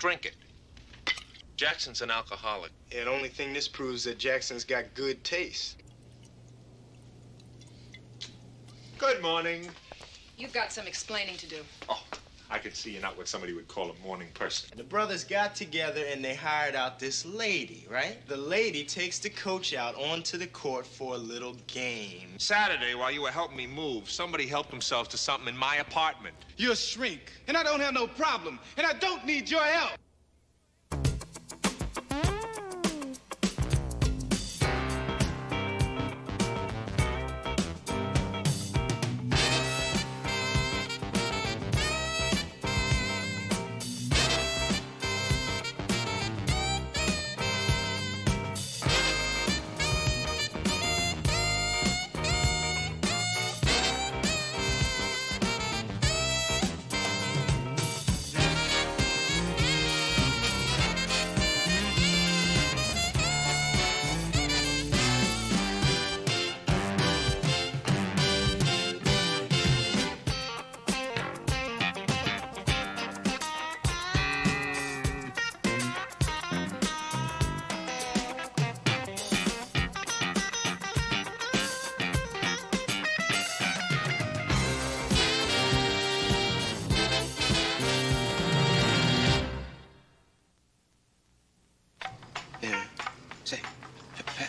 drink it. Jackson's an alcoholic. Yeah, the only thing this proves is that Jackson's got good taste. Good morning. You've got some explaining to do. Oh, I can see you're not what somebody would call a morning person. The brothers got together and they hired out this lady, right? The lady takes the coach out onto the court for a little game. Saturday, while you were helping me move, somebody helped themselves to something in my apartment. You're a shrink, and I don't have no problem, and I don't need your help.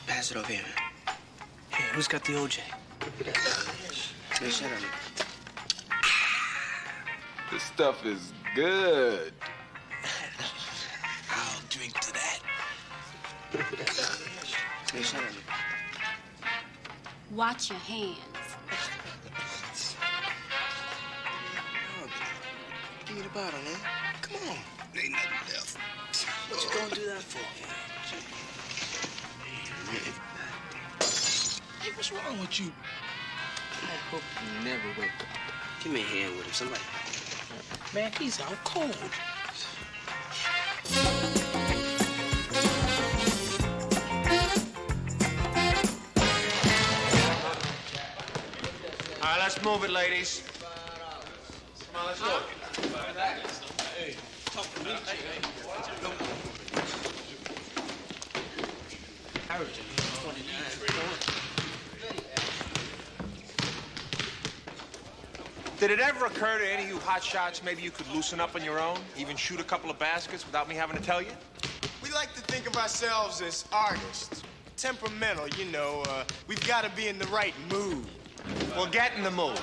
Pass it over here, man. Hey, who's got the OJ? Hey, shut up. This stuff is good. I'll drink to that. Hey, shut up. Watch your hands. Give me the bottle, man. Come on. Ain't nothing left. What you gonna do that for? Hey, what's wrong with you? I hope you never wake up. Give me a hand with him, somebody. Man, he's out cold. All right, let's move it, ladies. Come on, let's go. Hey, talk to me. Did it ever occur to any of you hotshots maybe you could loosen up on your own? Even shoot a couple of baskets without me having to tell you? We like to think of ourselves as artists. Temperamental, you know. We've got to be in the right mood. Well, get in the mood.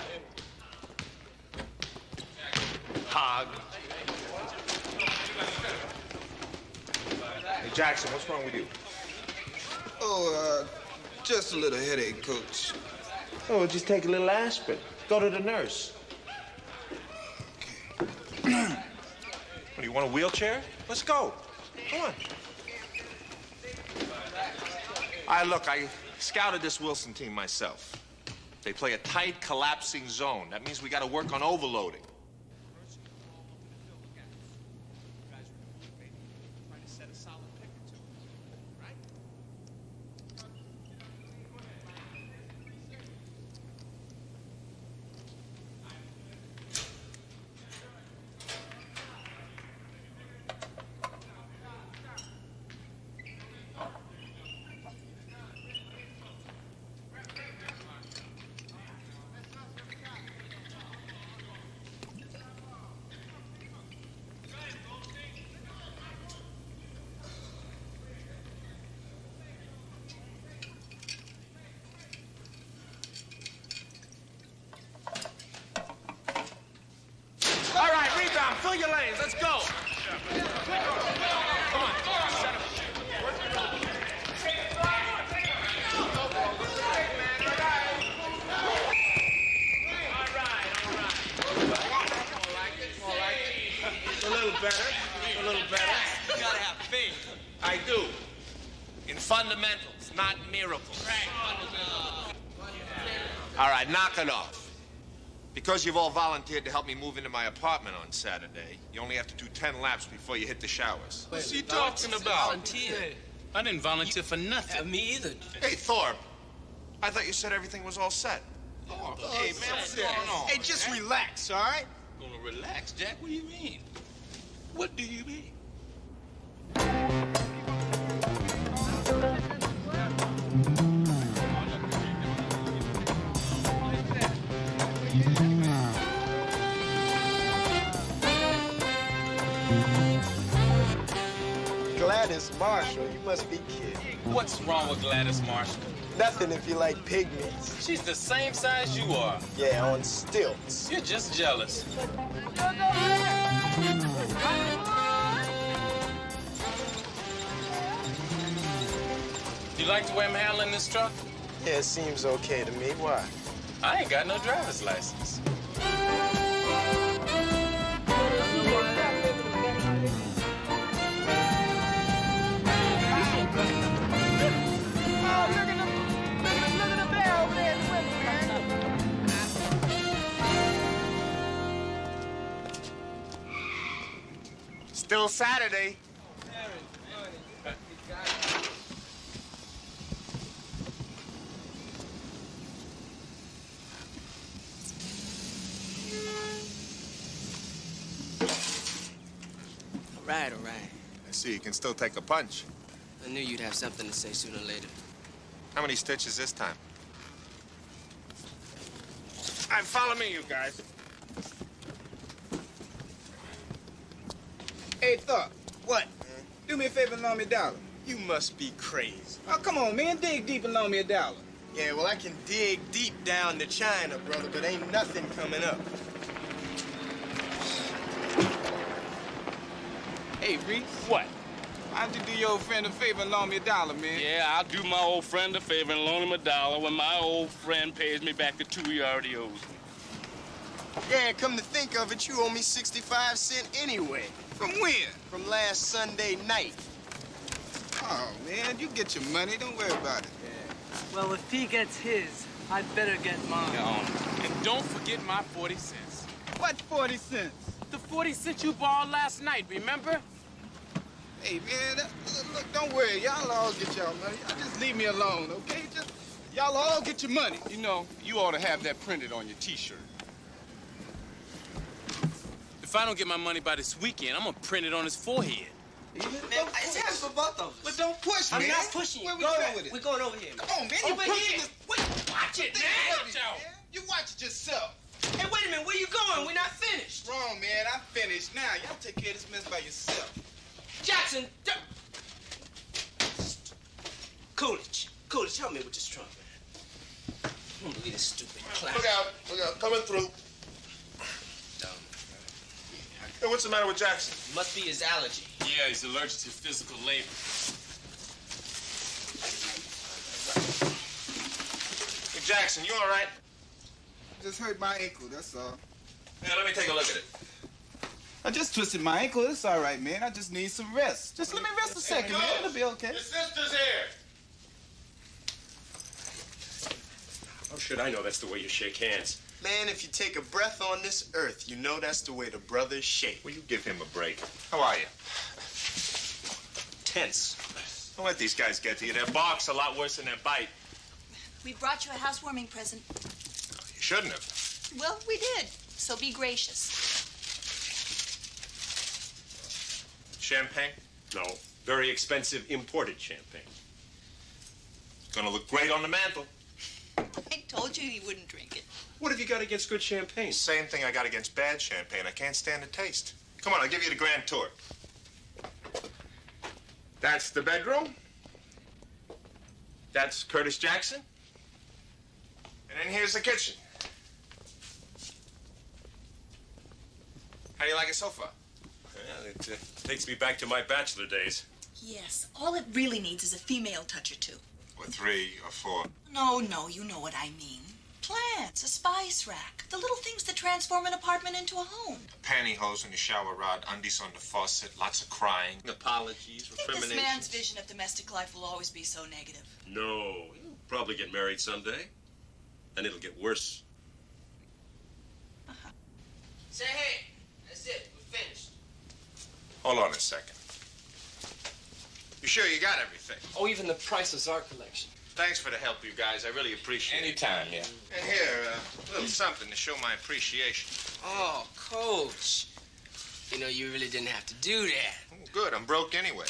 Hog. Hey, Jackson, what's wrong with you? Oh, just a little headache, Coach. Oh, just take a little aspirin. Go to the nurse. What, do you want a wheelchair? Let's go. Come on. Look, I scouted this Wilson team myself. They play a tight, collapsing zone. That means we got to work on overloading. Fill your lanes. Let's go. Come on. Set up. A little better. A little better. You gotta have faith. I do. In fundamentals, not miracles. All right, knock it off. Because you've all volunteered to help me move into my apartment on Saturday, you only have to do 10 laps before you hit the showers. What's he talking about? Volunteer. I didn't volunteer for nothing. Me either. Hey, Thorpe, I thought you said everything was all set. Hey, man, what's going on? Hey, just relax, all right? Gonna relax, Jack? What do you mean? What do you mean? Gladys Marshall, you must be kidding. What's wrong with Gladys Marshall? Nothing if you like pygmies. She's the same size you are. Yeah, on stilts. You're just jealous. You like the way I'm handling this truck? Yeah, it seems okay to me. Why? I ain't got no driver's license. Still Saturday. All right. I see you can still take a punch. I knew you'd have something to say sooner or later. How many stitches this time? All right, follow me, you guys. Hey, Thought. What? Do me a favor and loan me $1. You must be crazy. Oh, come on, man. Dig deep and loan me $1. Yeah, well, I can dig deep down to China, brother, but ain't nothing coming up. Hey, Reese. What? Why don't you do your old friend a favor and loan me $1, man? Yeah, I'll do my old friend a favor and loan him $1 when my old friend pays me back the $2 he already owes me. Yeah, come to think of it, you owe me 65 cents anyway. From when? From last Sunday night. Oh, man, you get your money. Don't worry about it. Well, if he gets his, I better get mine. And don't forget my 40 cents. What 40 cents? The 40 cents you borrowed last night, remember? Hey, man, look, don't worry. Y'all all get y'all money. Y'all just leave me alone, okay? Just, y'all all get your money. You know, you ought to have that printed on your T-shirt. If I don't get my money by this weekend, I'm gonna print it on his forehead. Man, it's happening for both of us. But don't push, I'm man. not pushing you. Where we Go going ahead. with it? We're going over here. Come on, man. You Over pushing here. this. Wait, Watch it, think man! heavy, man. You watch it yourself. Hey, wait a minute. Where you going? We're not finished. Wrong, man. I'm finished now. Y'all take care of this mess by yourself. Jackson. Coolidge, help me with this trunk, man. I don't believe this stupid class. Look out, coming through. Hey, what's the matter with Jackson? Must be his allergy. Yeah, he's allergic to physical labor. Hey, Jackson, you all right? Just hurt my ankle, that's all. Yeah, let me take a look at it. I just twisted my ankle. It's all right, man. I just need some rest. Just let me rest a second, man. It'll be okay. Your sister's here. How should I know that's the way you shake hands? Man, if you take a breath on this earth, you know that's the way the brothers shake. Will you give him a break? How are you? Tense. Don't let these guys get to you. Their bark's a lot worse than their bite. We brought you a housewarming present. You shouldn't have. Well, we did, so be gracious. Champagne? No, very expensive imported champagne. It's gonna look great on the mantle. I told you you wouldn't drink it. What have you got against good champagne? Same thing I got against bad champagne. I can't stand the taste. Come on, I'll give you the grand tour. That's the bedroom. That's Curtis Jackson. And then here's the kitchen. How do you like it so far? Well, it takes me back to my bachelor days. Yes, all it really needs is a female touch or two. Or 3 or 4. No, you know what I mean. Plants, a spice rack, the little things that transform an apartment into a home. Pantyhose in the shower rod, undies on the faucet, lots of crying. Apologies, I think this recriminations. man's vision of domestic life will always be so negative. No, you'll probably get married someday. And it'll get worse. Say hey. That's it. We're finished. Hold on a second. You sure you got everything? Oh, even the Priceless Art Collection. Thanks for the help, you guys. I really appreciate it. Anytime, yeah. And here, a little something to show my appreciation. Oh, Coach. You know, you really didn't have to do that. Good, I'm broke anyway.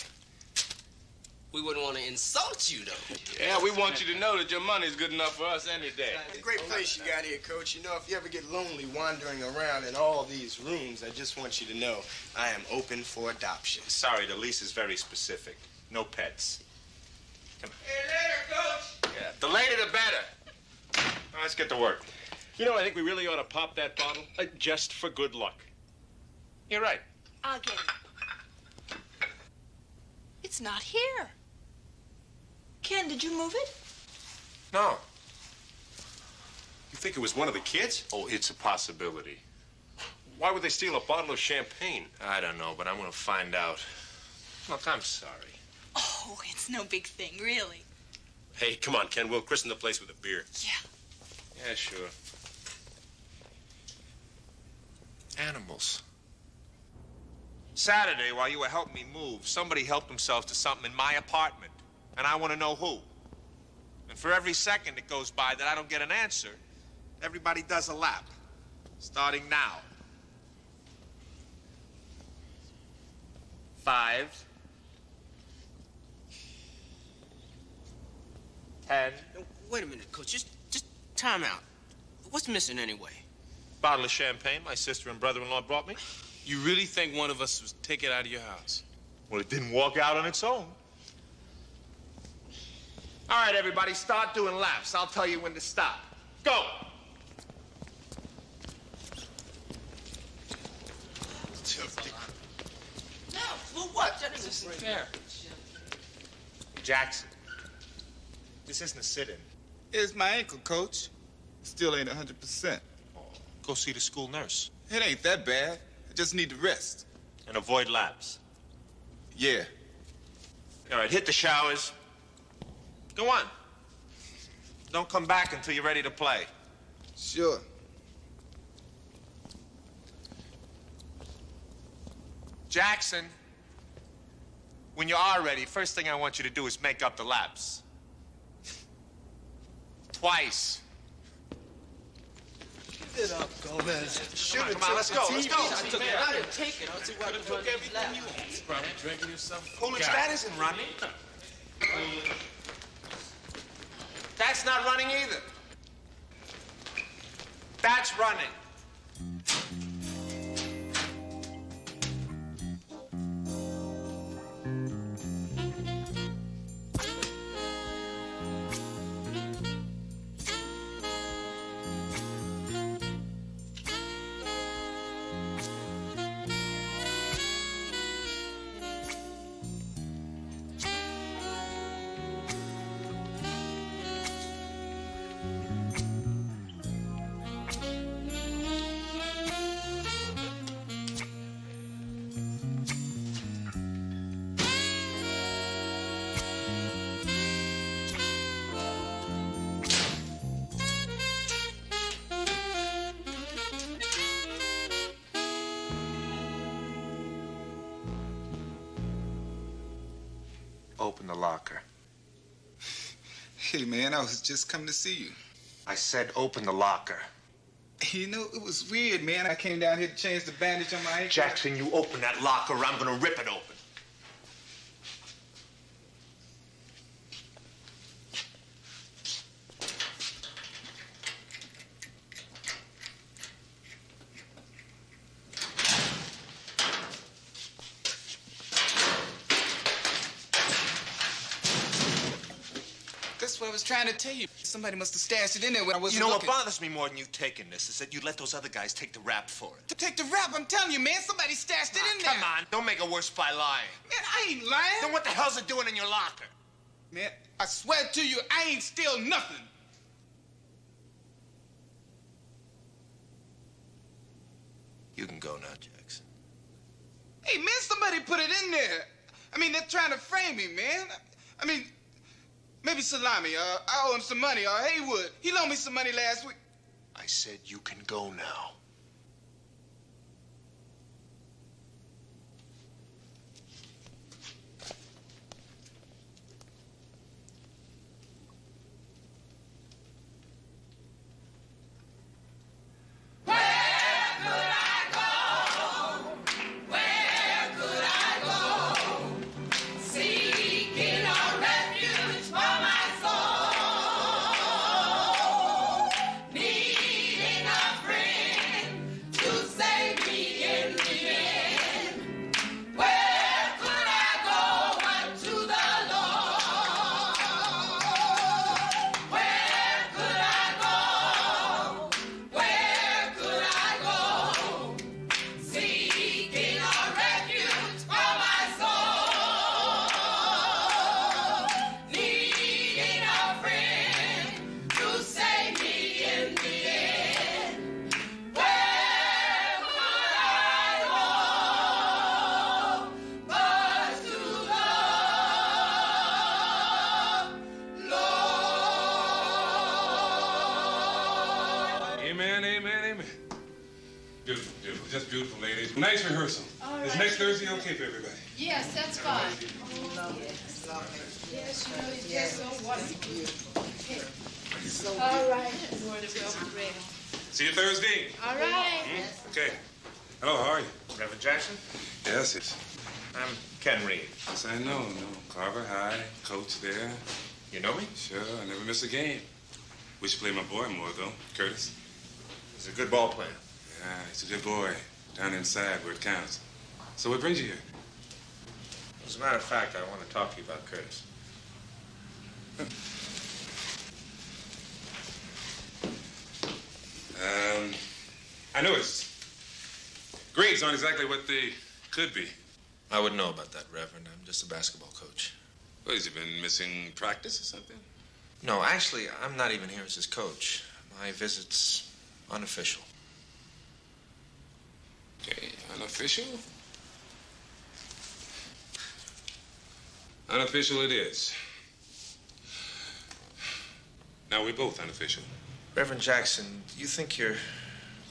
We wouldn't want to insult you, though. Yeah, we want you to know that your money's good enough for us any day. It's a great place you got here, Coach. You know, if you ever get lonely wandering around in all these rooms, I just want you to know I am open for adoption. Sorry, the lease is very specific. No pets. Come on. Hey, later, Coach. Yeah, the later the better. Now, let's get to work. You know, I think we really ought to pop that bottle just for good luck. You're right. I'll get it. It's not here. Ken, did you move it? No. You think it was one of the kids? Oh, it's a possibility. Why would they steal a bottle of champagne? I don't know, but I'm gonna find out. Look, I'm sorry. Oh, it's no big thing, really. Hey, come on, Ken. We'll christen the place with a beer. Yeah. Yeah, sure. Animals. Saturday, while you were helping me move, somebody helped themselves to something in my apartment. And I want to know who. And for every second that goes by that I don't get an answer, everybody does a lap. Starting now. 5. 10. Wait a minute, Coach. Just time out. What's missing anyway? Bottle of champagne my sister and brother-in-law brought me. You really think one of us was take it out of your house? Well, it didn't walk out on its own. All right, everybody, start doing laps. I'll tell you when to stop. Go! No, for what? That isn't fair. Jackson, this isn't a sit-in. It's my ankle, Coach. Still ain't 100%. Go see the school nurse. It ain't that bad. I just need to rest. And avoid laps. Yeah. All right, hit the showers. Go on. Don't come back until you're ready to play. Sure. Jackson, when you are ready, first thing I want you to do is make up the laps. Twice. Give it up, Gomez. Come on, let's go, let's go. I didn't take it. I took everything you want. Probably drinking yourself. Coolidge, that isn't running. That's not running either. That's running. Open the locker. Hey, man, I was just coming to see you. I said open the locker. You know, it was weird, man. I came down here to change the bandage on my ankle. Jackson, you open that locker or I'm gonna rip it open. That's what I was trying to tell you. Somebody must have stashed it in there when I wasn't You know looking. what bothers me more than you taking this is that you let those other guys take the rap for it. To take the rap, I'm telling you, man, somebody stashed it in there. Come on, don't make it worse by lying. Man, I ain't lying. Then what the hell's it doing in your locker? Man, I swear to you, I ain't steal nothing. You can go now, Jackson. Hey, man, somebody put it in there. I mean, they're trying to frame me, man. I mean, maybe Salami, I owe him some money, or Haywood. He loaned me some money last week. I said you can go now. Seeking just beautiful, ladies. Nice rehearsal. Is next Thursday okay for everybody? Yes, that's fine. Yes, you know, he's just so wonderful. All right. See you Thursday. All right. Okay. Hello, how are you? Reverend Jackson? Yes, it's... I'm Ken Reed. Yes, I know. Carver High, coach there. You know me? Sure, I never miss a game. Wish you played my boy more, though, Curtis. He's a good ball player. Yeah, he's a good boy. Down inside where it counts. So what brings you here? As a matter of fact, I want to talk to you about Curtis. I know his grades aren't exactly what they could be. I wouldn't know about that, Reverend. I'm just a basketball coach. Well, has he been missing practice or something? No, actually, I'm not even here as his coach. My visit's unofficial. Okay, unofficial? Unofficial it is. Now, we're both unofficial. Reverend Jackson, do you think you're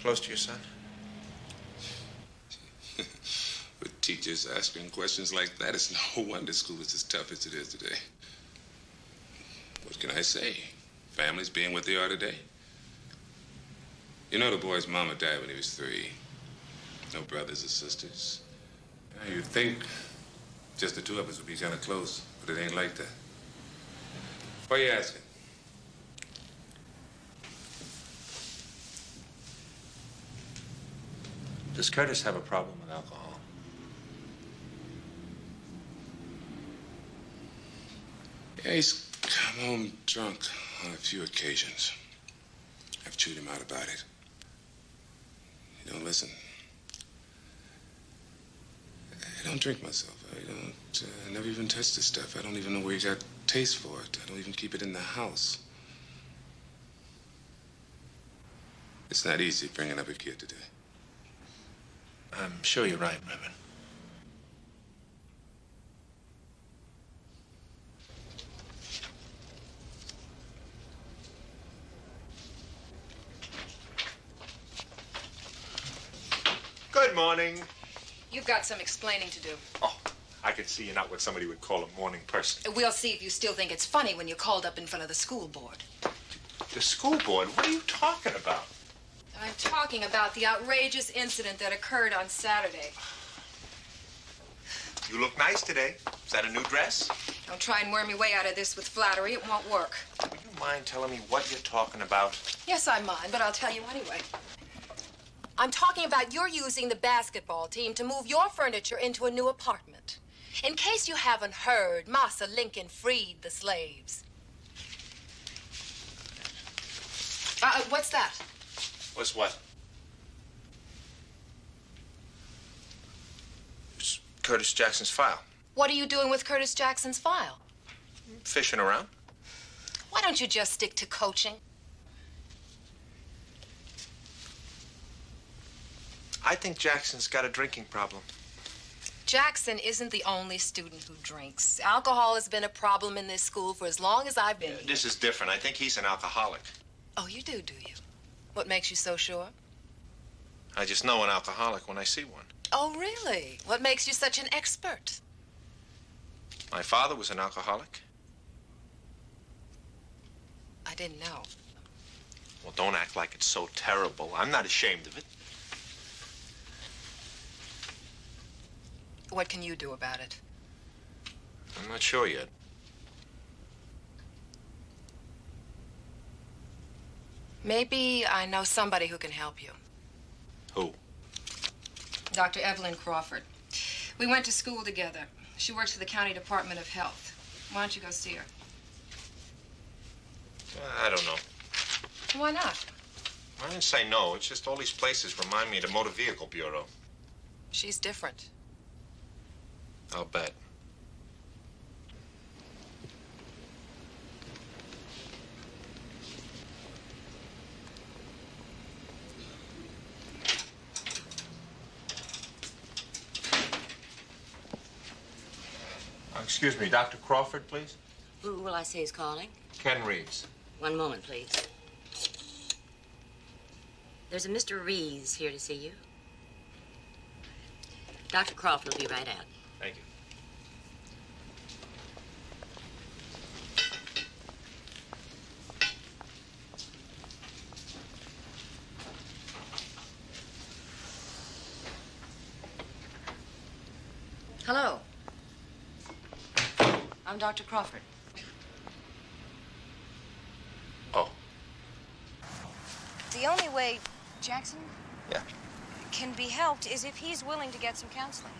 close to your son? With teachers asking questions like that, it's no wonder school is as tough as it is today. What can I say? Families being what they are today. You know the boy's mama died when he was 3. No brothers or sisters. Now, you'd think just the two of us would be kind of close, but it ain't like that. Why are you asking? Does Curtis have a problem with alcohol? Yeah, he's come home drunk on a few occasions. I've chewed him out about it. He don't listen. I don't drink myself. I never even touch this stuff. I don't even know where he got taste for it. I don't even keep it in the house. It's not easy bringing up a kid today. I'm sure you're right, Reverend. Good morning. You've got some explaining to do. Oh, I can see you're not what somebody would call a morning person. We'll see if you still think it's funny when you're called up in front of the school board. The school board? What are you talking about? I'm talking about the outrageous incident that occurred on Saturday. You look nice today. Is that a new dress? Don't try and worm your way out of this with flattery. It won't work. Would you mind telling me what you're talking about? Yes, I mind, but I'll tell you anyway. I'm talking about you're using the basketball team to move your furniture into a new apartment. In case you haven't heard, Massa Lincoln freed the slaves. What's that? What's what? It's Curtis Jackson's file. What are you doing with Curtis Jackson's file? Fishing around. Why don't you just stick to coaching? I think Jackson's got a drinking problem. Jackson isn't the only student who drinks. Alcohol has been a problem in this school for as long as I've been here. This is different. I think he's an alcoholic. Oh, you do you? What makes you so sure? I just know an alcoholic when I see one. Oh, really? What makes you such an expert? My father was an alcoholic. I didn't know. Well, don't act like it's so terrible. I'm not ashamed of it. What can you do about it? I'm not sure yet. Maybe I know somebody who can help you. Who? Dr. Evelyn Crawford. We went to school together. She works for the County Department of Health. Why don't you go see her? I don't know. Why not? I didn't say no. It's just all these places remind me of the Motor Vehicle Bureau. She's different. I'll bet. Excuse me, Dr. Crawford, please? Who will I say is calling? Ken Reeves. One moment, please. There's a Mr. Reeves here to see you. Dr. Crawford will be right out. Thank you. Hello. I'm Dr. Crawford. Oh. The only way Jackson Yeah. can be helped is if he's willing to get some counseling.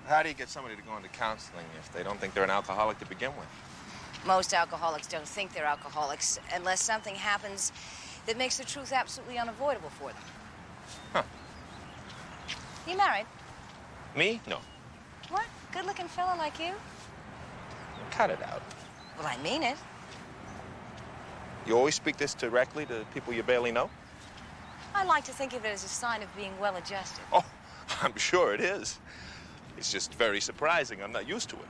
How do you get somebody to go into counseling if they don't think they're an alcoholic to begin with? Most alcoholics don't think they're alcoholics unless something happens that makes the truth absolutely unavoidable for them. Huh. You married? Me? No. What? Good-looking fella like you? Cut it out. Well, I mean it. You always speak this directly to people you barely know? I like to think of it as a sign of being well-adjusted. Oh, I'm sure it is. It's just very surprising. I'm not used to it.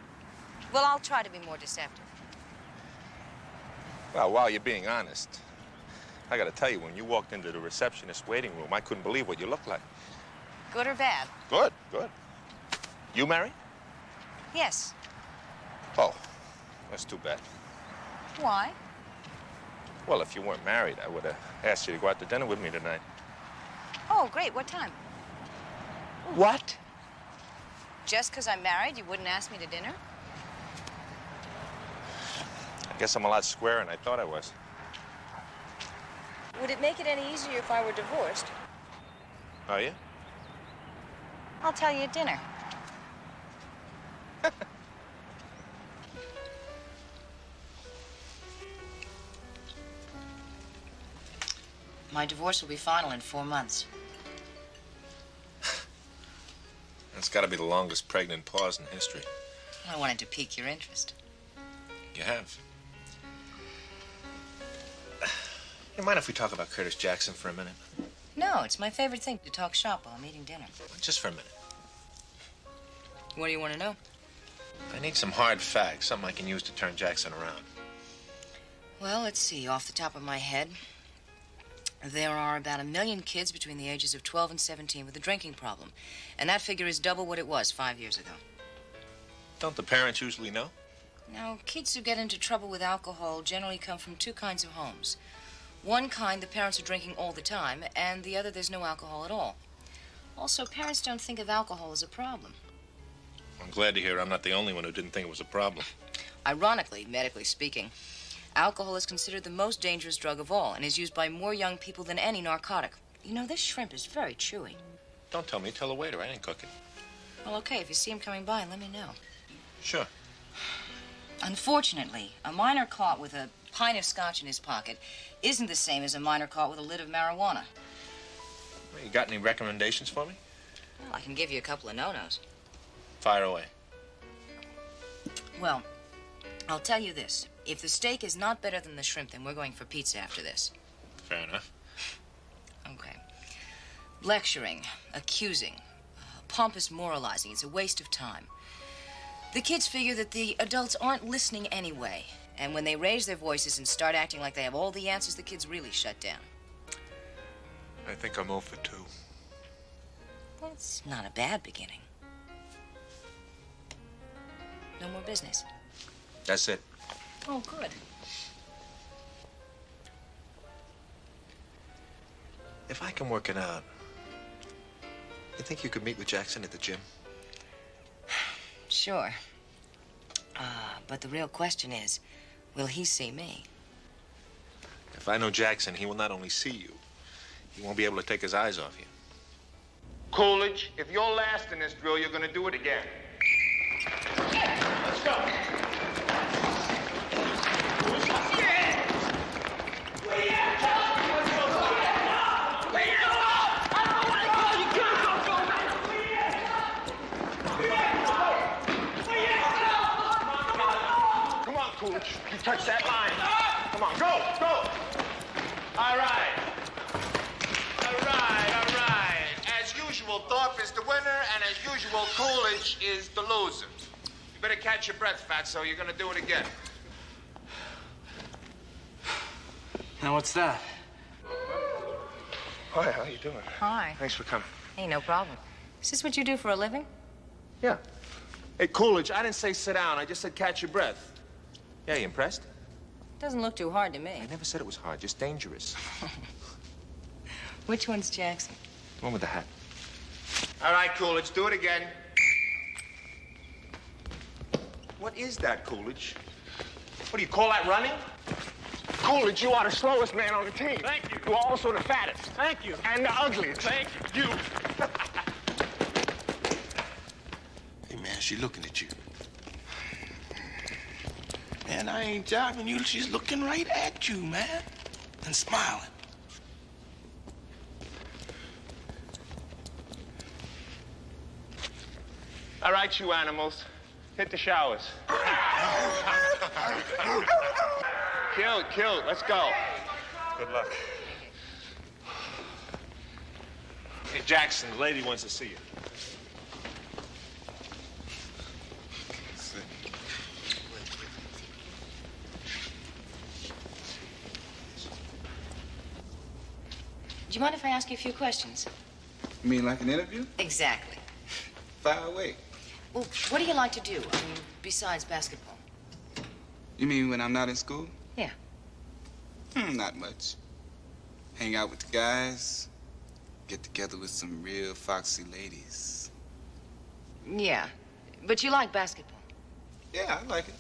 Well, I'll try to be more deceptive. Well, while you're being honest, I gotta tell you, when you walked into the receptionist waiting room, I couldn't believe what you looked like. Good or bad? Good, good. You married? Yes. Oh, that's too bad. Why? Well, if you weren't married, I would have asked you to go out to dinner with me tonight. Oh, great. What time? What? Just because I'm married, you wouldn't ask me to dinner? I guess I'm a lot squarer than I thought I was. Would it make it any easier if I were divorced? Are you? I'll tell you at dinner. My divorce will be final in 4 months. That's got to be the longest pregnant pause in history. I wanted to pique your interest. You have. You mind if we talk about Curtis Jackson for a minute? No, it's my favorite thing to talk shop while I'm eating dinner. Just for a minute. What do you want to know? I need some hard facts, something I can use to turn Jackson around. Well, let's see. Off the top of my head, there are about 1 million kids between the ages of 12 and 17 with a drinking problem. And that figure is double what it was 5 years ago. Don't the parents usually know? Now, kids who get into trouble with alcohol generally come from 2 kinds of homes. One kind, the parents are drinking all the time, and the other, there's no alcohol at all. Also, parents don't think of alcohol as a problem. I'm glad to hear I'm not the only one who didn't think it was a problem. Ironically, medically speaking, alcohol is considered the most dangerous drug of all and is used by more young people than any narcotic. You know, this shrimp is very chewy. Don't tell me. Tell the waiter. I didn't cook it. Well, okay, if you see him coming by, let me know. Sure. Unfortunately, a minor caught with a pint of scotch in his pocket isn't the same as a minor caught with a lid of marijuana. Well, you got any recommendations for me? Well, I can give you a couple of no-nos. Fire away. Well, I'll tell you this. If the steak is not better than the shrimp, then we're going for pizza after this. Fair enough. Okay. Lecturing, accusing, pompous moralizing. It's a waste of time. The kids figure that the adults aren't listening anyway. And when they raise their voices and start acting like they have all the answers, the kids really shut down. I think I'm 0 for 2. Well, it's not a bad beginning. No more business. That's it. Oh, good. If I can work it out, you think you could meet with Jackson at the gym? Sure. But the real question is, will he see me? If I know Jackson, he will not only see you, he won't be able to take his eyes off you. Coolidge, if you're last in this drill, you're gonna do it again. Let's go. Come on, Coolidge. You touch that line. Come on, go, go. All right. All right. As usual, Thorpe is the winner, and as usual, Coolidge is the loser. You better catch your breath, Fatso. You're gonna do it again. Now, what's that? Hi, how you doing? Hi. Thanks for coming. Hey, no problem. Is this what you do for a living? Yeah. Hey, Coolidge, I didn't say sit down. I just said catch your breath. Yeah, you impressed? Doesn't look too hard to me. I never said it was hard, just dangerous. Which one's Jackson? The one with the hat. All right, Coolidge, do it again. What is that, Coolidge? What do you call that, running? Coolidge, you are the slowest man on the team. Thank you. You are also the fattest. Thank you. And the ugliest. Thank you. Hey, man, she looking at you. Man, I ain't jiving you. She's looking right at you, man. And smiling. All right, you animals. Hit the showers. Killed. Let's go. Good luck. Hey, Jackson, the lady wants to see you. Do you mind if I ask you a few questions? You mean like an interview? Exactly. Fire away. Well, what do you like to do? I mean, besides basketball? You mean when I'm not in school? Yeah. Not much. Hang out with the guys. Get together with some real foxy ladies. Yeah. But you like basketball? Yeah, I like it.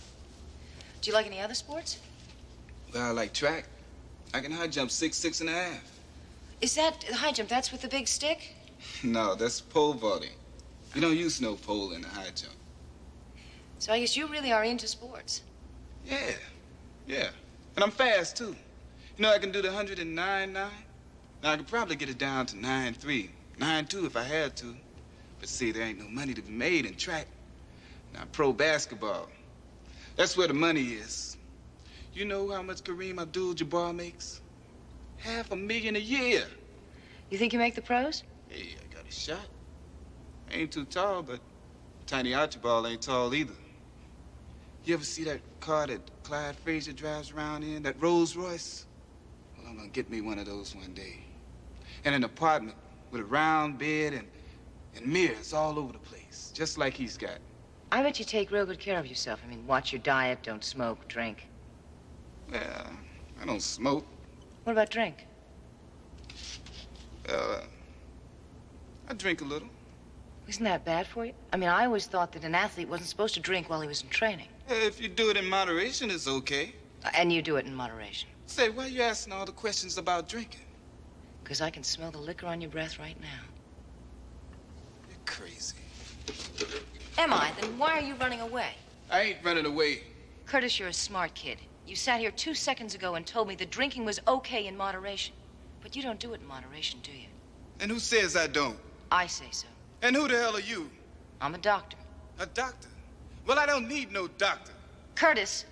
Do you like any other sports? Well, I like track. I can high jump 6.5. Is that high jump? That's with the big stick? No, that's pole vaulting. You don't use no pole in the high jump. So I guess you really are into sports. Yeah. And I'm fast, too. You know, I can do the 109.9. Now, I could probably get it down to 9.3, 9.2 if I had to. But see, there ain't no money to be made in track. Now, pro basketball, that's where the money is. You know how much Kareem Abdul-Jabbar makes? $500,000 a year. You think you make the pros? Hey, I got a shot. I ain't too tall, but Tiny Archibald ain't tall either. You ever see that car that Clyde Frazier drives around in, that Rolls Royce? Well, I'm gonna get me one of those one day. And an apartment with a round bed and mirrors all over the place, just like he's got. I bet you take real good care of yourself. I mean, watch your diet, don't smoke, drink. Well, I don't smoke. What about drink? I drink a little. Isn't that bad for you? I mean, I always thought that an athlete wasn't supposed to drink while he was in training. If you do it in moderation, it's okay. And you do it in moderation. Say, why are you asking all the questions about drinking? Because I can smell the liquor on your breath right now. You're crazy. Am I? Then why are you running away? I ain't running away. Curtis, you're a smart kid. You sat here 2 seconds ago and told me that drinking was okay in moderation. But you don't do it in moderation, do you? And who says I don't? I say so. And who the hell are you? I'm a doctor. A doctor? Well, I don't need no doctor. Curtis,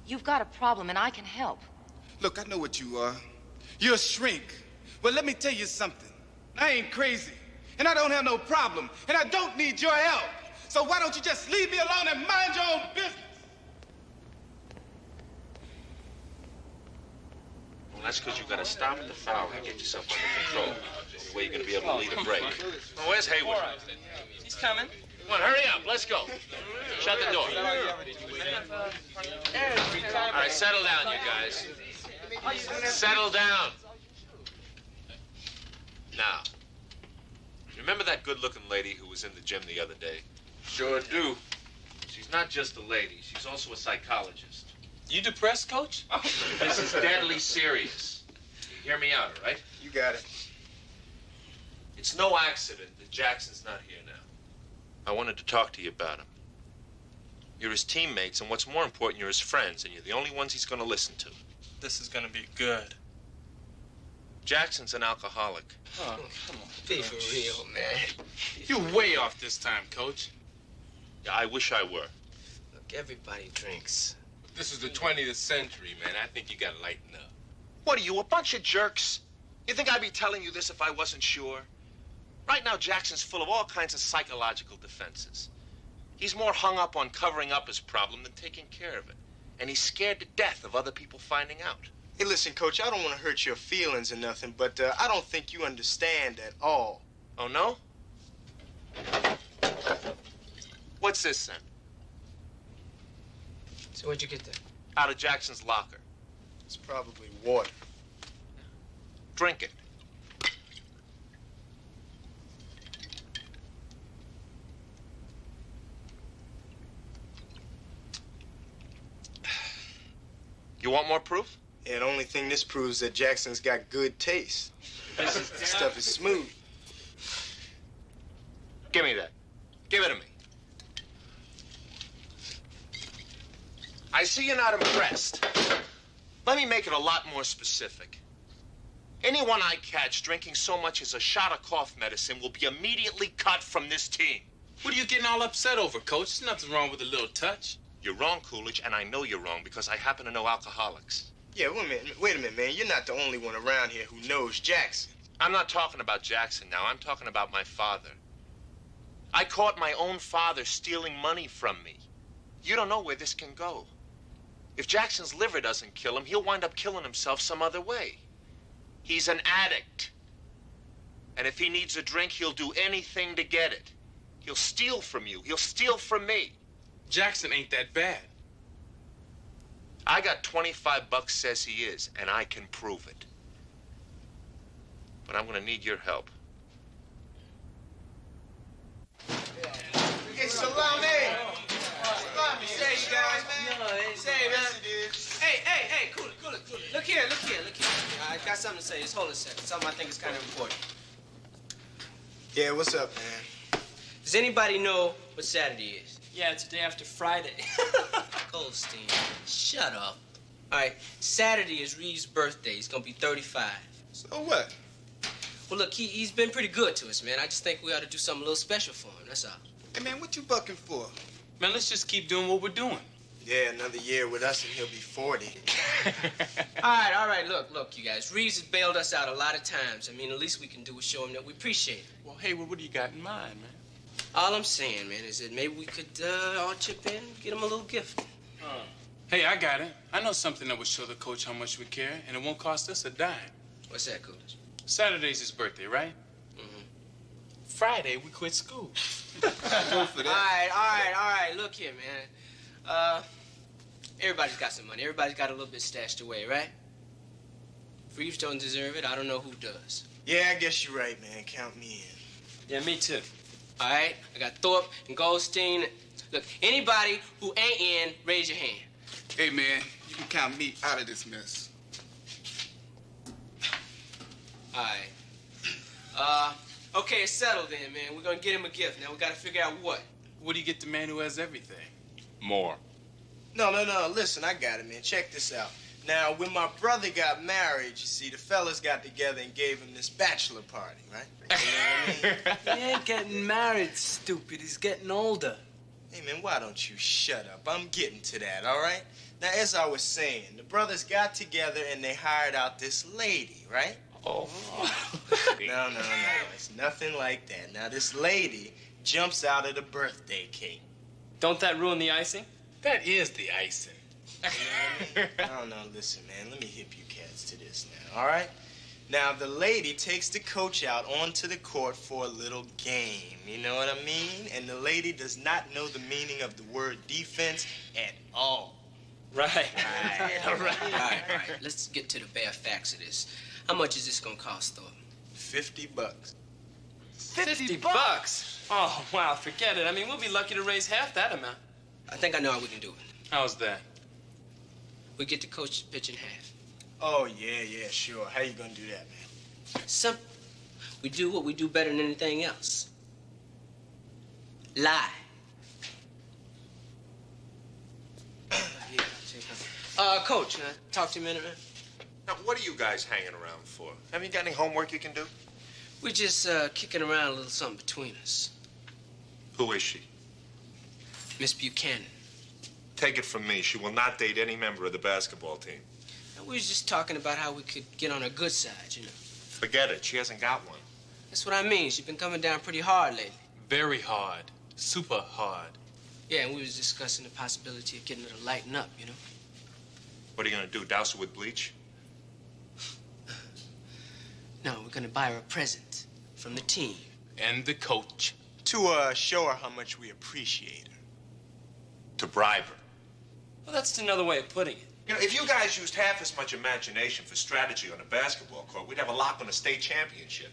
you've got a problem and I can help. Look, I know what you are. You're a shrink. Well, let me tell you something. I ain't crazy. And I don't have no problem. And I don't need your help. So why don't you just leave me alone and mind your own business? Well, that's because you got to stop the foul and get yourself under control. The way you're going to be able to lead a break. Oh, where's Hayward? He's coming. Come on, hurry up. Let's go. Shut the door. All right, settle down, you guys. Settle down. Now, remember that good-looking lady who was in the gym the other day? Sure do. She's not just a lady. She's also a psychologist. You depressed, Coach? This is deadly serious. You hear me out, all right? You got it. It's no accident that Jackson's not here now. I wanted to talk to you about him. You're his teammates, and what's more important, you're his friends, and you're the only ones he's going to listen to. This is gonna be good. Jackson's an alcoholic. Oh, come on. Be for real, man. You're way off this time, Coach. Yeah, I wish I were. Look, everybody drinks. This is the 20th century, man. I think you gotta lighten up. What are you, a bunch of jerks? You think I'd be telling you this if I wasn't sure? Right now, Jackson's full of all kinds of psychological defenses. He's more hung up on covering up his problem than taking care of it. And he's scared to death of other people finding out. Hey, listen, Coach, I don't want to hurt your feelings or nothing, but I don't think you understand at all. Oh, no? What's this then? So where'd you get that? Out of Jackson's locker. It's probably water. Drink it. You want more proof? Yeah, the only thing this proves is that Jackson's got good taste. This stuff is smooth. Give me that. Give it to me. I see you're not impressed. Let me make it a lot more specific. Anyone I catch drinking so much as a shot of cough medicine will be immediately cut from this team. What are you getting all upset over, Coach? There's nothing wrong with a little touch. You're wrong, Coolidge, and I know you're wrong because I happen to know alcoholics. Yeah, wait a minute, man. You're not the only one around here who knows Jackson. I'm not talking about Jackson now. I'm talking about my father. I caught my own father stealing money from me. You don't know where this can go. If Jackson's liver doesn't kill him, he'll wind up killing himself some other way. He's an addict. And if he needs a drink, he'll do anything to get it. He'll steal from you. He'll steal from me. Jackson ain't that bad. I got $25 says he is, and I can prove it. But I'm gonna need your help. Hey, salami! Salami, say, you guys, man. Say, man. Hey, cool it. Look here. I got something to say. Just hold a second. Something I think is kind of important. Yeah, what's up, man? Does anybody know what Saturday is? Yeah, it's the day after Friday. Goldstein, shut up. All right, Saturday is Reeves' birthday. He's gonna be 35. So what? Well, look, he's been pretty good to us, man. I just think we ought to do something a little special for him, that's all. Hey, man, what you bucking for? Man, let's just keep doing what we're doing. Yeah, another year with us and he'll be 40. All right, look, you guys. Reeves has bailed us out a lot of times. I mean, the least we can do is show him that we appreciate it. Well, hey, what do you got in mind, man? All I'm saying, man, is that maybe we could all chip in and get him a little gift. Hey, I got it. I know something that would show the coach how much we care, and it won't cost us a dime. What's that, Coolidge? Saturday's his birthday, right? Mm-hmm. Friday, we quit school. Go for that. All right. Look here, man. Everybody's got some money. Everybody's got a little bit stashed away, right? If Reeves don't deserve it, I don't know who does. Yeah, I guess you're right, man. Count me in. Yeah, me too. All right? I got Thorpe and Goldstein. Look, anybody who ain't in, raise your hand. Hey, man, you can count me out of this mess. All right. Okay, it's settled then, man. We're gonna get him a gift. Now we gotta figure out what. What do you get the man who has everything? More. No. Listen, I got it, man. Check this out. Now, when my brother got married, you see, the fellas got together and gave him this bachelor party, right? You know what I mean? He ain't getting married, stupid. He's getting older. Hey, man, why don't you shut up? I'm getting to that, all right? Now, as I was saying, the brothers got together and they hired out this lady, right? Oh. No. It's nothing like that. Now, this lady jumps out of the birthday cake. Don't that ruin the icing? That is the icing. You know what I mean? No, listen, man. Let me hip you cats to this now, all right? Now, the lady takes the coach out onto the court for a little game. You know what I mean? And the lady does not know the meaning of the word defense at all. Right. All right. Let's get to the bare facts of this. How much is this gonna cost, Thorpe? $50. $50? Oh, wow, forget it. I mean, we'll be lucky to raise half that amount. I think I know how we can do it. How's that? We get the coach to pitch in half. Oh, yeah, sure. How you gonna do that, man? Simple. We do what we do better than anything else. Lie. Coach, can I talk to you a minute, man? Now, what are you guys hanging around for? Have you got any homework you can do? We're just kicking around a little something between us. Who is she? Miss Buchanan. Take it from me, she will not date any member of the basketball team. And we was just talking about how we could get on her good side, you know. Forget it, she hasn't got one. That's what I mean. She's been coming down pretty hard lately. Very hard. Super hard. Yeah, and we was discussing the possibility of getting her to lighten up, you know. What are you gonna do, douse her with bleach? No, we're gonna buy her a present from the team. And the coach. To show her how much we appreciate her. To bribe her. Well, that's another way of putting it. You know, if you guys used half as much imagination for strategy on a basketball court, we'd have a lock on a state championship.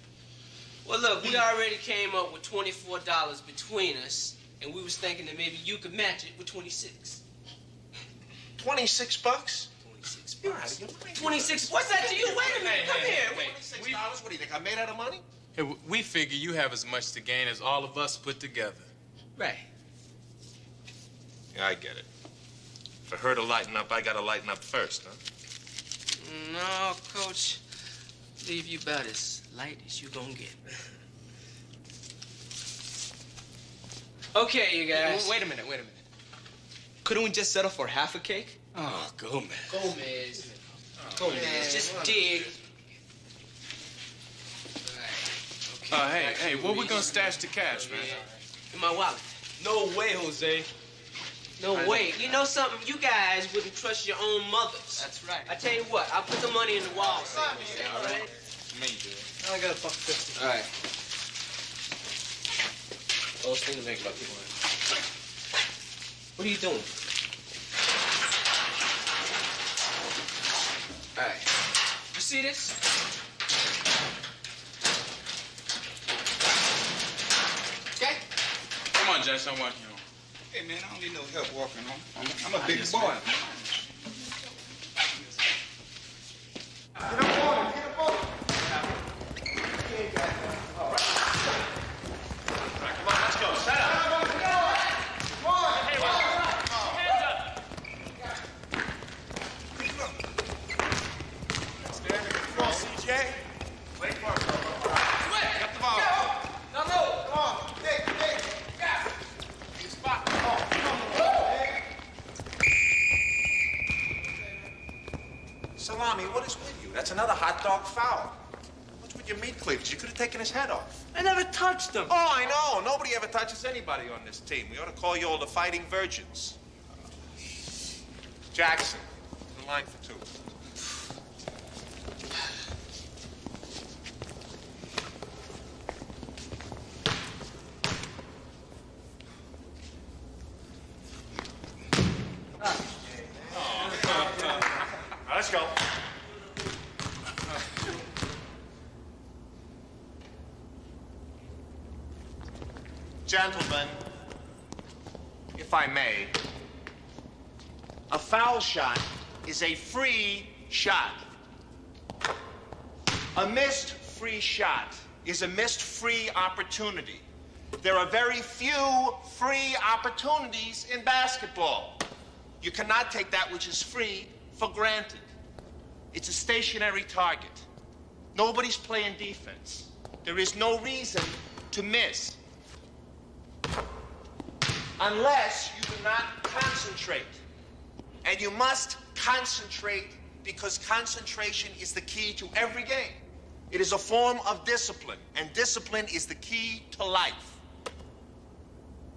Well, look, we already came up with $24 between us, and we was thinking that maybe you could match it with 26. 26 bucks? 26 You're out of your mind. 26. What's that to you? Wait a minute. Come here. $26? What do you think? I made out of money? Hey, we figure you have as much to gain as all of us put together. Right. Yeah, I get it. For her to lighten up, I gotta lighten up first, huh? No, Coach. Leave you about as light as you gonna get. Okay, you guys. Wait a minute. Couldn't we just settle for half a cake? Oh, Gomez. Gomez, just come on. dig. Hey, where we gonna stash the cash, man? In my wallet. No way, Jose. No way. You know something? You guys wouldn't trust your own mothers. That's right. I tell you what, I'll put the money in the wall. All right? I got $1.50. All right. Lowest thing to make about people. What are you doing? All right. You see this? Okay? Come on, Jess, I want you. Hey, man, I don't need no help walking on. I'm a big boy. Salami, what is with you? That's another hot dog foul. What's with your meat cleavage? You could have taken his head off. I never touched him. Oh, I know. Nobody ever touches anybody on this team. We ought to call you all the Fighting Virgins. Jackson, the line for two. Let's go. Gentlemen, if I may, a foul shot is a free shot. A missed free shot is a missed free opportunity. There are very few free opportunities in basketball. You cannot take that which is free for granted. It's a stationary target. Nobody's playing defense. There is no reason to miss. Unless you do not concentrate. And you must concentrate because concentration is the key to every game. It is a form of discipline, and discipline is the key to life.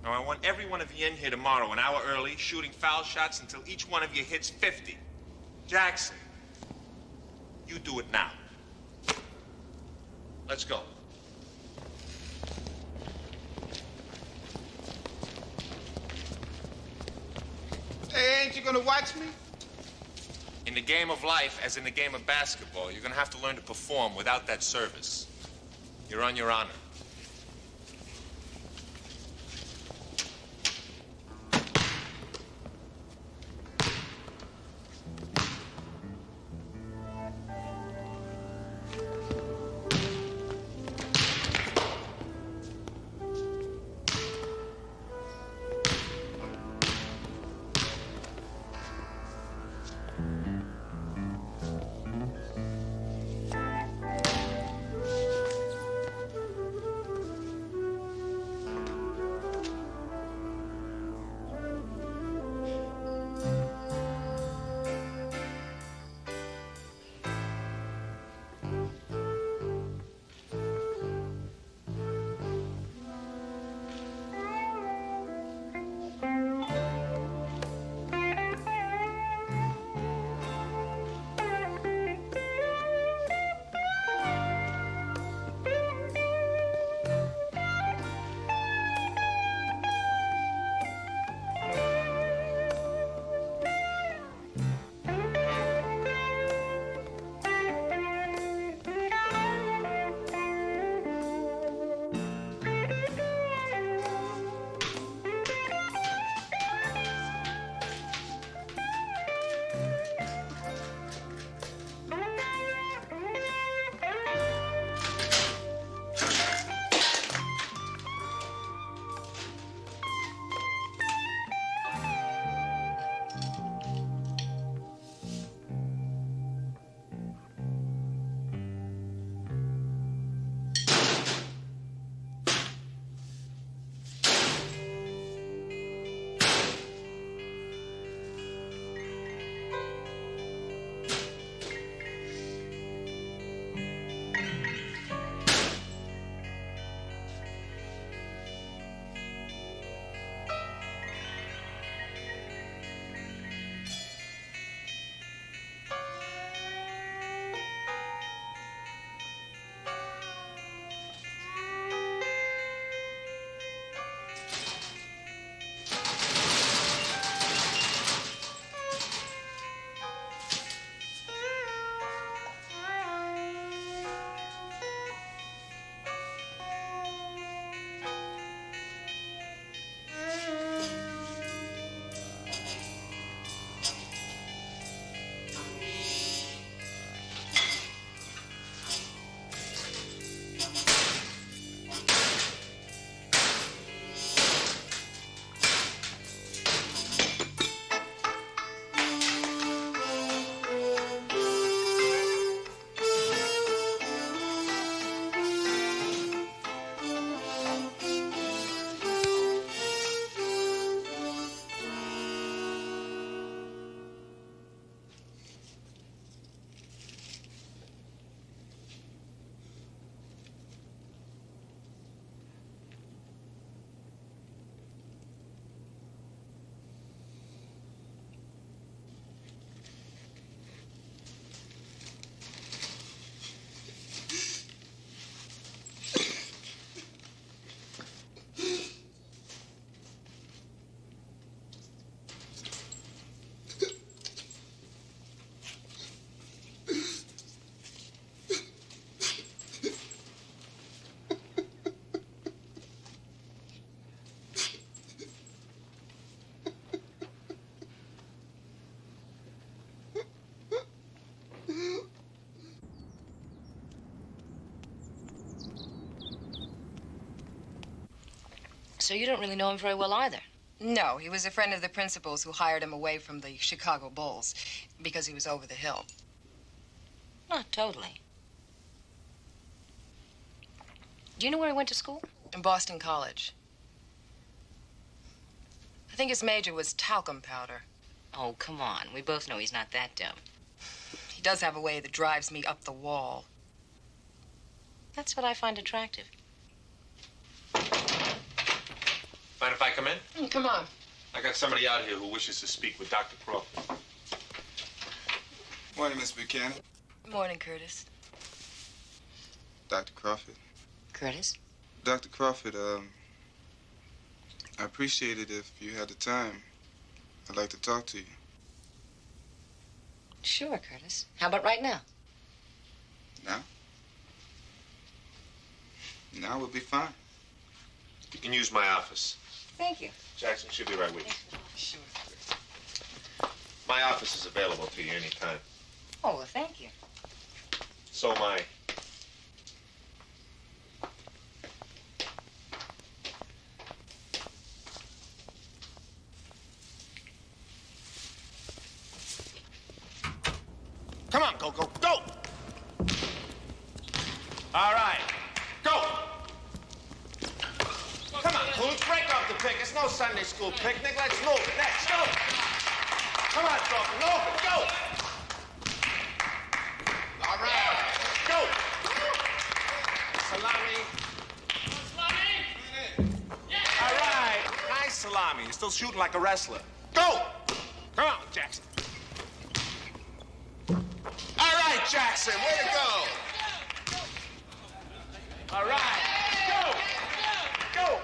Now, I want every one of you in here tomorrow, an hour early, shooting foul shots until each one of you hits 50. Jackson, you do it now. Let's go. Hey, ain't you gonna watch me? In the game of life, as in the game of basketball, you're gonna have to learn to perform without that service. You're on your honor. So you don't really know him very well either. No, he was a friend of the principal's who hired him away from the Chicago Bulls because he was over the hill. Not totally. Do you know where he went to school? In Boston College. I think his major was talcum powder. Oh, come on. We both know he's not that dumb. He does have a way that drives me up the wall. That's what I find attractive. Mind if I come in? Come on. I got somebody out here who wishes to speak with Dr. Crawford. Morning, Miss Buchanan. Morning, Curtis. Dr. Crawford. Curtis? Dr. Crawford, I appreciate it if you had the time. I'd like to talk to you. Sure, Curtis. How about right now? Now? Now would be fine. You can use my office. Thank you. Jackson should be right with you. Sure. My office is available to you anytime. Oh, well, thank you. So am I. Come on, go, go, go! All right, go! Come on, Coons, break off the pick. It's no Sunday school picnic. Let's move it. Let's go! Come on, Crawford, move it, go! All right, go! Salami. All right, nice salami. You're still shooting like a wrestler. Go! Come on, Jackson. All right, Jackson, way to go. All right, go. Go.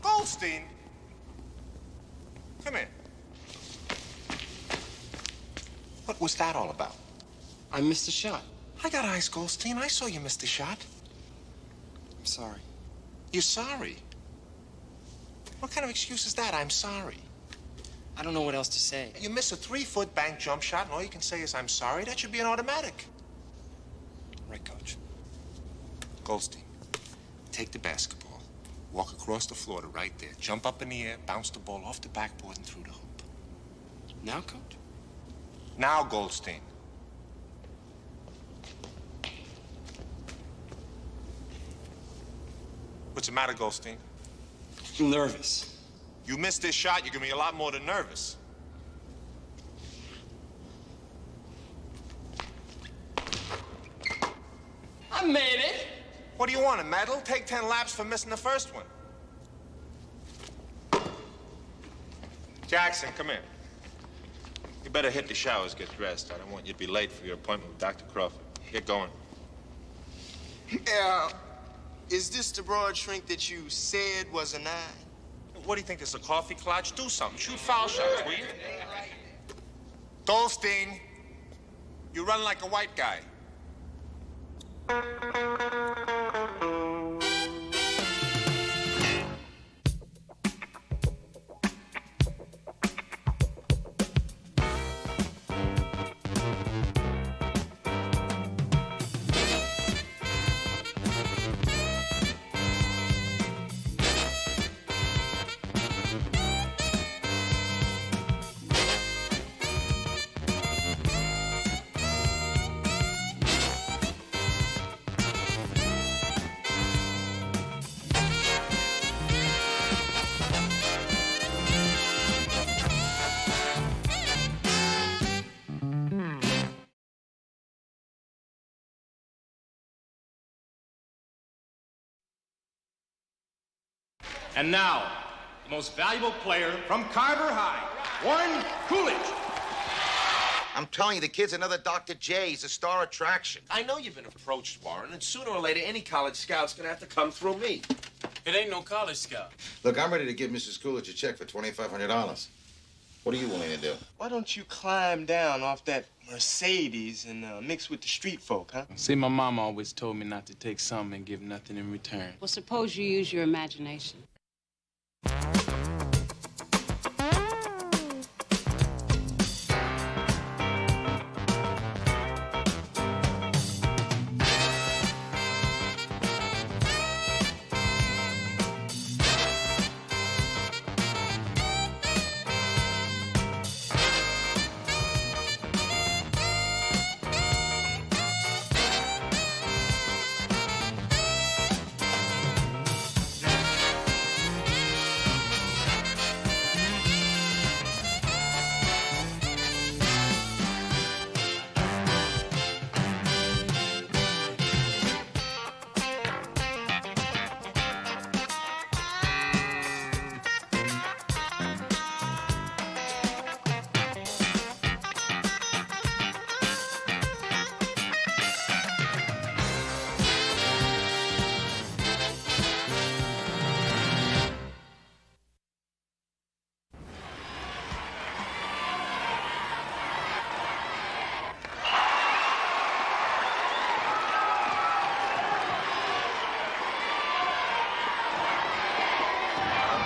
Goldstein, come here. What was that all about? I missed a shot. I got eyes, Goldstein. I saw you missed the shot. I'm sorry. You're sorry? What kind of excuse is that? I'm sorry. I don't know what else to say. You miss a 3-foot bank jump shot, and all you can say is, I'm sorry? That should be an automatic. Right, Coach. Goldstein, take the basketball, walk across the floor to right there, jump up in the air, bounce the ball off the backboard and through the hoop. Now, Coach? Now, Goldstein. What's the matter, Goldstein? I'm nervous. You missed this shot, you're gonna be a lot more than nervous. I made it. What do you want, a medal? Take 10 laps for missing the first one. Jackson, come here. You better hit the showers, get dressed. I don't want you to be late for your appointment with Dr. Crawford. Get going. Is this the broad shrink that you said was a 9? What do you think, this is a coffee clutch? Do something. Shoot foul shots, will you? Goldstein, you run like a white guy. And now, the most valuable player from Carver High, Warren Coolidge. I'm telling you, the kid's another Dr. J. He's a star attraction. I know you've been approached, Warren, and sooner or later, any college scout's gonna have to come through me. It ain't no college scout. Look, I'm ready to give Mrs. Coolidge a check for $2,500. What are you willing to do? Why don't you climb down off that Mercedes and mix with the street folk, huh? See, my mom always told me not to take something and give nothing in return. Well, suppose you use your imagination.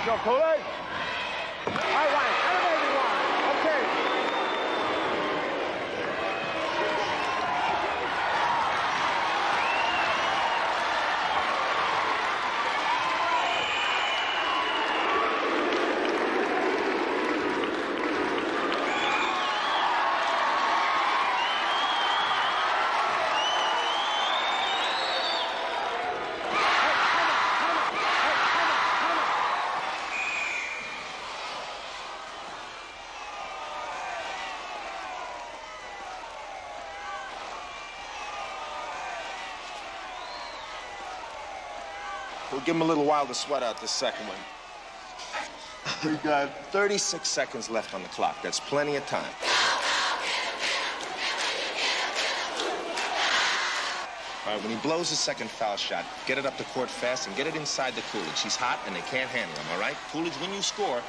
go, Coolidge. All right, elevate one. Okay. We'll give him a little while to sweat out this second one. We got 36 seconds left on the clock. That's plenty of time. All right, when he blows his second foul shot, get it up the court fast and get it inside the Coolidge. He's hot and they can't handle him, all right? Coolidge, when you score,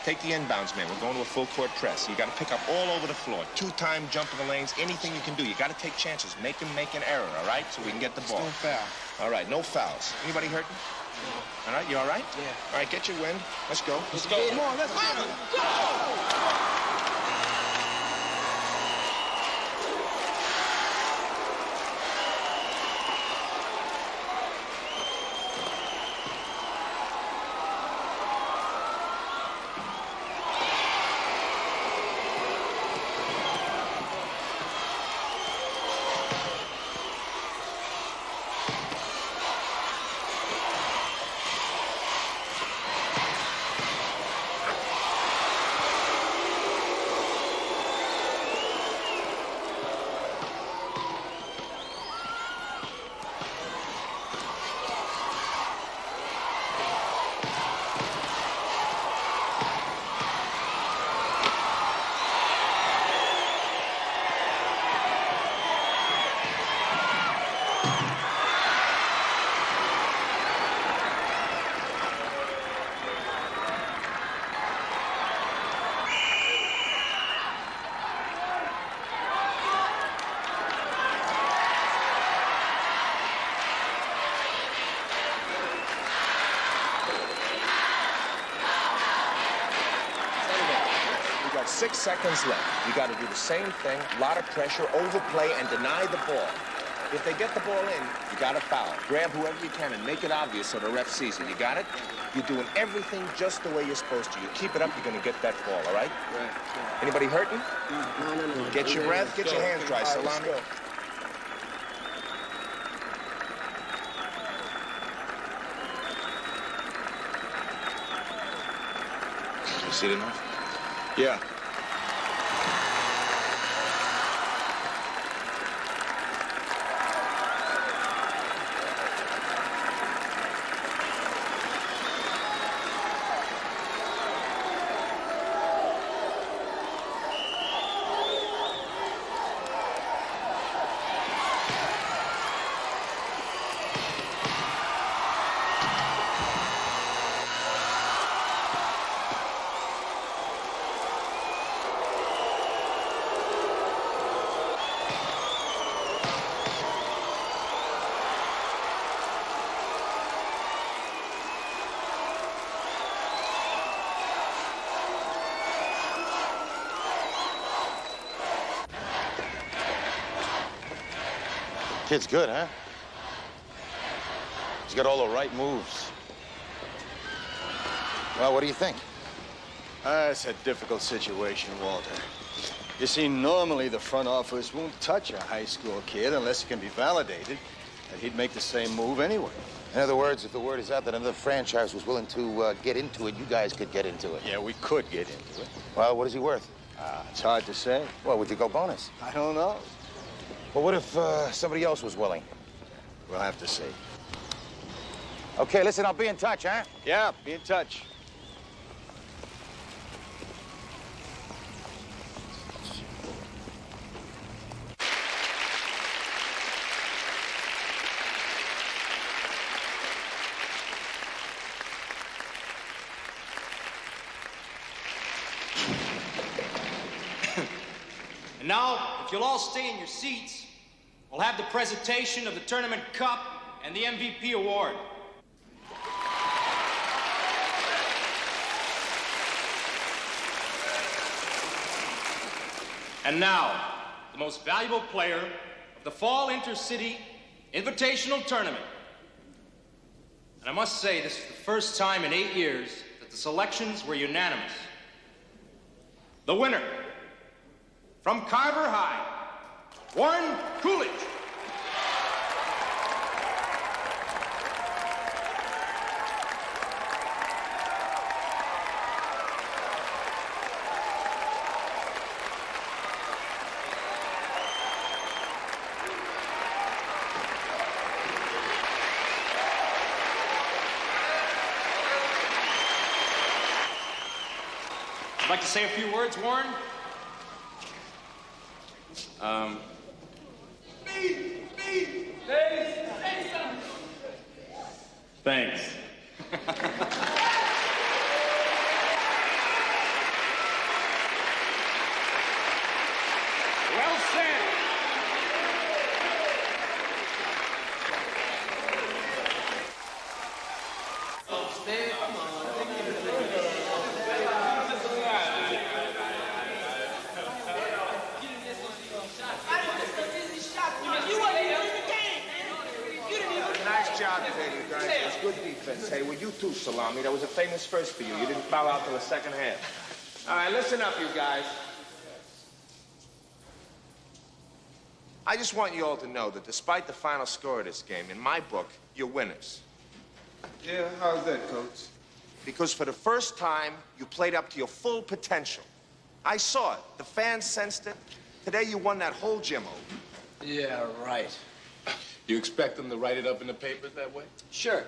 take the inbounds man. We're going to a full court press. You got to pick up all over the floor. Two-time jump in the lanes, anything you can do. You got to take chances. Make him make an error, all right? So we can get the ball. No foul. All right, no fouls. Anybody hurting? No. All right, you all right? Yeah. All right, get your wind. Let's go. Let's go. Come on, let's go. We got 6 seconds left. You got to do the same thing, a lot of pressure, overplay, and deny the ball. If they get the ball in, you got to foul. Grab whoever you can and make it obvious so the ref sees it. You got it? You're doing everything just the way you're supposed to. You keep it up, you're going to get that ball, all right? Right. Anybody hurting? No. Get your breath, get your hands dry, Salami. You see it enough? Yeah. Kid's good, huh? He's got all the right moves. Well, what do you think? It's a difficult situation, Walter. You see, normally the front office won't touch a high school kid unless it can be validated that he'd make the same move anyway. In other words, if the word is out that another franchise was willing to get into it, you guys could get into it. Yeah, we could get into it. Well, what is he worth? It's hard to say. Well, would you go bonus? I don't know. Well, what if somebody else was willing? We'll have to see. Okay, listen, I'll be in touch, huh? Yeah, be in touch. And now, if you'll all stay in your seats, we'll have the presentation of the Tournament Cup and the MVP award. And now, the most valuable player of the Fall Intercity Invitational Tournament. And I must say, this is the first time in 8 years that the selections were unanimous. The winner, from Carver High, Warren Coolidge. I'd like to say a few words, Warren. Thanks. Well said. Nice job today, you guys. It was good defense. Hey, well, you too, Salami. That was a famous first for you. You didn't foul out till the second half. All right, listen up, you guys. I just want you all to know that despite the final score of this game, in my book, you're winners. Yeah, how's that, Coach? Because for the first time, you played up to your full potential. I saw it. The fans sensed it. Today, you won that whole gym over. Yeah, right. You expect them to write it up in the papers that way? Sure.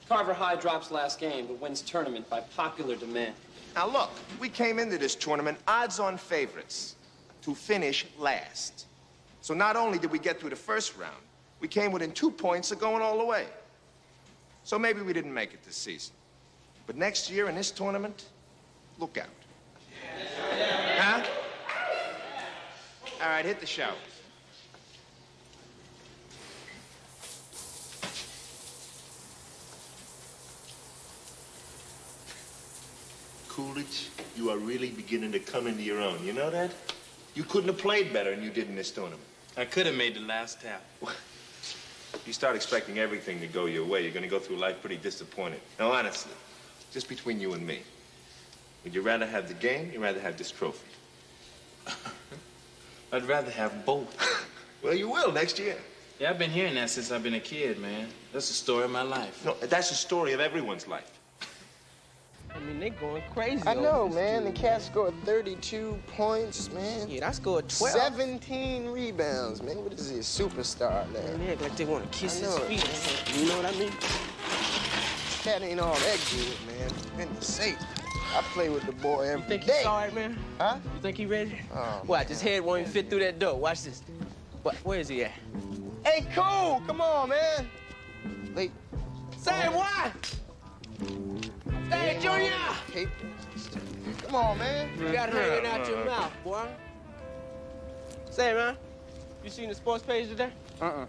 Carver High drops last game, but wins tournament by popular demand. Now, look, we came into this tournament odds-on favorites to finish last. So not only did we get through the first round, we came within 2 points of going all the way. So maybe we didn't make it this season. But next year in this tournament, look out. Huh? All right, hit the show. Coolidge, you are really beginning to come into your own. You know that? You couldn't have played better than you did in this tournament. I could have made the last tap. If you start expecting everything to go your way, you're going to go through life pretty disappointed. Now, honestly, just between you and me, would you rather have the game or you'd rather have this trophy? I'd rather have both. Well, you will next year. Yeah, I've been hearing that since I've been a kid, man. That's the story of my life. No, that's the story of everyone's life. I mean, they going crazy. I know, over this man. dude. The cat scored 32 points, man. Yeah, I scored 12. 17 rebounds, man. What is he, a superstar, man? They act like they want to kiss I his know feet. it, man. You know what I mean? Cat ain't all that good, man. Goodness sake. I play with the boy every You think day. he's sorry, man? Huh? You think he ready? Oh, Watch, his head won't even fit through that door. Watch this. What? Where is he at? Hey, cool. Come on, man. Late. Say what? Hey, Junior! Paper. Come on, man. You got it hanging out your mouth, boy. Say, man, you seen the sports page today? Huh?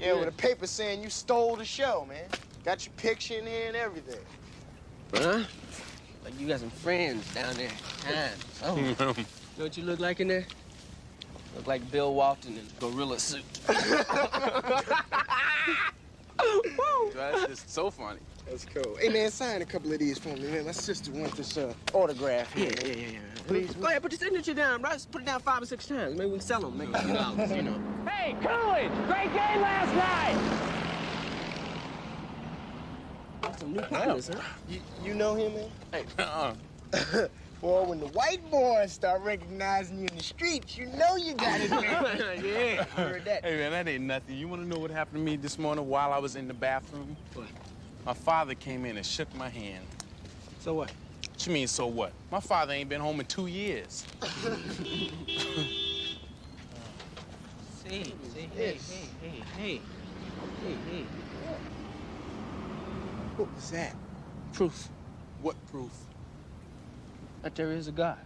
Yeah, with a paper saying you stole the show, man. Got your picture in here and everything. Huh? Like you got some friends down there. Oh. You know what you look like in there? Look like Bill Walton in a gorilla suit. That's just so funny. That's cool. Hey, man, sign a couple of these for me, man. My sister wants this autograph here. Yeah. Please. Go ahead, put your signature down, bro. Just put it down 5 or 6 times. Maybe we can sell them, make a few dollars, you know. Hey, Coolidge! Great game last night! Got some new partners, huh? You know him, man? Hey. Boy, when the white boys start recognizing you in the streets, you know you got it, man. Yeah, heard that. Hey, man, that ain't nothing. You want to know what happened to me this morning while I was in the bathroom? What? My father came in and shook my hand. So what? What you mean, so what? My father ain't been home in 2 years. Hey. What was that? Proof What proof? that there is a God.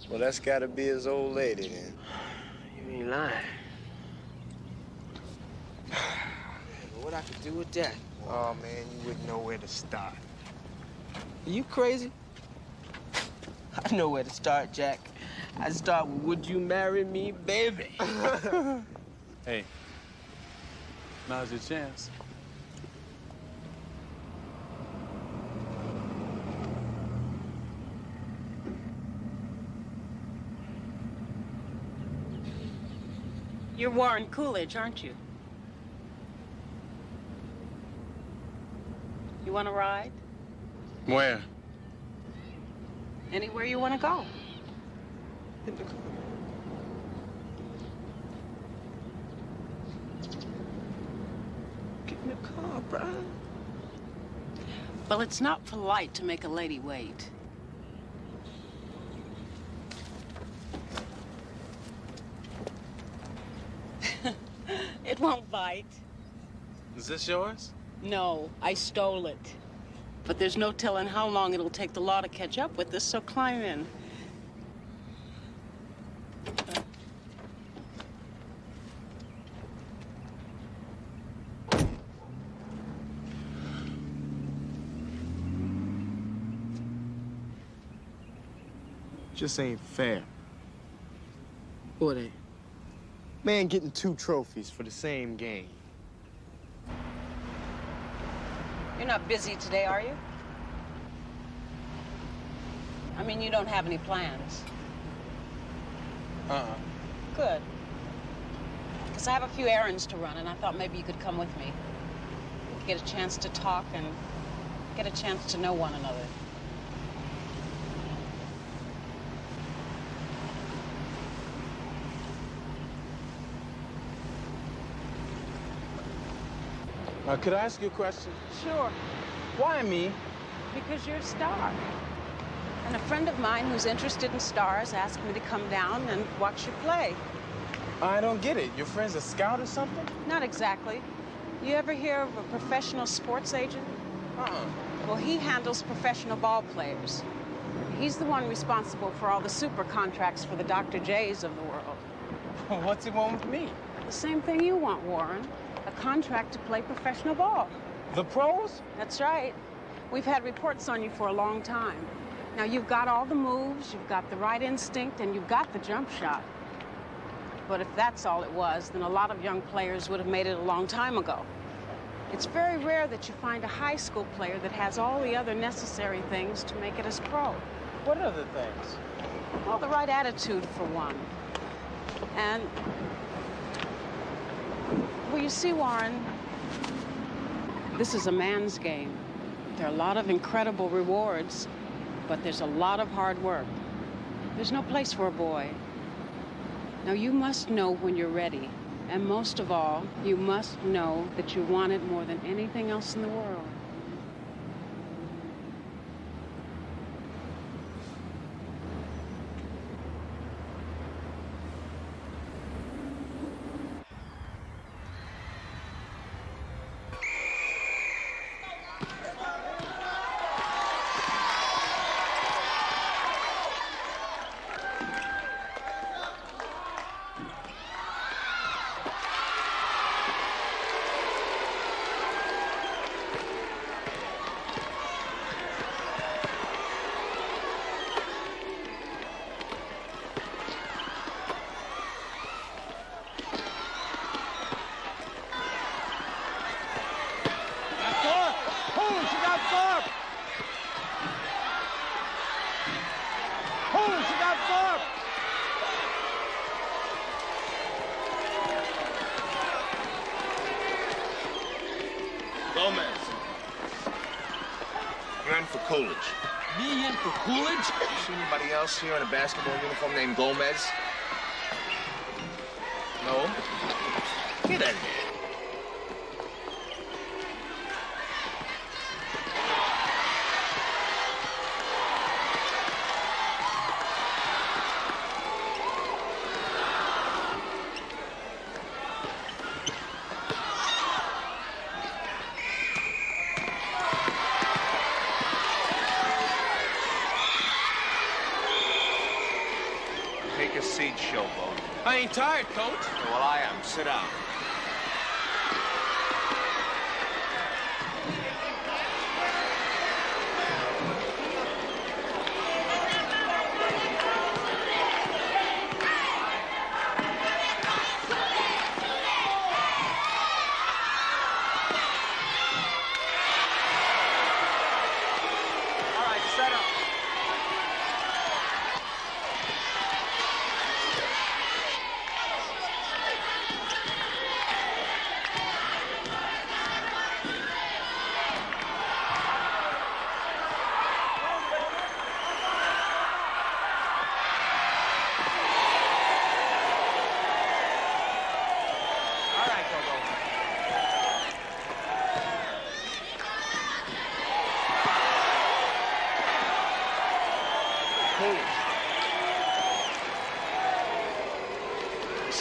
Well, that's got to be his old lady, then. You ain't lying. What I could do with that? Oh, man, you wouldn't know where to start. Are you crazy? I know where to start, Jack. I start with, would you marry me, baby? Hey, now's your chance. You're Warren Coolidge, aren't you? You want to ride? Where? Anywhere you want to go. Get in the car, Brian. Well, it's not polite to make a lady wait. It won't bite. Is this yours? No, I stole it. But there's no telling how long it'll take the law to catch up with us, so climb in. Just ain't fair. What ain't? Man getting 2 trophies for the same game. You're not busy today, are you? I mean, you don't have any plans. Good. Because I have a few errands to run, and I thought maybe you could come with me. We could get a chance to talk and get a chance to know one another. Could I ask you a question? Sure. Why me? Because you're a star. And a friend of mine who's interested in stars asked me to come down and watch you play. I don't get it. Your friend's a scout or something? Not exactly. You ever hear of a professional sports agent? Well, he handles professional ball players. He's the one responsible for all the super contracts for the Dr. J's of the world. What's he want with me? The same thing you want, Warren. A contract to play professional ball. The pros? That's right. We've had reports on you for a long time. Now, you've got all the moves, you've got the right instinct, and you've got the jump shot. But if that's all it was, then a lot of young players would have made it a long time ago. It's very rare that you find a high school player that has all the other necessary things to make it as pro. What other things? Well, the right attitude, for one. And, well, you see, Warren, this is a man's game. There are a lot of incredible rewards, but there's a lot of hard work. There's no place for a boy. Now, you must know when you're ready. And most of all, you must know that you want it more than anything else in the world. Gomez. You're in for Coolidge. Me in for Coolidge? You see anybody else here in a basketball uniform named Gomez? No? Get out of here. Take a seat, Showboat. I ain't tired, Coach. Well, I am. Sit down.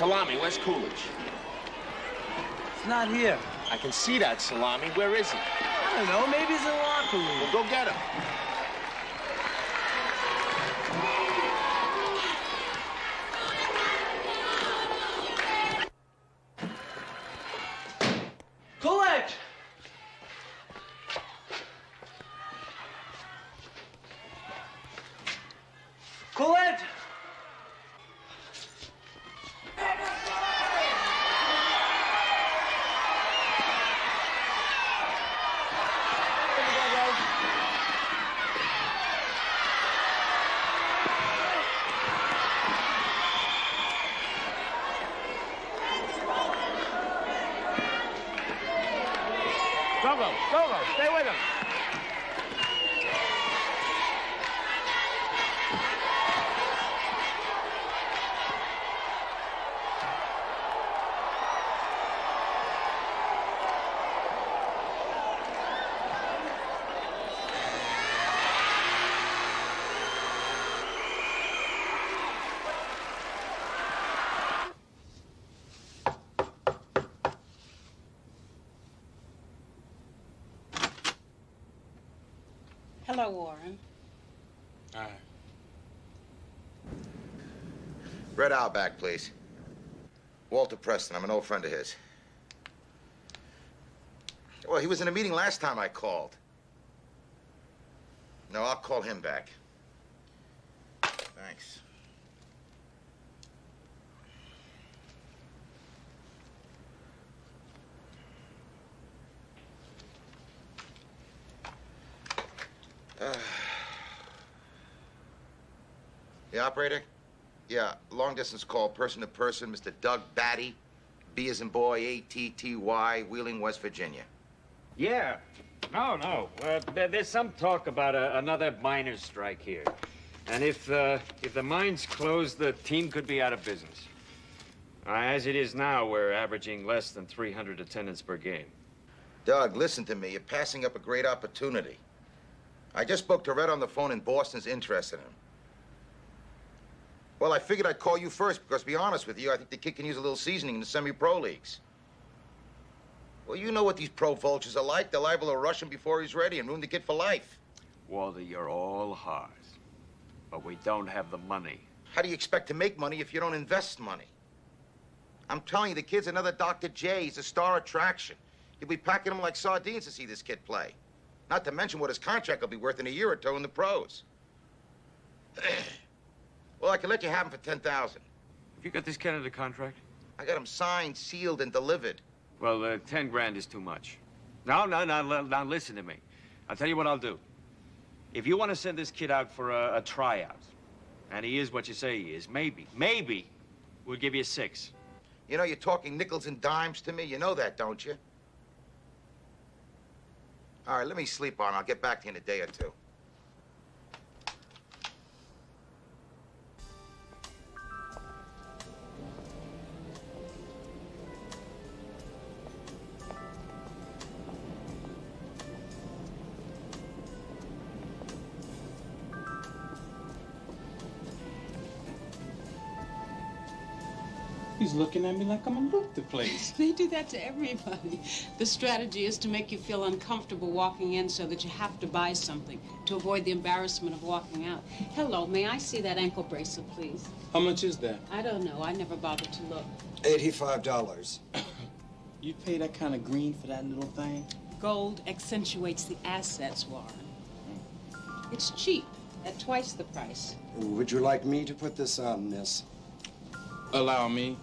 Salami, where's Coolidge? It's not here. I can see that, Salami. Where is he? I don't know. Maybe he's in the locker room. Well, go get him. Coolidge! Coolidge! Go, stay with him. Hello, Warren. All right. Red Auerbach, please. Walter Preston. I'm an old friend of his. Well, he was in a meeting last time I called. No, I'll call him back. Thanks. The operator? Yeah, long distance call, person to person, Mr. Doug Batty, B as in boy, A-T-T-Y, Wheeling, West Virginia. Yeah. No. There's some talk about another miners' strike here. And if the mine's closed, the team could be out of business. As it is now, we're averaging less than 300 attendance per game. Doug, listen to me. You're passing up a great opportunity. I just spoke to Red on the phone, and Boston's interested in him. Well, I figured I'd call you first because, to be honest with you, I think the kid can use a little seasoning in the semi-pro leagues. Well, you know what these pro vultures are like. They're liable to rush him before he's ready and ruin the kid for life. Walter, you're all hard. But we don't have the money. How do you expect to make money if you don't invest money? I'm telling you, the kid's another Dr. J. He's a star attraction. You'll be packing him like sardines to see this kid play. Not to mention what his contract will be worth in a year or two in the pros. Well, I can let you have him for $10,000. Have you got this Canada contract? I got him signed, sealed, and delivered. Well, 10 grand is too much. Now, listen to me. I'll tell you what I'll do. If you want to send this kid out for a tryout, and he is what you say he is, maybe, we'll give you 6. You know, you're talking nickels and dimes to me. You know that, don't you? All right, let me sleep on it. I'll get back to you in a day or two. He's looking at me like I'm a look the place. They do that to everybody. The strategy is to make you feel uncomfortable walking in so that you have to buy something to avoid the embarrassment of walking out. Hello, may I see that ankle bracelet, please? How much is that? I don't know. I never bothered to look. $85. You pay that kind of green for that little thing? Gold accentuates the assets, Warren. It's cheap, at twice the price. Would you like me to put this on, miss? Allow me.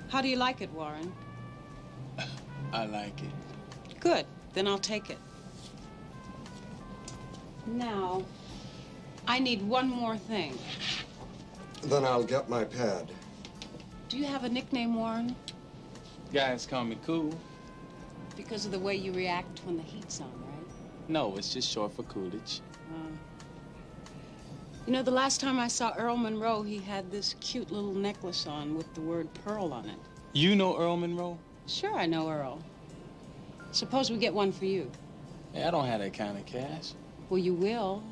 How do you like it, Warren? I like it. Good. Then I'll take it. Now, I need one more thing. Then I'll get my pad. Do you have a nickname, Warren? Guys call me Cool. Because of the way you react when the heat's on, right? No, it's just short for Coolidge. You know, the last time I saw Earl Monroe, he had this cute little necklace on with the word Pearl on it. You know Earl Monroe? Sure, I know Earl. Suppose we get one for you. Hey, I don't have that kind of cash. Well, you will.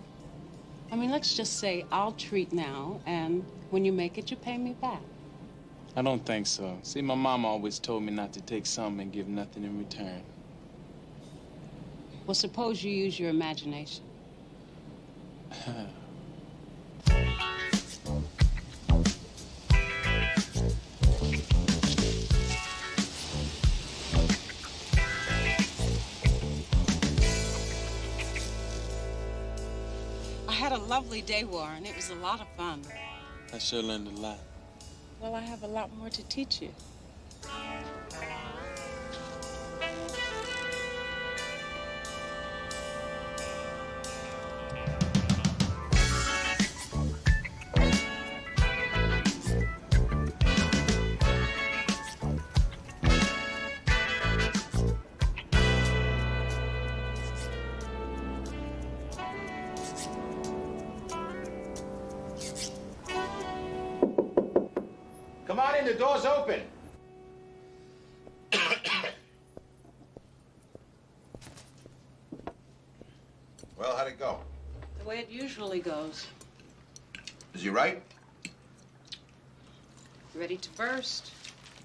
I mean, let's just say I'll treat now, and when you make it, you pay me back. I don't think so. See, my mom always told me not to take something and give nothing in return. Well, suppose you use your imagination. I had a lovely day, Warren. It was a lot of fun. I sure learned a lot. Well, I have a lot more to teach you. Come on in, the door's open. Well, how'd it go? The way it usually goes. Is he right? Ready to burst.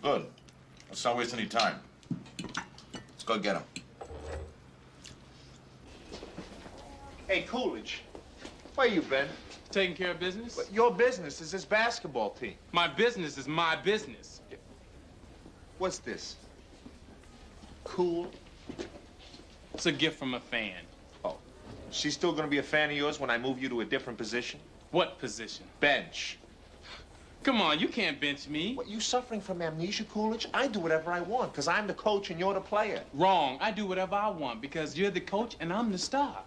Good. Let's not waste any time. Let's go get him. Hey, Coolidge, where you been? Taking care of business? But your business is this basketball team. My business is my business. What's this? Cool? It's a gift from a fan. Oh. She's still gonna be a fan of yours when I move you to a different position? What position? Bench. Come on, you can't bench me. What, you suffering from amnesia, Coolidge? I do whatever I want, because I'm the coach and you're the player. Wrong. I do whatever I want because you're the coach and I'm the star.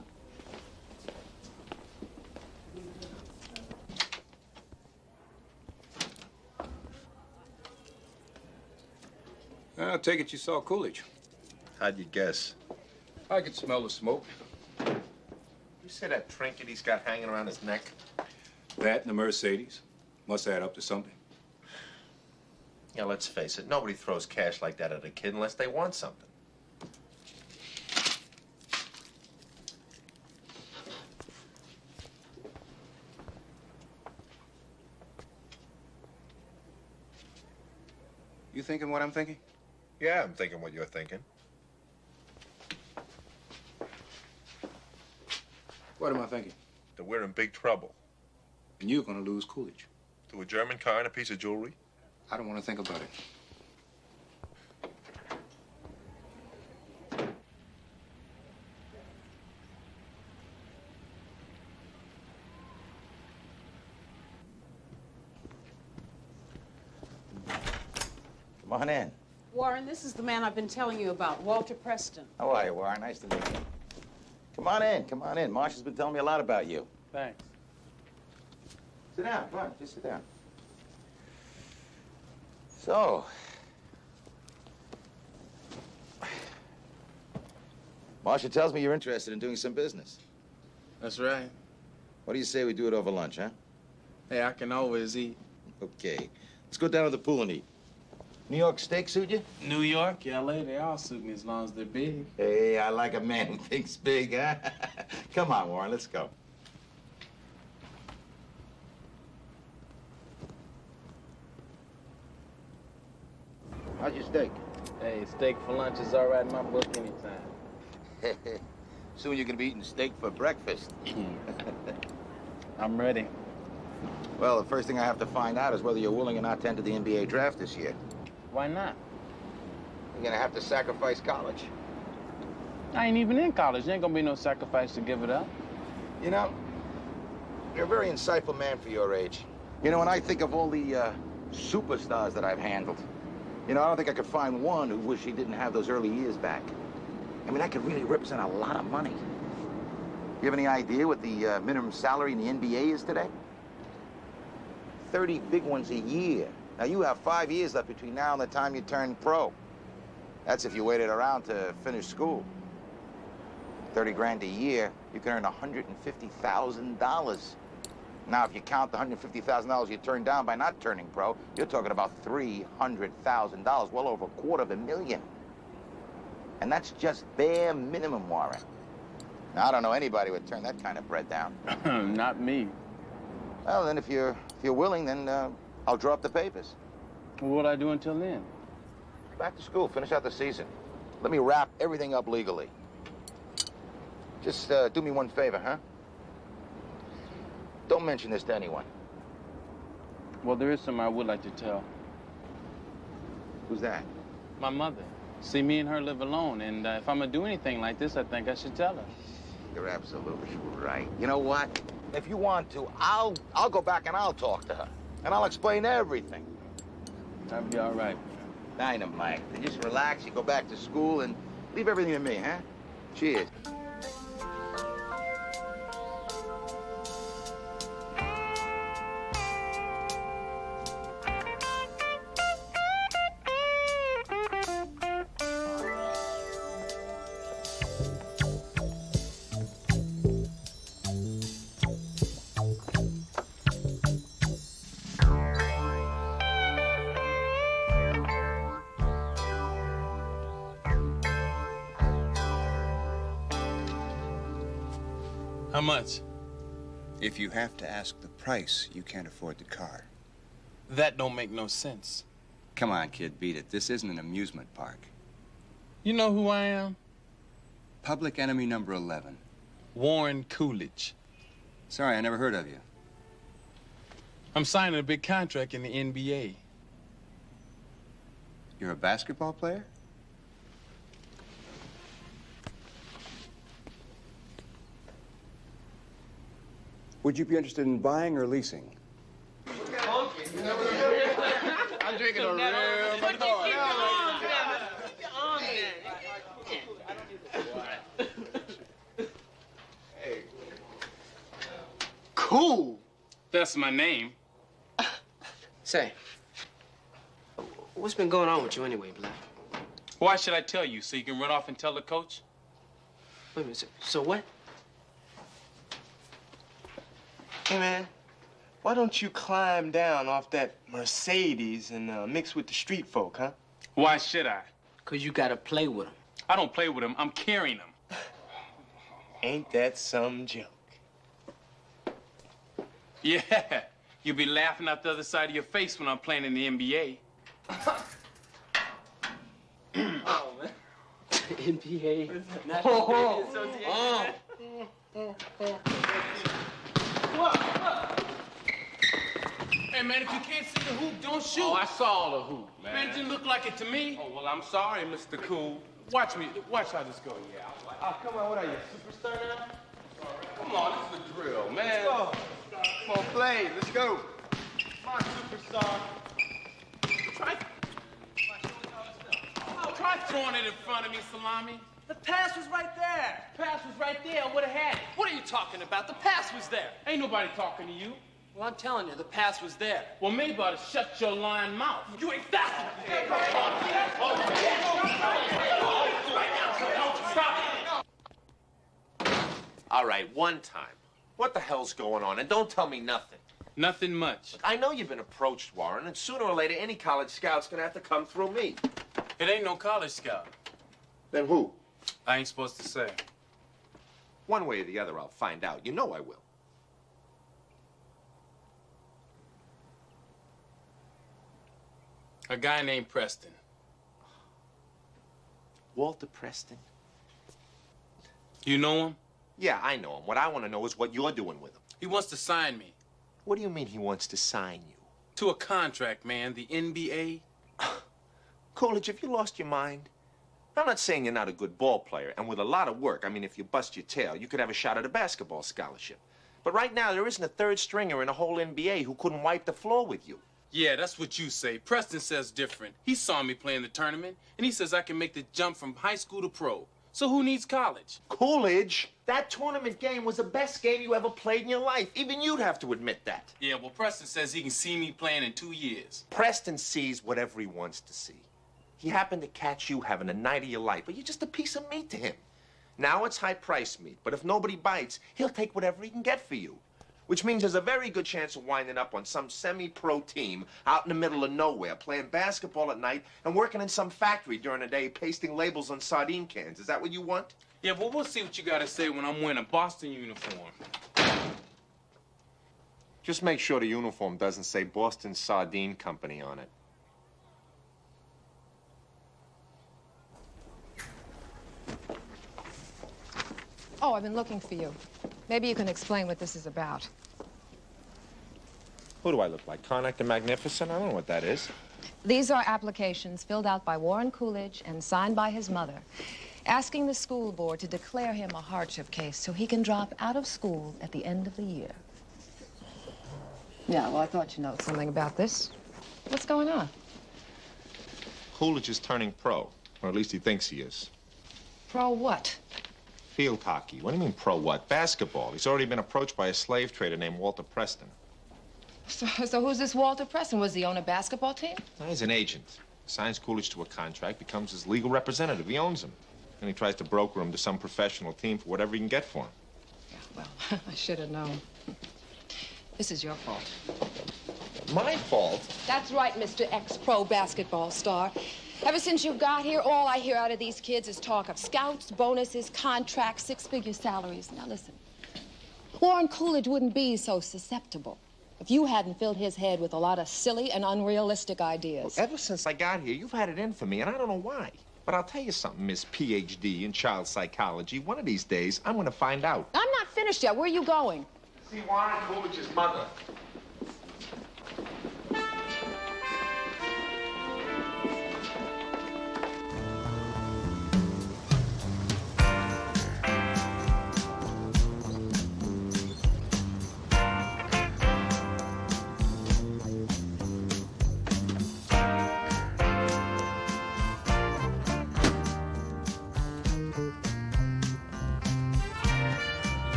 I take it you saw Coolidge. How'd you guess? I could smell the smoke. You see that trinket he's got hanging around his neck? That and the Mercedes. Must add up to something. Yeah, let's face it. Nobody throws cash like that at a kid unless they want something. You thinking what I'm thinking? Yeah, I'm thinking what you're thinking. What am I thinking? That we're in big trouble. And you're gonna lose Coolidge. To a German car and a piece of jewelry? I don't want to think about it. Come on in. Warren, this is the man I've been telling you about, Walter Preston. How are you, Warren? Nice to meet you. Come on in, come on in. Marsha's been telling me a lot about you. Thanks. Sit down, come on, just sit down. So, Marsha tells me you're interested in doing some business. That's right. What do you say we do it over lunch, huh? Hey, I can always eat. Okay. Let's go down to the pool and eat. New York steak suit you? New York, LA, they all suit me as long as they're big. Hey, I like a man who thinks big, huh? Come on, Warren, let's go. How's your steak? Hey, steak for lunch is all right in my book anytime. Soon you're gonna be eating steak for breakfast. I'm ready. Well, the first thing I have to find out is whether you're willing or not to enter the NBA draft this year. Why not? You're gonna have to sacrifice college. I ain't even in college. There ain't gonna be no sacrifice to give it up. You know, you're a very insightful man for your age. You know, when I think of all the superstars that I've handled, you know, I don't think I could find one who wished he didn't have those early years back. I mean, that could really represent a lot of money. You have any idea what the minimum salary in the NBA is today? 30 big ones a year. Now, you have 5 years left between now and the time you turn pro. That's if you waited around to finish school. 30 grand a year, you can earn $150,000. Now, if you count the $150,000 you turned down by not turning pro, you're talking about $300,000, well over $250,000. And that's just bare minimum, Warren. Now, I don't know anybody who would turn that kind of bread down. Not me. Well, then if you're willing, then I'll draw up the papers. What'll I do until then? Back to school, finish out the season. Let me wrap everything up legally. Just do me one favor, huh? Don't mention this to anyone. Well, there is something I would like to tell. Who's that? My mother. See, me and her live alone, and if I'm gonna do anything like this, I think I should tell her. You're absolutely right. You know what? If you want to, I'll go back and I'll talk to her. And I'll explain everything. That'll be all right. Dynamite. Then just relax, you go back to school, and leave everything to me, huh? Cheers. How much? If you have to ask the price, you can't afford the car. That don't make no sense. Come on, kid, beat it. This isn't an amusement park. You know who I am? Public enemy number 11. Warren Coolidge. Sorry, I never heard of you. I'm signing a big contract in the NBA. You're a basketball player? Would you be interested in buying or leasing? I'm drinking a real Cool. That's my name. Say, what's been going on with you anyway, Black? Why should I tell you? So you can run off and tell the coach? Wait a minute. So what? Hey, man, why don't you climb down off that Mercedes and mix with the street folk, huh? Why should I? Because you got to play with them. I don't play with them. I'm carrying them. Ain't that some joke? Yeah. You'll be laughing out the other side of your face when I'm playing in the NBA. Oh, man. NBA. Oh. Hey, man, if you can't see the hoop, don't shoot. Oh, I saw the hoop, man. Man, it didn't look like it to me. Oh, well, I'm sorry, Mr. Cool. Watch me. Watch how this goes. Yeah. Oh, come on, what are you, a superstar now? Come on, this is the drill, man. Let's go. Come on, play. Let's go. Come on, superstar. Try throwing it in front of me, Salami. The pass was right there. The pass was right there. I would have had it. What are you talking about? The pass was there. Ain't nobody talking to you. Well, I'm telling you, the pass was there. Well, maybe I ought to shut your lying mouth. You ain't that. All right, one time. What the hell's going on? And don't tell me nothing. Nothing much. I know you've been approached, Warren, and sooner or later, any college scout's gonna have to come through me. It ain't no college scout. Then who? I ain't supposed to say. One way or the other, I'll find out. You know I will. A guy named Preston. Walter Preston? You know him? Yeah, I know him. What I want to know is what you're doing with him. He wants to sign me. What do you mean he wants to sign you? To a contract, man. The NBA. Coolidge, have you lost your mind? I'm not saying you're not a good ball player, and with a lot of work, I mean, if you bust your tail, you could have a shot at a basketball scholarship. But right now, there isn't a third stringer in the whole NBA who couldn't wipe the floor with you. Yeah, that's what you say. Preston says different. He saw me play in the tournament, and he says I can make the jump from high school to pro. So who needs college? Coolidge, that tournament game was the best game you ever played in your life. Even you'd have to admit that. Yeah, well, Preston says he can see me playing in 2 years. Preston sees whatever he wants to see. He happened to catch you having a night of your life, but you're just a piece of meat to him. Now it's high-priced meat, but if nobody bites, he'll take whatever he can get for you. Which means there's a very good chance of winding up on some semi-pro team out in the middle of nowhere, playing basketball at night and working in some factory during the day, pasting labels on sardine cans. Is that what you want? Yeah, well, we'll see what you gotta say when I'm wearing a Boston uniform. Just make sure the uniform doesn't say Boston Sardine Company on it. Oh, I've been looking for you. Maybe you can explain what this is about. Who do I look like? Karnak the Magnificent? I don't know what that is. These are applications filled out by Warren Coolidge and signed by his mother, asking the school board to declare him a hardship case so he can drop out of school at the end of the year. Yeah, well, I thought you know something about this. What's going on? Coolidge is turning pro, or at least he thinks he is. Pro what? Field hockey. What do you mean pro what? Basketball. He's already been approached by a slave trader named Walter Preston. So who's this Walter Preston? Was he own a basketball team? Now, he's an agent. Signs Coolidge to a contract, becomes his legal representative. He owns him. And he tries to broker him to some professional team for whatever he can get for him. Yeah, well, I should have known. This is your fault. My fault? That's right, Mr. Ex-pro basketball star. Ever since you got here, all I hear out of these kids is talk of scouts, bonuses, contracts, six-figure salaries. Now, listen. Warren Coolidge wouldn't be so susceptible if you hadn't filled his head with a lot of silly and unrealistic ideas. Well, ever since I got here, you've had it in for me, and I don't know why. But I'll tell you something, Miss PhD in child psychology. One of these days, I'm going to find out. I'm not finished yet. Where are you going? See Warren Coolidge's mother.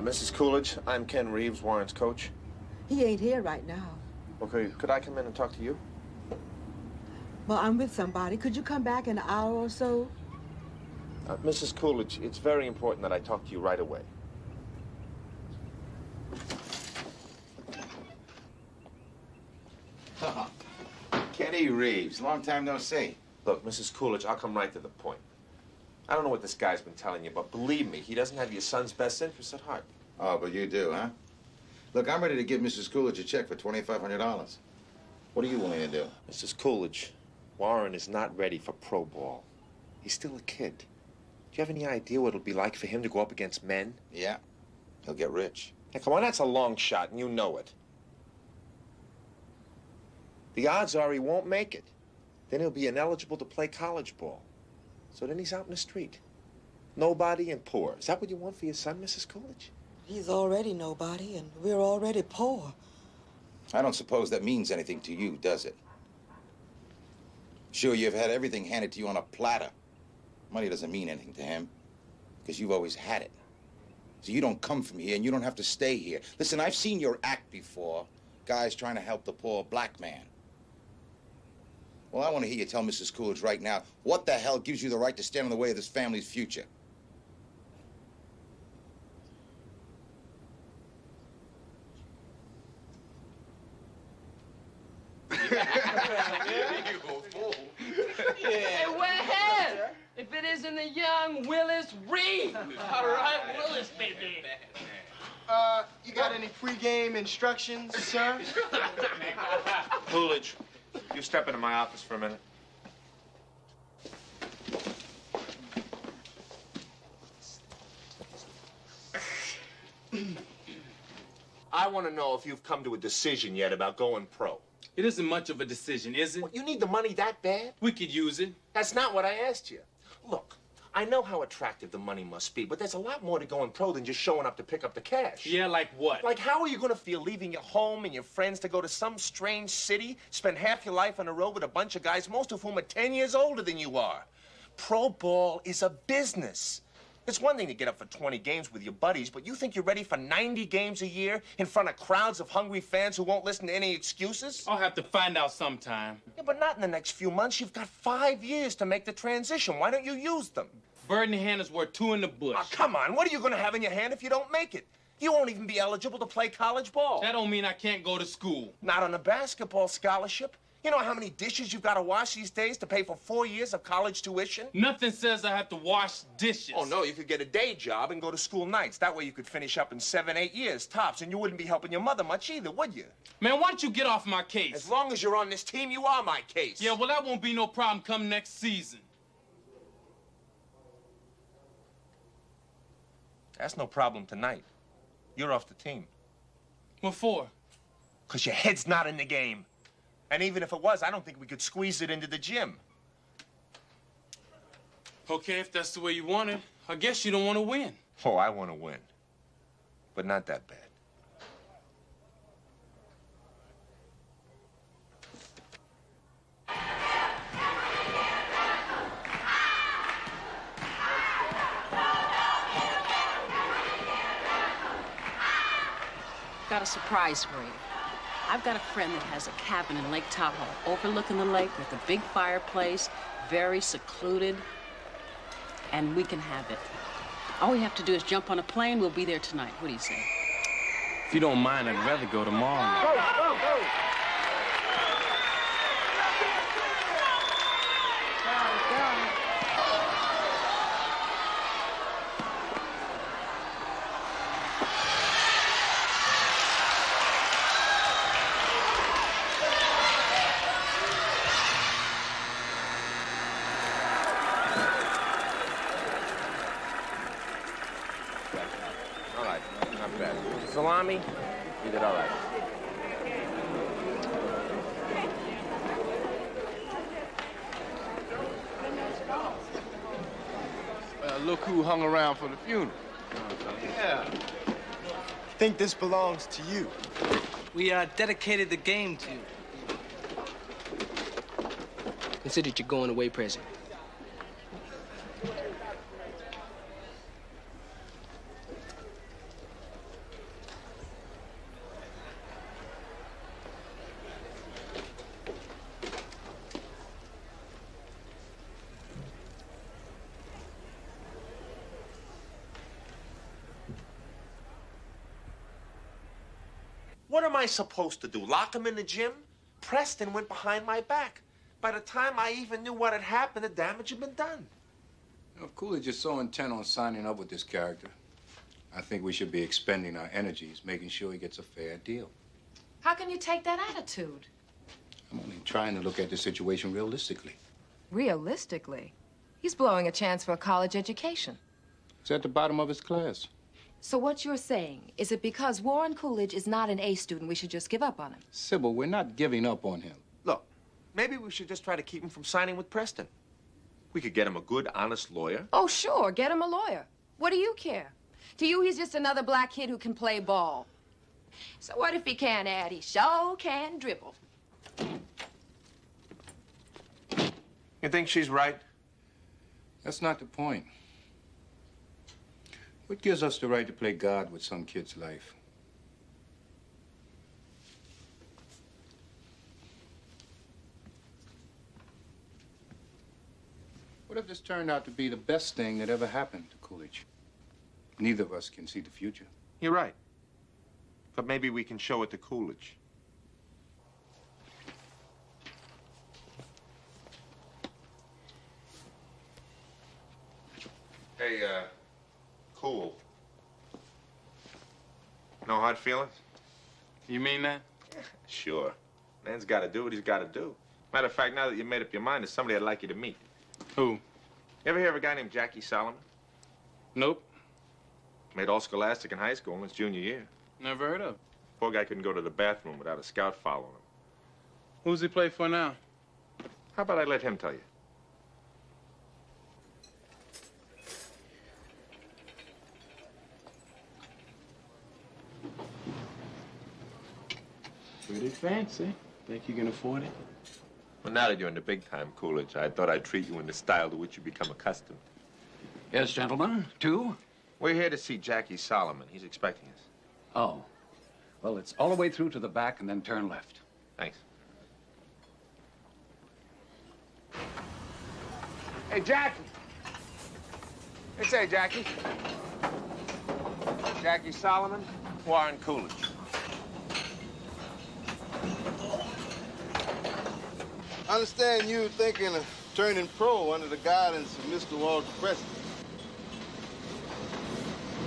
Mrs. Coolidge, I'm Ken Reeves, Warren's coach. He ain't here right now. Okay, could I come in and talk to you? Well, I'm with somebody. Could you come back in an hour or so? Mrs. Coolidge, it's very important that I talk to you right away. Kenny Reeves, long time no see. Look, Mrs. Coolidge, I'll come right to the point. I don't know what this guy's been telling you, but believe me, he doesn't have your son's best interests at heart. Oh, but you do, huh? Look, I'm ready to give Mrs. Coolidge a check for $2,500. What are you willing to do? Mrs. Coolidge, Warren is not ready for pro ball. He's still a kid. Do you have any idea what it'll be like for him to go up against men? Yeah. He'll get rich. Now, come on, that's a long shot, and you know it. The odds are he won't make it. Then he'll be ineligible to play college ball. So then he's out in the street. Nobody and poor. Is that what you want for your son, Mrs. Coolidge? He's already nobody, and we're already poor. I don't suppose that means anything to you, does it? Sure, you've had everything handed to you on a platter. Money doesn't mean anything to him, because you've always had it. So you don't come from here, and you don't have to stay here. Listen, I've seen your act before. Guys trying to help the poor black man. Well, I want to hear you tell Mrs. Coolidge right now, what the hell gives you the right to stand in the way of this family's future? Hey, where ahead? If it isn't the young Willis Reed. All right, Willis, baby. You got any pregame instructions, sir? Coolidge, you step into my office for a minute. I want to know if you've come to a decision yet about going pro. It isn't much of a decision, is it? What, you need the money that bad? We could use it. That's not what I asked you. Look, I know how attractive the money must be, but there's a lot more to going pro than just showing up to pick up the cash. Yeah, like what? Like, how are you going to feel leaving your home and your friends to go to some strange city, spend half your life on the road with a bunch of guys, most of whom are 10 years older than you are? Pro ball is a business. It's one thing to get up for 20 games with your buddies, but you think you're ready for 90 games a year in front of crowds of hungry fans who won't listen to any excuses? I'll have to find out sometime. Yeah, but not in the next few months. You've got 5 years to make the transition. Why don't you use them? Bird in the hand is worth two in the bush. Oh, come on. What are you going to have in your hand if you don't make it? You won't even be eligible to play college ball. That don't mean I can't go to school. Not on a basketball scholarship. You know how many dishes you've got to wash these days to pay for 4 years of college tuition? Nothing says I have to wash dishes. Oh, no, you could get a day job and go to school nights. That way you could finish up in 7, 8 years, tops, and you wouldn't be helping your mother much either, would you? Man, why don't you get off my case? As long as you're on this team, you are my case. Yeah, well, that won't be no problem come next season. That's no problem tonight. You're off the team. What for? Because your head's not in the game. And even if it was, I don't think we could squeeze it into the gym. Okay, if that's the way you want it, I guess you don't want to win. Oh, I want to win. But not that bad. Got a surprise for you. I've got a friend that has a cabin in Lake Tahoe, overlooking the lake with a big fireplace, very secluded, and we can have it. All we have to do is jump on a plane. We'll be there tonight. What do you say? If you don't mind, I'd rather go tomorrow. Go, go, go! All right, not bad. Salami, you did all right. Look who hung around for the funeral. Yeah. Think this belongs to you. We dedicated the game to you. Consider it your going away present. What am I supposed to do? Lock him in the gym? Preston went behind my back. By the time I even knew what had happened, the damage had been done. You know, if Coolidge is so intent on signing up with this character, I think we should be expending our energies making sure he gets a fair deal. How can you take that attitude? I'm only trying to look at the situation realistically. Realistically, he's blowing a chance for a college education. He's at the bottom of his class. So what you're saying is that because Warren Coolidge is not an A student, we should just give up on him? Sybil, we're not giving up on him. Look, maybe we should just try to keep him from signing with Preston. We could get him a good, honest lawyer. Oh, sure, get him a lawyer. What do you care? To you, he's just another black kid who can play ball. So what if he can't add? He sure can dribble. You think she's right? That's not the point. What gives us the right to play God with some kid's life? What if this turned out to be the best thing that ever happened to Coolidge? Neither of us can see the future. You're right. But maybe we can show it to Coolidge. Hey, Cool. No hard feelings? You mean that? Sure. Man's got to do what he's got to do. Matter of fact, now that you made up your mind, there's somebody I'd like you to meet. Who? You ever hear of a guy named Jackie Solomon? Nope. Made all Scholastic in high school in his junior year. Never heard of. Poor guy couldn't go to the bathroom without a scout following him. Who's he play for now? How about I let him tell you? Pretty fancy. Think you can afford it? Well, now that you're in the big time, Coolidge, I thought I'd treat you in the style to which you become accustomed. Yes, gentlemen. Two? We're here to see Jackie Solomon. He's expecting us. Oh. Well, it's all the way through to the back and then turn left. Thanks. Hey, Jackie. Hey, say, Jackie. Jackie Solomon, Warren Coolidge. I understand you thinking of turning pro under the guidance of Mr. Walter Preston.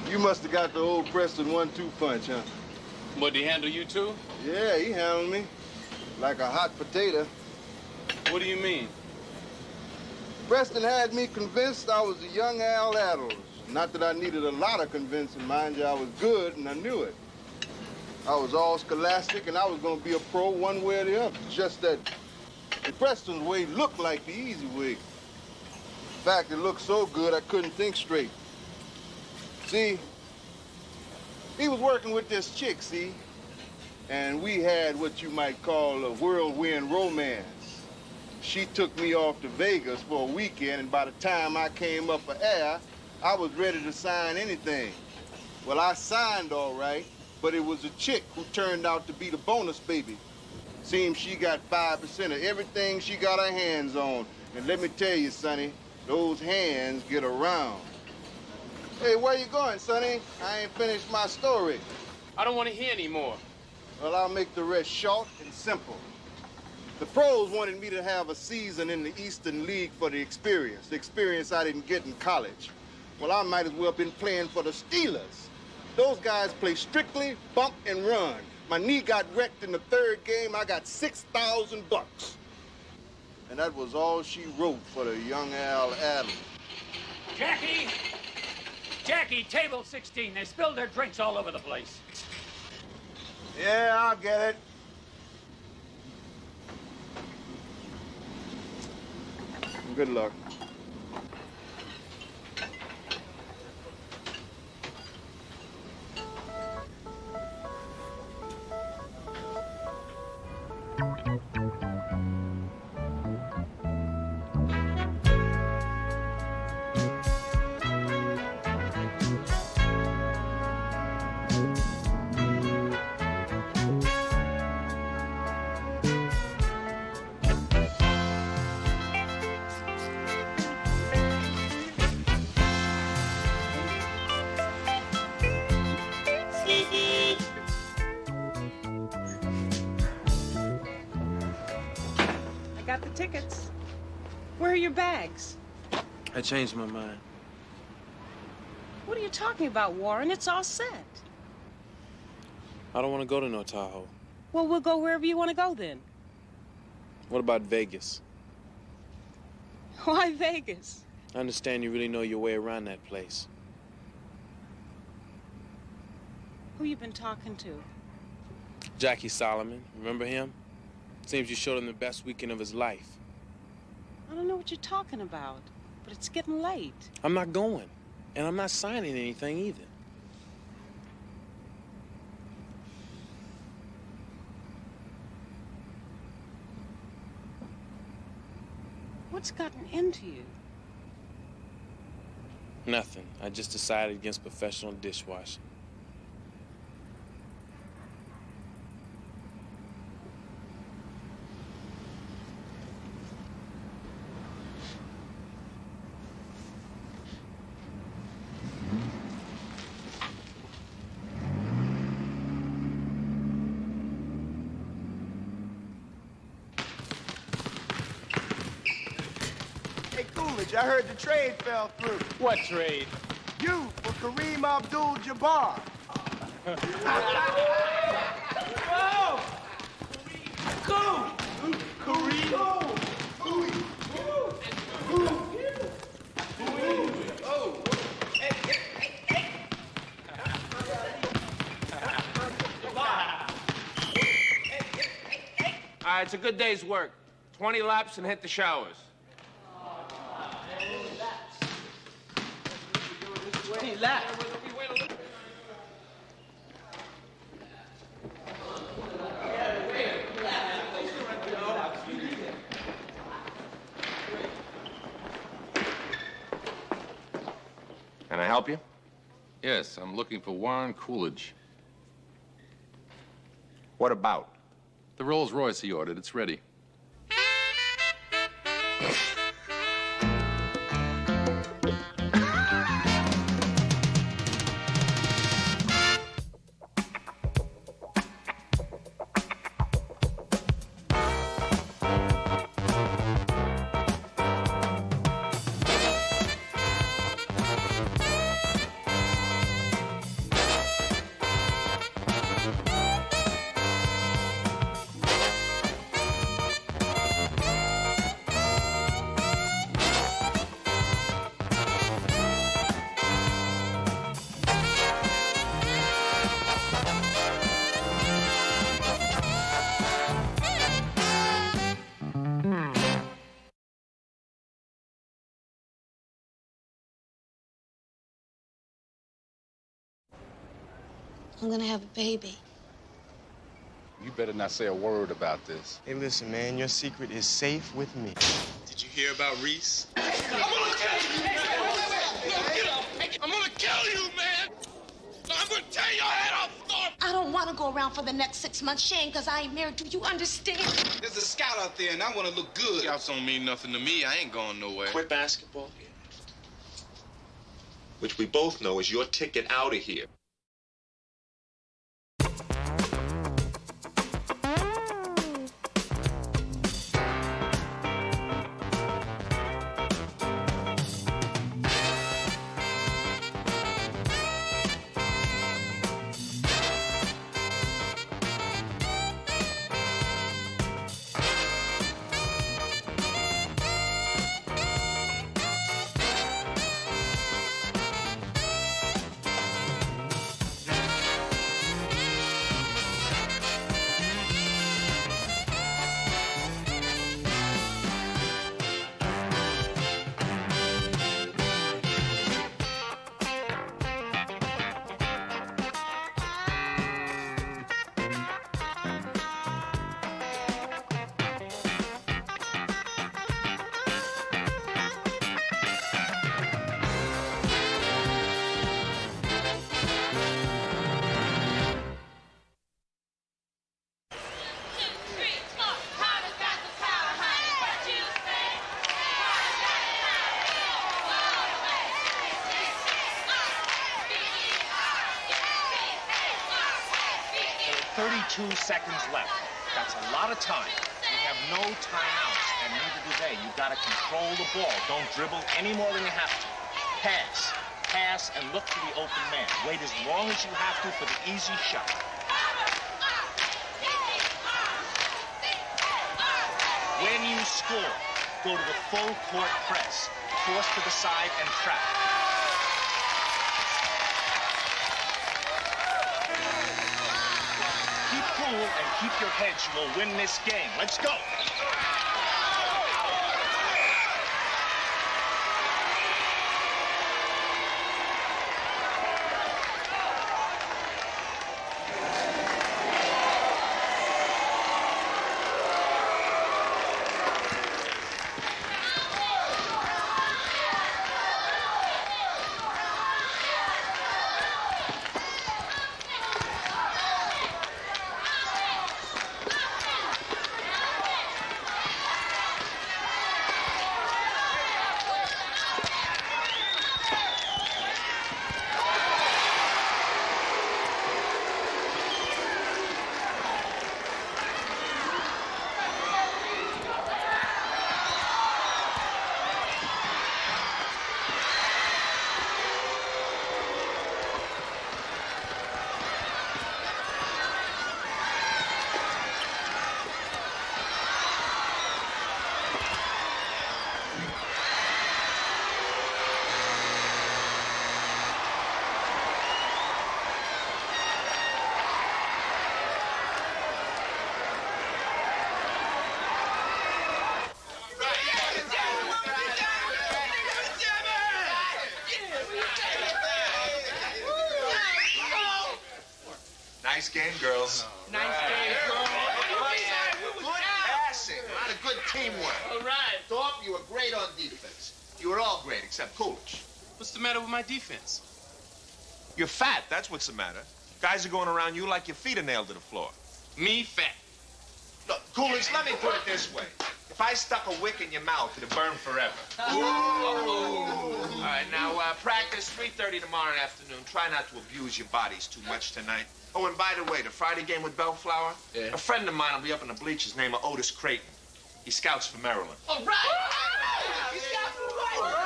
You must have got the old Preston 1-2 punch, huh? What, did he handle you too? Yeah, he handled me like a hot potato. What do you mean? Preston had me convinced I was a young Al Addles. Not that I needed a lot of convincing, mind you, I was good and I knew it. I was all scholastic and I was gonna be a pro one way or the other. It's just that Preston's way looked like the easy way. In fact, it looked so good I couldn't think straight. See, he was working with this chick, see? And we had what you might call a whirlwind romance. She took me off to Vegas for a weekend, and by the time I came up for air, I was ready to sign anything. Well, I signed all right, but it was a chick who turned out to be the bonus baby. Seems she got 5% of everything she got her hands on. And let me tell you, Sonny, those hands get around. Hey, where you going, Sonny? I ain't finished my story. I don't want to hear anymore. Well, I'll make the rest short and simple. The pros wanted me to have a season in the Eastern League for the experience I didn't get in college. Well, I might as well have been playing for the Steelers. Those guys play strictly bump and run. My knee got wrecked in the third game. I got $6,000. And that was all she wrote for the young Al Adams. Jackie! Jackie, table 16. They spilled their drinks all over the place. Yeah, I'll get it. Good luck. Got the tickets. Where are your bags? I changed my mind. What are you talking about, Warren? It's all set. I don't want to go to no Tahoe. Well, we'll go wherever you want to go then. What about Vegas? Why Vegas? I understand you really know your way around that place. Who you been talking to? Jackie Solomon, remember him? Seems you showed him the best weekend of his life. I don't know what you're talking about, but it's getting late. I'm not going, and I'm not signing anything either. What's gotten into you? Nothing. I just decided against professional dishwashing. Hey, Coolidge, I heard the trade fell through. What trade? You for Kareem Abdul-Jabbar. Oh! Go! Kareem. All right, it's a good day's work. 20 laps and hit the showers. 20 laps. Can I help you? Yes, I'm looking for Warren Coolidge. What about? The Rolls Royce he ordered. It's ready. I'm gonna have a baby. You better not say a word about this. Hey, listen, man, your secret is safe with me. Did you hear about Reese? I'm gonna kill you, man! I'm gonna tear your head off, Thorpe! I don't want to go around for the next 6 months, Shane, because I ain't married to you. Understand? There's a scout out there, and I want to look good. Scouts don't mean nothing to me. I ain't going nowhere. Quit basketball. Which we both know is your ticket out of here. Seconds left. That's a lot of time. We have no timeouts, and neither do they. You gotta control the ball. Don't dribble any more than you have to. Pass, and look for the open man. Wait as long as you have to for the easy shot. When you score, go to the full court press. Force to the side and trap. And keep your heads. You will win this game. Let's go. Nice game, girls. Nice game, girls. Good passing. A lot of good teamwork. All right. Thorpe, you were great on defense. You were all great except Coolidge. What's the matter with my defense? You're fat, that's what's the matter. Guys are going around you like your feet are nailed to the floor. Me fat. Look, Coolidge, let me put it this way. If I stuck a wick in your mouth, it'd burn forever. All right, now, practice 3:30 tomorrow afternoon. Try not to abuse your bodies too much tonight. Oh, and by the way, the Friday game with Bellflower, a friend of mine will be up in the bleachers named Otis Creighton. He scouts for Maryland. All right. He scouts for Maryland.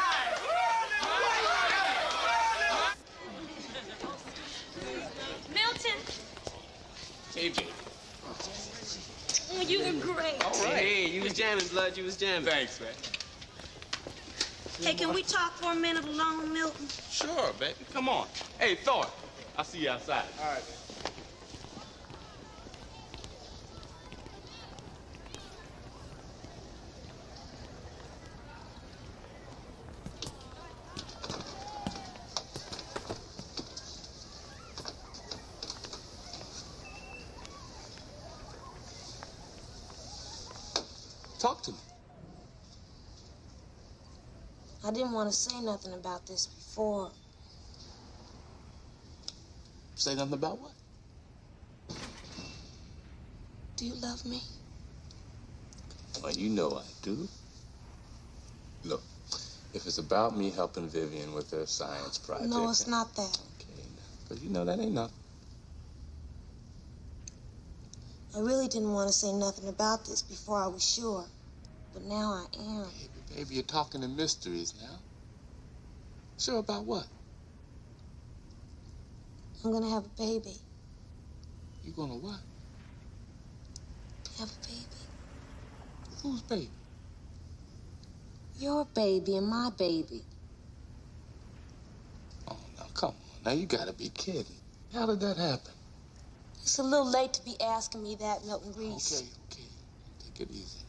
Milton, AJ. oh, you were great. All right. Hey, you was jamming, blood. You was jamming. Thanks, man. Hey, can we talk for a minute alone, Milton? Sure, baby. Come on. Hey, Thor, I'll see you outside. All right. Talk to me. I didn't want to say nothing about this before. Say nothing about what? Do you love me? Well, you know I do. Look, if it's about me helping Vivian with her science project... No, it's not that. Because you know that ain't nothing. I really didn't want to say nothing about this before I was sure. But now I am. Baby, you're talking in mysteries now. Sure about what? I'm gonna have a baby. You gonna what? Have a baby. Whose baby? Your baby and my baby. Oh, now, come on. Now, you gotta be kidding. How did that happen? It's a little late to be asking me that, Milton Reese. Okay. Take it easy now.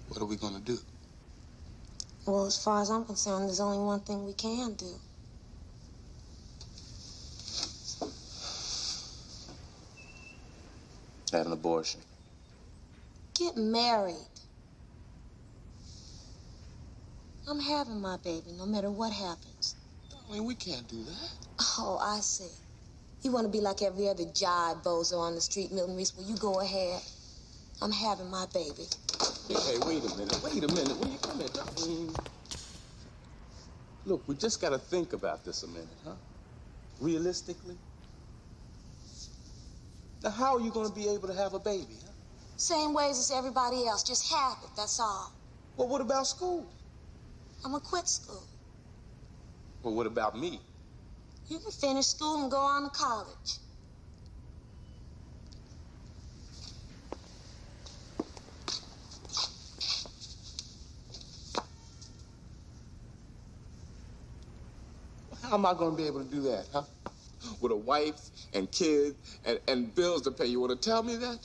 What are we gonna do? Well, as far as I'm concerned, there's only one thing we can do. Have an abortion. Get married. I'm having my baby, no matter what happens. Darling, we can't do that. Oh, I see. You want to be like every other jive bozo on the street, Milton Reese. Well, you go ahead. I'm having my baby. Hey, wait a minute. Will you come here, darling? Look, we just gotta think about this a minute, huh? Realistically. Now, how are you gonna be able to have a baby, huh? Same ways as everybody else. Just have it, that's all. Well, what about school? I'm gonna quit school. Well, what about me? You can finish school and go on to college. How am I gonna be able to do that, huh? With a wife and kids and bills to pay. You wanna tell me that?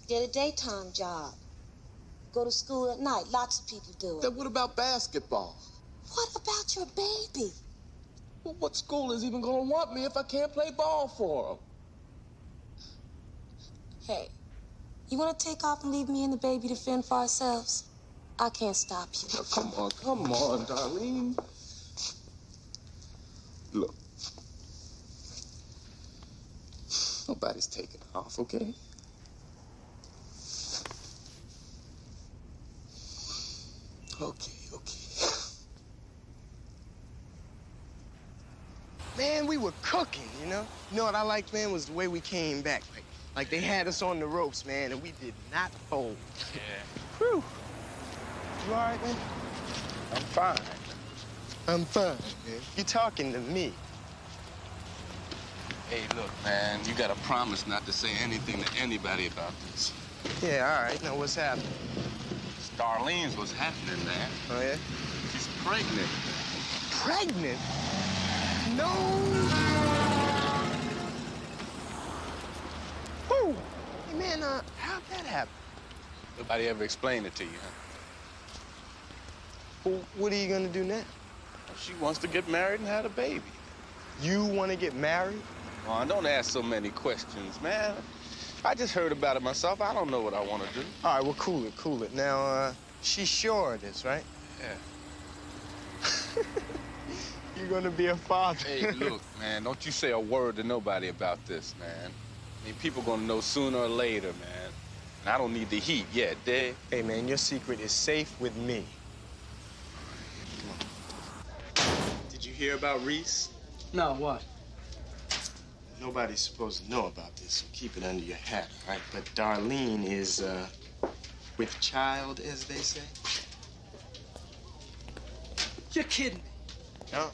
Get a daytime job. Go to school at night. Lots of people do it. Then what about basketball? What about your baby? Well, what school is even gonna want me if I can't play ball for them? Hey, you want to take off and leave me and the baby to fend for ourselves? I can't stop you. Now, come on, Darlene. Look. Nobody's taking off, okay? Okay. Man, we were cooking, you know? You know what I liked, man, was the way we came back. Like they had us on the ropes, man, and we did not fold. Yeah. Whew. You all right, man? I'm fine. I'm fine, man. You talking to me. Hey, look, man, you gotta promise not to say anything to anybody about this. Yeah, all right. Now, what's happening? Darlene's what's happening, man. Oh, yeah? She's pregnant. Pregnant? No! Who? Hey, man, how'd that happen? Nobody ever explained it to you, huh? Well, what are you gonna do now? She wants to get married and have a baby. You want to get married? Oh, don't ask so many questions, man. I just heard about it myself. I don't know what I want to do. All right, well, cool it. Now, she's sure of this, right? Yeah. You're gonna be a father. Hey, look, man, don't you say a word to nobody about this, man. I mean, people gonna know sooner or later, man. And I don't need the heat yet, dig? Hey, man, your secret is safe with me. Did you hear about Reese? No, what? Nobody's supposed to know about this, so keep it under your hat, all right? But Darlene is, with child, as they say. You're kidding me. No.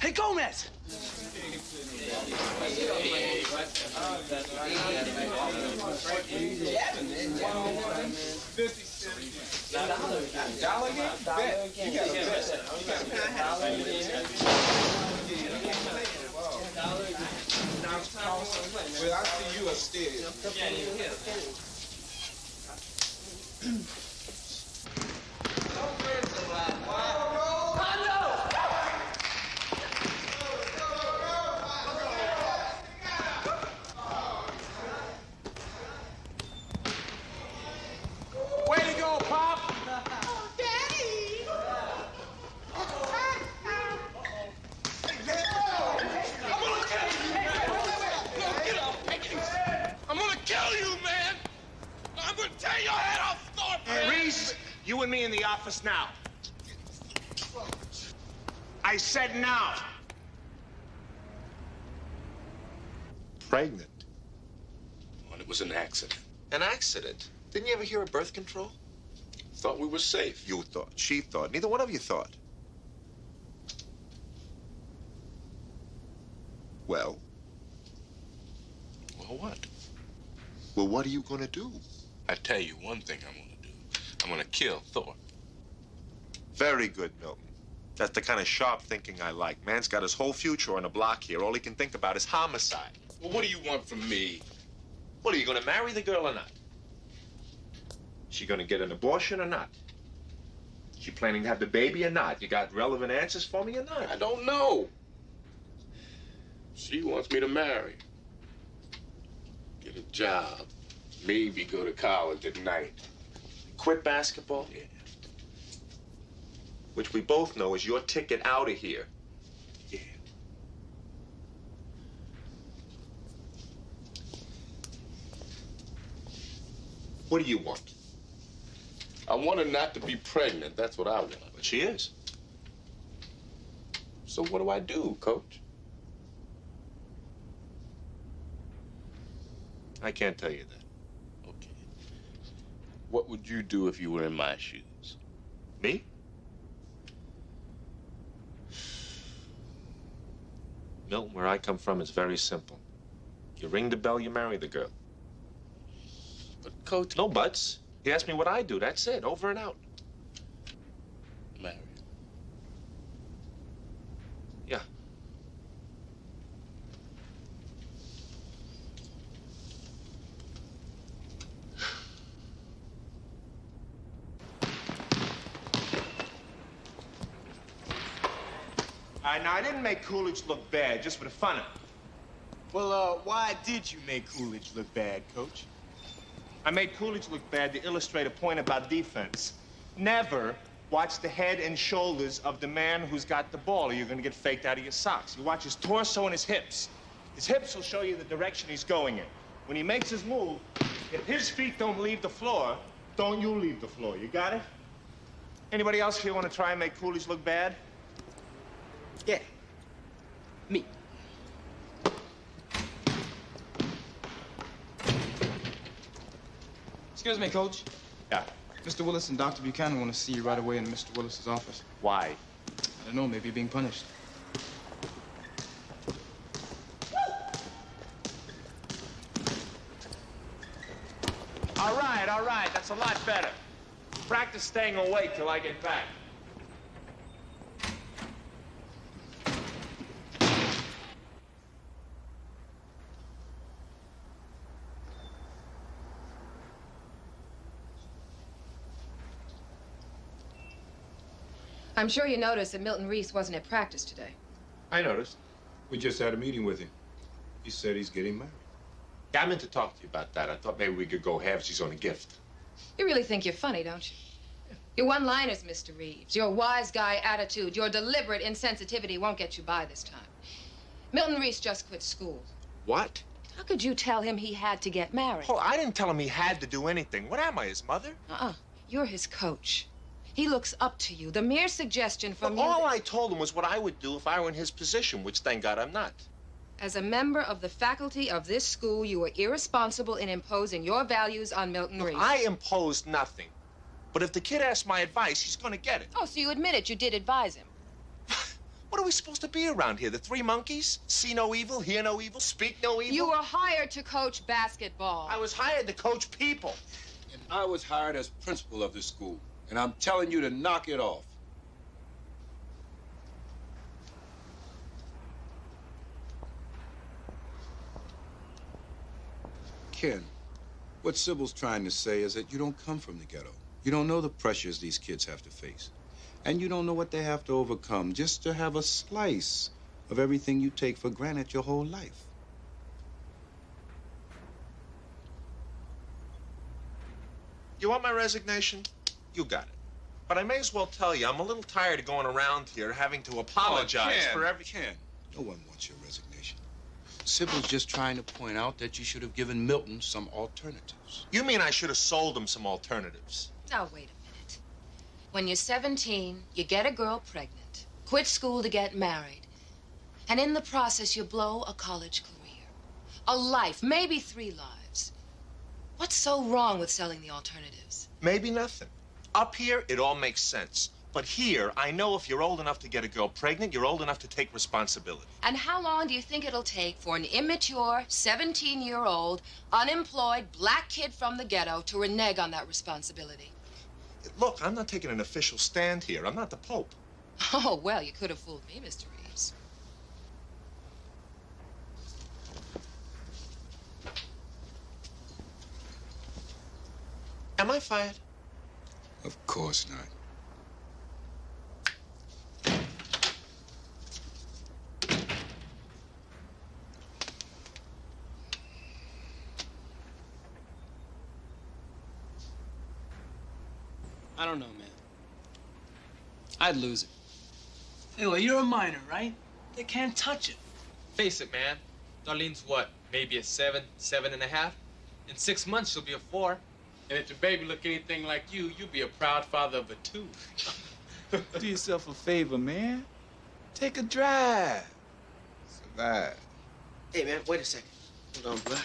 Hey, Gomez! Well, I see you upstairs. Partner! You and me in the office now. I said now. Pregnant. Well, it was an accident. An accident? Didn't you ever hear of birth control? Thought we were safe. You thought. She thought. Neither one of you thought. Well? Well, what? Well, what are you gonna do? I tell you one thing I'm gonna do. I'm gonna kill Thor. Very good, Milton. That's the kind of sharp thinking I like. Man's got his whole future on a block here. All he can think about is homicide. Well, what do you want from me? What, are you gonna marry the girl or not? She gonna get an abortion or not? She planning to have the baby or not? You got relevant answers for me or not? I don't know. She wants me to marry. Get a job. Maybe go to college at night. Quit basketball? Yeah. Which we both know is your ticket out of here. Yeah. What do you want? I want her not to be pregnant. That's what I want. But she is. So what do I do, Coach? I can't tell you that. Okay. What would you do if you were in my shoes? Me? Milton, where I come from, it's very simple. You ring the bell, you marry the girl. But, Coach... No buts. He asked me what I do. That's it. Over and out. Marry. Yeah. All right, now, I didn't make Coolidge look bad, just for the fun of it. Well, why did you make Coolidge look bad, Coach? I made Coolidge look bad to illustrate a point about defense. Never watch the head and shoulders of the man who's got the ball, or you're gonna get faked out of your socks. You watch his torso and his hips. His hips will show you the direction he's going in. When he makes his move, if his feet don't leave the floor, don't you leave the floor. You got it? Anybody else here want to try and make Coolidge look bad? Yeah. Me. Excuse me, Coach. Yeah. Mr. Willis and Dr. Buchanan want to see you right away in Mr. Willis's office. Why? I don't know, maybe you're being punished. All right, that's a lot better. Practice staying awake till I get back. I'm sure you noticed that Milton Reese wasn't at practice today. I noticed. We just had a meeting with him. He said he's getting married. Yeah, I meant to talk to you about that. I thought maybe we could go halvesies on a gift. You really think you're funny, don't you? Your one-liners, Mr. Reeves, your wise guy attitude, your deliberate insensitivity won't get you by this time. Milton Reese just quit school. What? How could you tell him he had to get married? Oh, I didn't tell him he had to do anything. What am I, his mother? You're his coach. He looks up to you. The mere suggestion from you... All I told him was what I would do if I were in his position, which, thank God, I'm not. As a member of the faculty of this school, you were irresponsible in imposing your values on Milton Reese. I imposed nothing. But if the kid asks my advice, he's gonna get it. Oh, so you admit it. You did advise him. What are we supposed to be around here? The three monkeys? See no evil, hear no evil, speak no evil? You were hired to coach basketball. I was hired to coach people. And I was hired as principal of this school. And I'm telling you to knock it off. Ken, what Sybil's trying to say is that you don't come from the ghetto. You don't know the pressures these kids have to face. And you don't know what they have to overcome just to have a slice of everything you take for granted your whole life. You want my resignation? You got it. But I may as well tell you, I'm a little tired of going around here having to apologize for every... Ken, no one wants your resignation. Sybil's just trying to point out that you should have given Milton some alternatives. You mean I should have sold him some alternatives? Now, wait a minute. When you're 17, you get a girl pregnant, quit school to get married, and in the process, you blow a college career, a life, maybe 3 lives. What's so wrong with selling the alternatives? Maybe nothing. Up here, it all makes sense. But here, I know if you're old enough to get a girl pregnant, you're old enough to take responsibility. And how long do you think it'll take for an immature, 17-year-old, unemployed black kid from the ghetto to renege on that responsibility? Look, I'm not taking an official stand here. I'm not the Pope. Oh, well, you could have fooled me, Mr. Reeves. Am I fired? Of course not. I don't know, man. I'd lose it. Hey, well, you're a minor, right? They can't touch it. Face it, man. Darlene's what? Maybe a 7, 7.5? In 6 months, she'll be a 4. And if your baby look anything like you, you'll be a proud father of a 2. Do yourself a favor, man. Take a drive. Survive. Hey, man, wait a second. Hold on, bro.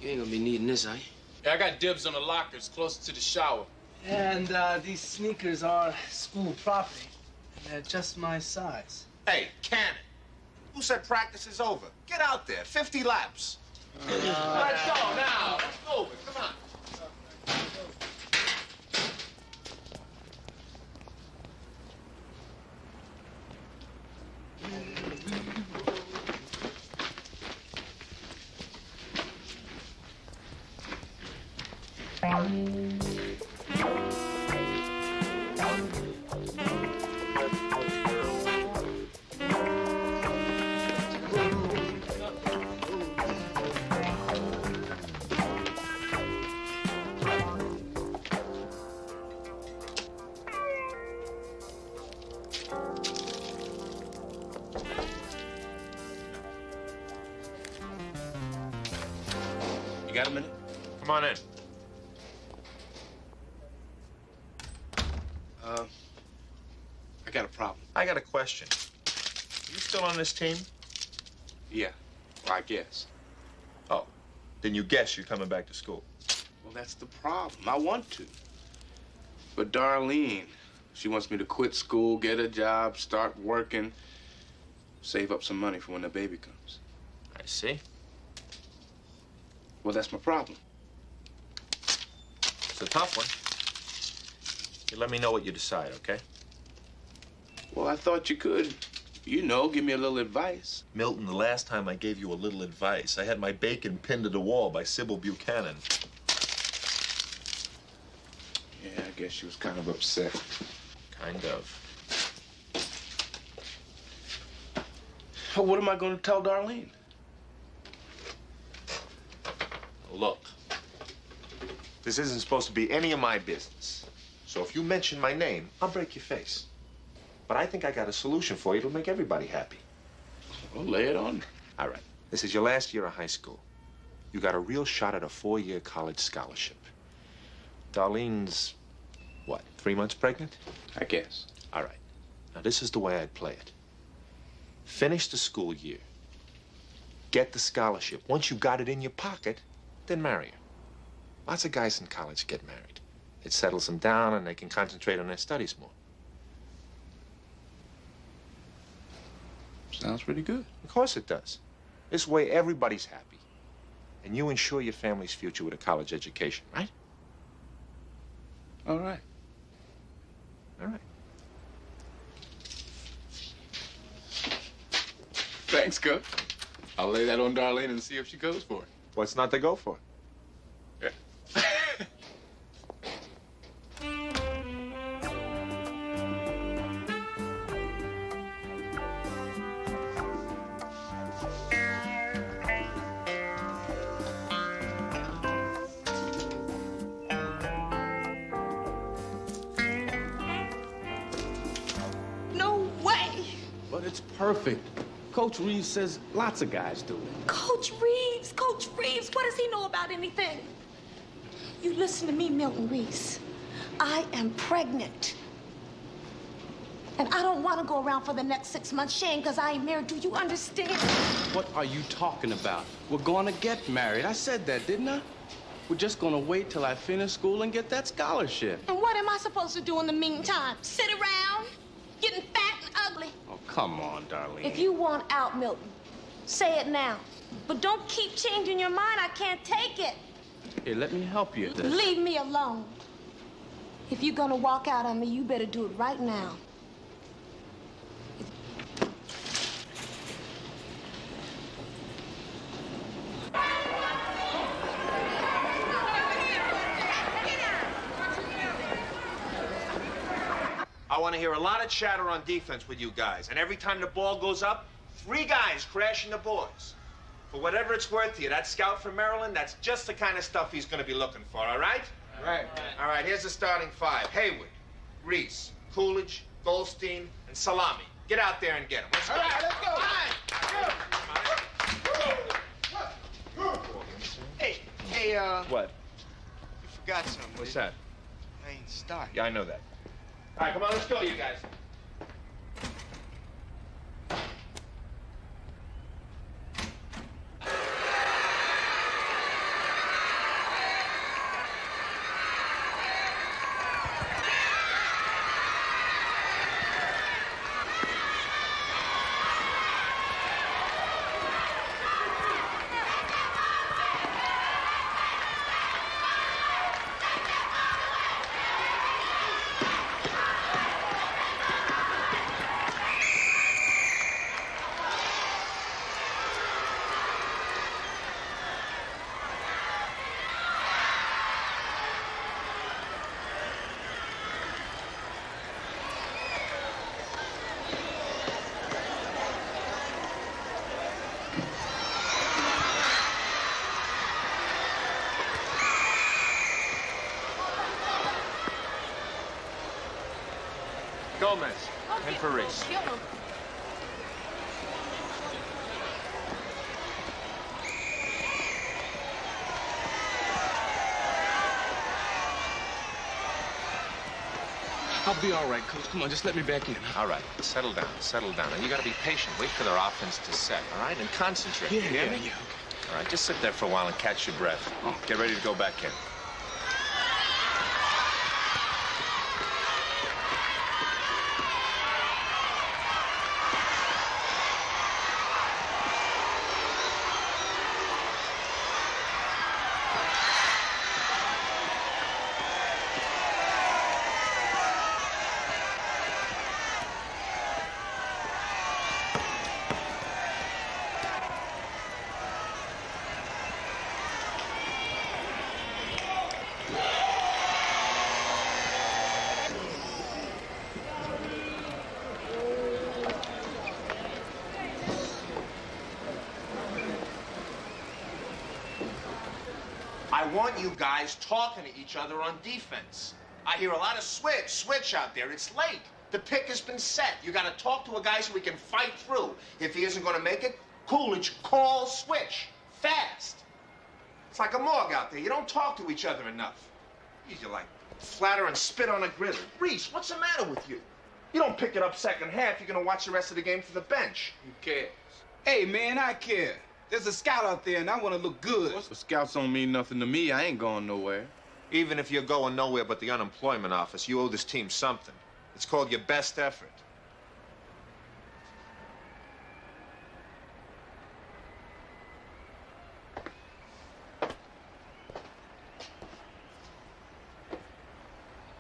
You ain't gonna be needing this, are you? Yeah, I got dibs on the lockers closest to the shower. And these sneakers are school property. And they're just my size. Hey, Cannon. Who said practice is over? Get out there. 50 laps. Let's go now. Let's move it. Come on. You got a minute? Come on in. I got a problem. I got a question. You still on this team? Yeah, well, I guess. Oh, then you guess you're coming back to school. Well, that's the problem. I want to. But Darlene, she wants me to quit school, get a job, start working, save up some money for when the baby comes. I see. Well, that's my problem. It's a tough one. You let me know what you decide, okay? Well, I thought you could, you know, give me a little advice. Milton, the last time I gave you a little advice, I had my bacon pinned to the wall by Sybil Buchanan. Yeah, I guess she was kind of upset. Kind of. What am I going to tell Darlene? Look, this isn't supposed to be any of my business. So if you mention my name, I'll break your face. But I think I got a solution for you that'll make everybody happy. Well, lay it on me. All right. This is your last year of high school. You got a real shot at a 4-year college scholarship. Darlene's, what, 3 months pregnant? I guess. All right. Now, this is the way I'd play it. Finish the school year. Get the scholarship. Once you got it in your pocket, then marry her. Lots of guys in college get married. It settles them down and they can concentrate on their studies more. Sounds pretty good. Of course it does. This way, everybody's happy. And you ensure your family's future with a college education, right? All right. All right. Thanks, Cook. I'll lay that on Darlene and see if she goes for it. What's not to go for? Yeah. No way! But it's perfect. Coach Reeves says lots of guys do it. Coach Reeves, what does he know about anything? You listen to me, Milton Reese. I am pregnant. And I don't want to go around for the next 6 months shame because I ain't married. Do you understand? What are you talking about? We're gonna get married. I said that, didn't I? We're just gonna wait till I finish school and get that scholarship. And what am I supposed to do in the meantime? Sit around, getting fat and ugly? Oh, come on, Darlene. If you want out, Milton, say it now. But don't keep changing your mind. I can't take it. Here, let me help you. Leave me alone. If you're gonna walk out on me, you better do it right now. I want to hear a lot of chatter on defense with you guys. And every time the ball goes up, 3 guys crashing the boards. For whatever it's worth to you, that scout from Maryland, that's just the kind of stuff he's going to be looking for, all right? Right. All right, here's the starting 5. Haywood, Reese, Coolidge, Goldstein, and Salami. Get out there and get them. Let's go. All right, let's go. All right. Hey, What? you forgot something. What's didn't that? you? I ain't started. Yeah, I know that. All right, come on, let's go, you guys. Gomez, in for Reese. I'll be all right, Coach. Come on, just let me back in. All right, settle down, settle down. And you got to be patient. Wait for their offense to set, all right? And concentrate. You hear me? All right, just sit there for a while and catch your breath. Get ready to go back in. I want you guys talking to each other on defense. I hear a lot of switch out there. It's late. The pick has been set. You got to talk to a guy so we can fight through. If he isn't going to make it, Coolidge, call switch. Fast. It's like a morgue out there. You don't talk to each other enough. You like flatter and spit on a grizzly. Reese, what's the matter with you? You don't pick it up second half, you're going to watch the rest of the game from the bench. Who cares? Hey, man, I care. There's a scout out there, and I want to look good. The scouts don't mean nothing to me. I ain't going nowhere. Even if you're going nowhere but the unemployment office, you owe this team something. It's called your best effort.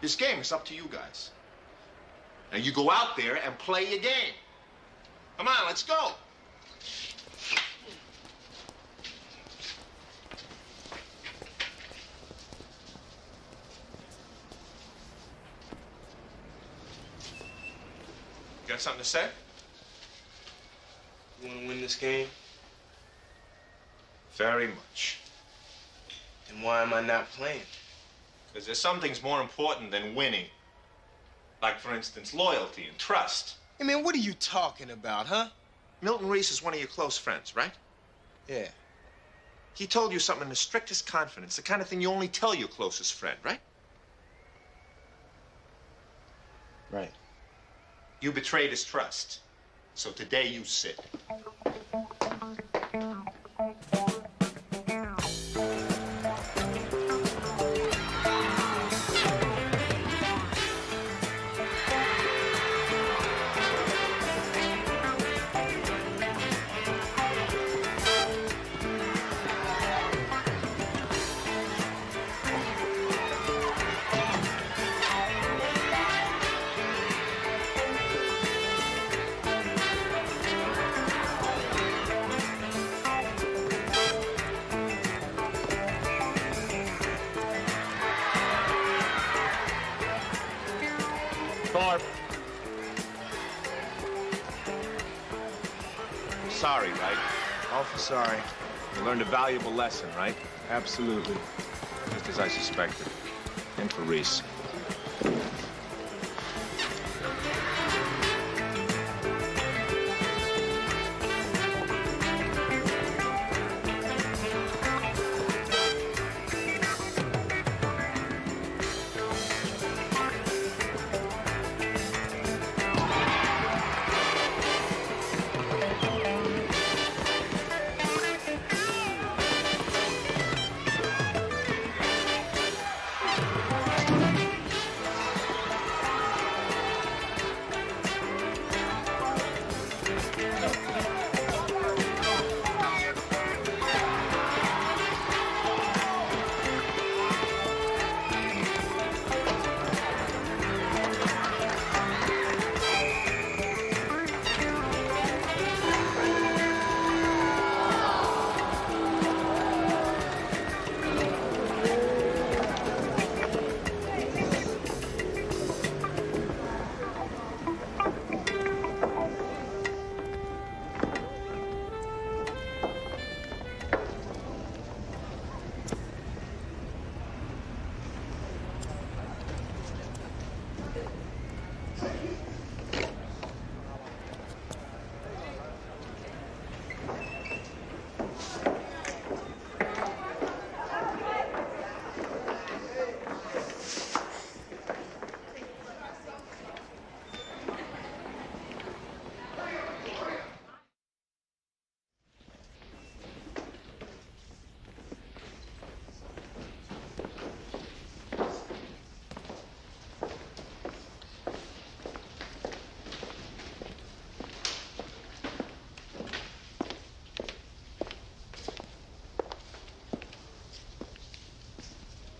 This game is up to you guys. Now you go out there and play your game. Come on, let's go. You got something to say? You want to win this game? Very much. Then why am I not playing? Because there's some things more important than winning. Like, for instance, loyalty and trust. Hey, man, what are you talking about, huh? Milton Reese is one of your close friends, right? Yeah. He told you something in the strictest confidence, the kind of thing you only tell your closest friend, right? Right. You betrayed his trust. So today you sit. Thorpe. Sorry, right? Awful sorry. You learned a valuable lesson, right? Absolutely. Just as I suspected. And for Reese.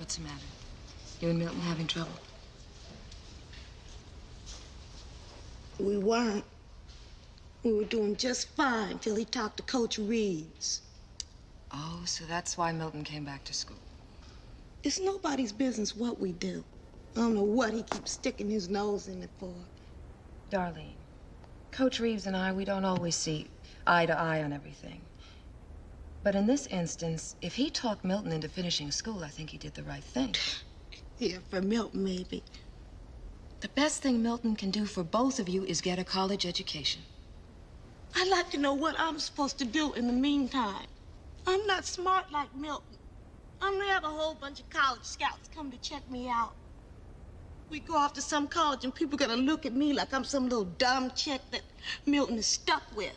What's the matter? You and Milton having trouble? We weren't. We were doing just fine till he talked to Coach Reeves. Oh, so that's why Milton came back to school. It's nobody's business what we do. I don't know what he keeps sticking his nose in it for. Darlene, Coach Reeves and I, we don't always see eye to eye on everything. But in this instance, if he talked Milton into finishing school, I think he did the right thing. Yeah, for Milton, maybe. The best thing Milton can do for both of you is get a college education. I'd like to know what I'm supposed to do in the meantime. I'm not smart like Milton. I'm gonna have a whole bunch of college scouts come to check me out. We go off to some college and people are gonna look at me like I'm some little dumb chick that Milton is stuck with.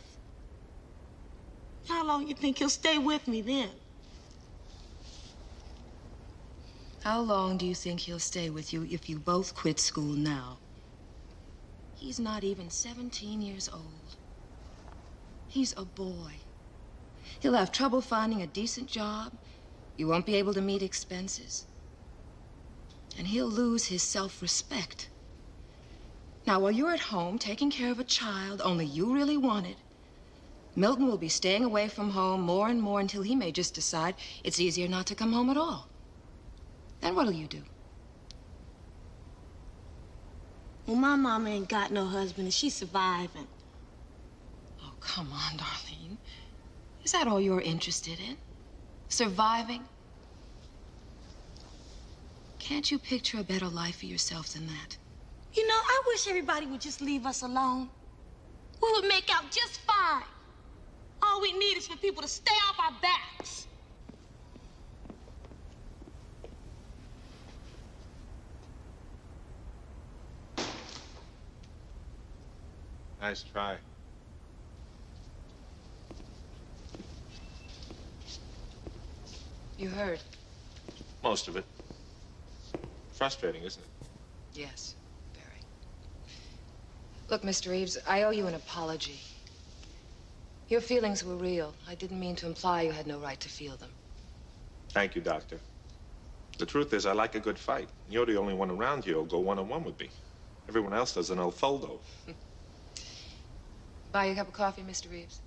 How long you think he'll stay with me then? How long do you think he'll stay with you if you both quit school now? He's not even 17 years old. He's a boy. He'll have trouble finding a decent job. You won't be able to meet expenses. And he'll lose his self-respect. Now, while you're at home taking care of a child only you really wanted, Milton will be staying away from home more and more until he may just decide it's easier not to come home at all. Then what'll you do? Well, my mama ain't got no husband and she's surviving. Oh, come on, Darlene. Is that all you're interested in? Surviving? Can't you picture a better life for yourself than that? You know, I wish everybody would just leave us alone. We would make out just fine. All we need is for people to stay off our backs. Nice try. You heard? Most of it. Frustrating, isn't it? Yes, very. Look, Mr. Reeves, I owe you an apology. Your feelings were real. I didn't mean to imply you had no right to feel them. Thank you, Doctor. The truth is, I like a good fight. You're the only one around here who'll go one-on-one with me. Everyone else does an El Foldo. Buy you a cup of coffee, Mr. Reeves?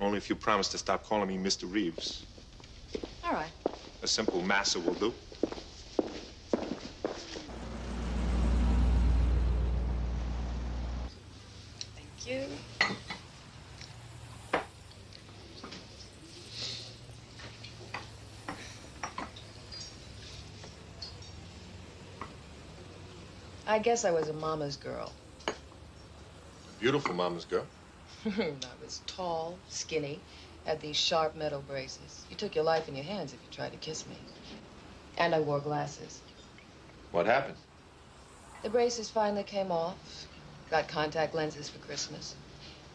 Only if you promise to stop calling me Mr. Reeves. All right. A simple massa will do. Thank you. I guess I was a mama's girl. Beautiful mama's girl. I was tall, skinny, had these sharp metal braces. You took your life in your hands if you tried to kiss me. And I wore glasses. What happened? The braces finally came off. Got contact lenses for Christmas.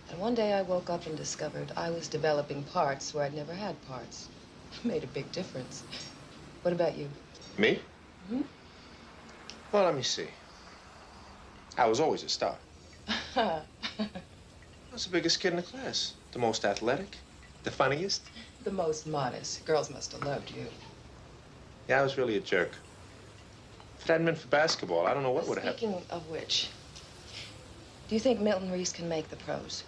And one day I woke up and discovered I was developing parts where I'd never had parts. It made a big difference. What about you? Me? Hmm? Well, let me see. I was always a star. I was the biggest kid in the class. The most athletic. The funniest. The most modest. Girls must have loved you. Yeah, I was really a jerk. If it hadn't been for basketball, I don't know what would have happened. Speaking of which, do you think Milton Reese can make the pros?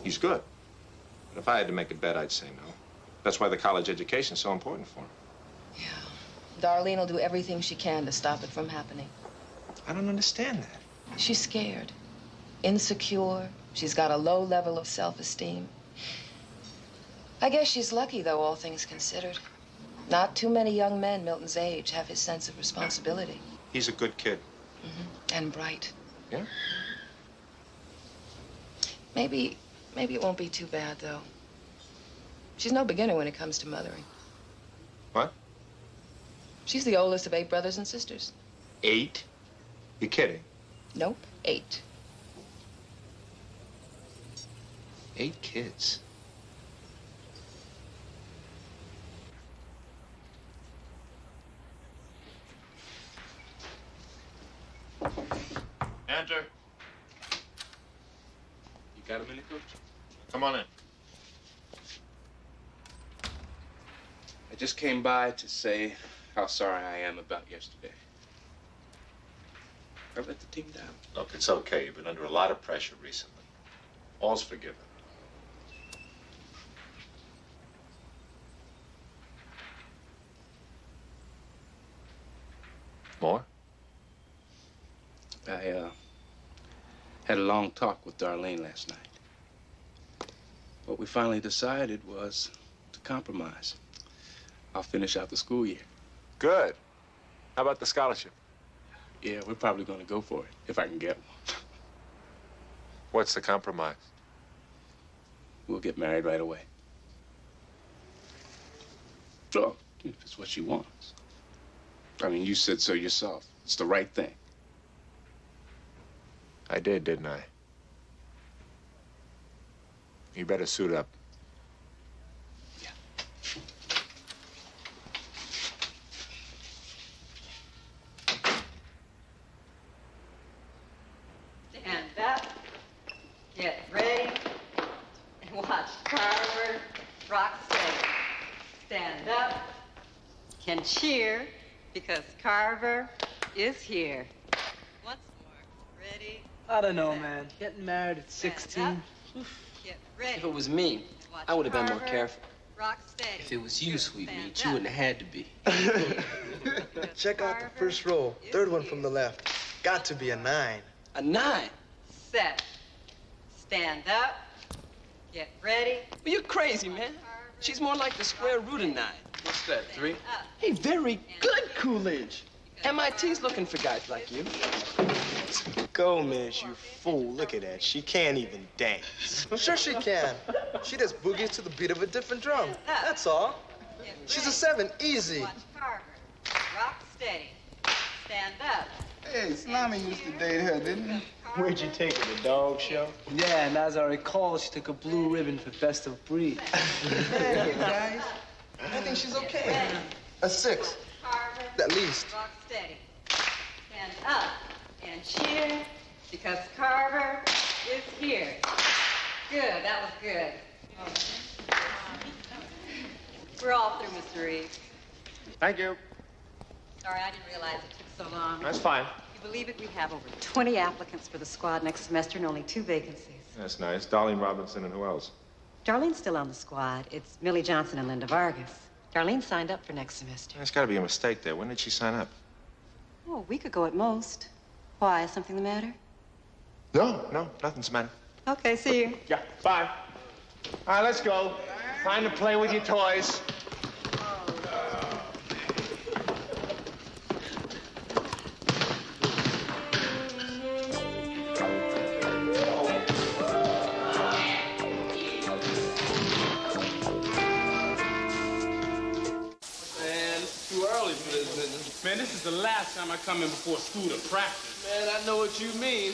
He's good. But if I had to make a bet, I'd say no. That's why the college education's so important for him. Darlene will do everything she can to stop it from happening. I don't understand that. She's scared, insecure. She's got a low level of self-esteem. I guess she's lucky, though, all things considered. Not too many young men Milton's age have his sense of responsibility. He's a good kid. And bright. Yeah? Maybe it won't be too bad, though. She's no beginner when it comes to mothering. What? She's the oldest of 8 brothers and sisters. 8? You're kidding. Nope, 8. 8 kids. Enter. You got a minute, Coach? Come on in. I just came by to say how sorry I am about yesterday. I let the team down. Look, it's okay. You've been under a lot of pressure recently. All's forgiven. More? I had a long talk with Darlene last night. What we finally decided was to compromise. I'll finish out the school year. Good. How about the scholarship? Yeah, we're probably going to go for it, if I can get one. What's the compromise? We'll get married right away. Sure, if it's what she wants. I mean, you said so yourself. It's the right thing. I did, didn't I? You better suit up. Stand up, get ready, and watch Carver rock steady. Stand up, can cheer, because Carver is here. Once more, ready, I don't know, man. Getting married at 16. get ready. If it was me, I would have been more careful. Rock steady. If it was you, sweet meat, you wouldn't have had to be. Check out the first row. Third one from the left. Got to be a 9. A 9? Set. Stand up, get ready. Well, you're crazy, man. She's more like the square root of 9. What's that, 3? Hey, very good, Coolidge. MIT's looking for guys like you. Gomez, you fool. Look at that. She can't even dance. Sure she can. She just boogies to the beat of a different drum. That's all. She's a 7, easy. Watch Carver. Rock steady. Stand up. Hey, Salami used to date her, didn't he? Where'd you take her, the dog show? Yeah, and as I recall, she took a blue ribbon for Best of Breed. Hey, guys. I think she's okay. A 6. At least. Walk steady. Stand up and cheer because Carver is here. Good, that was good. We're all through, Mr. Reeves. Thank you. Sorry, I didn't realize it took so long. That's fine. You believe it? We have over 20 applicants for the squad next semester and only 2 vacancies. That's nice. Darlene Robinson and who else? Darlene's still on the squad. It's Millie Johnson and Linda Vargas. Darlene signed up for next semester. There's got to be a mistake there. When did she sign up? Oh, a week ago at most. Why? Is something the matter? No, nothing's the matter. Okay, see you. Yeah, bye. All right, let's go. Time to play with your toys. Man, this is the last time I come in before school to practice. Man, I know what you mean.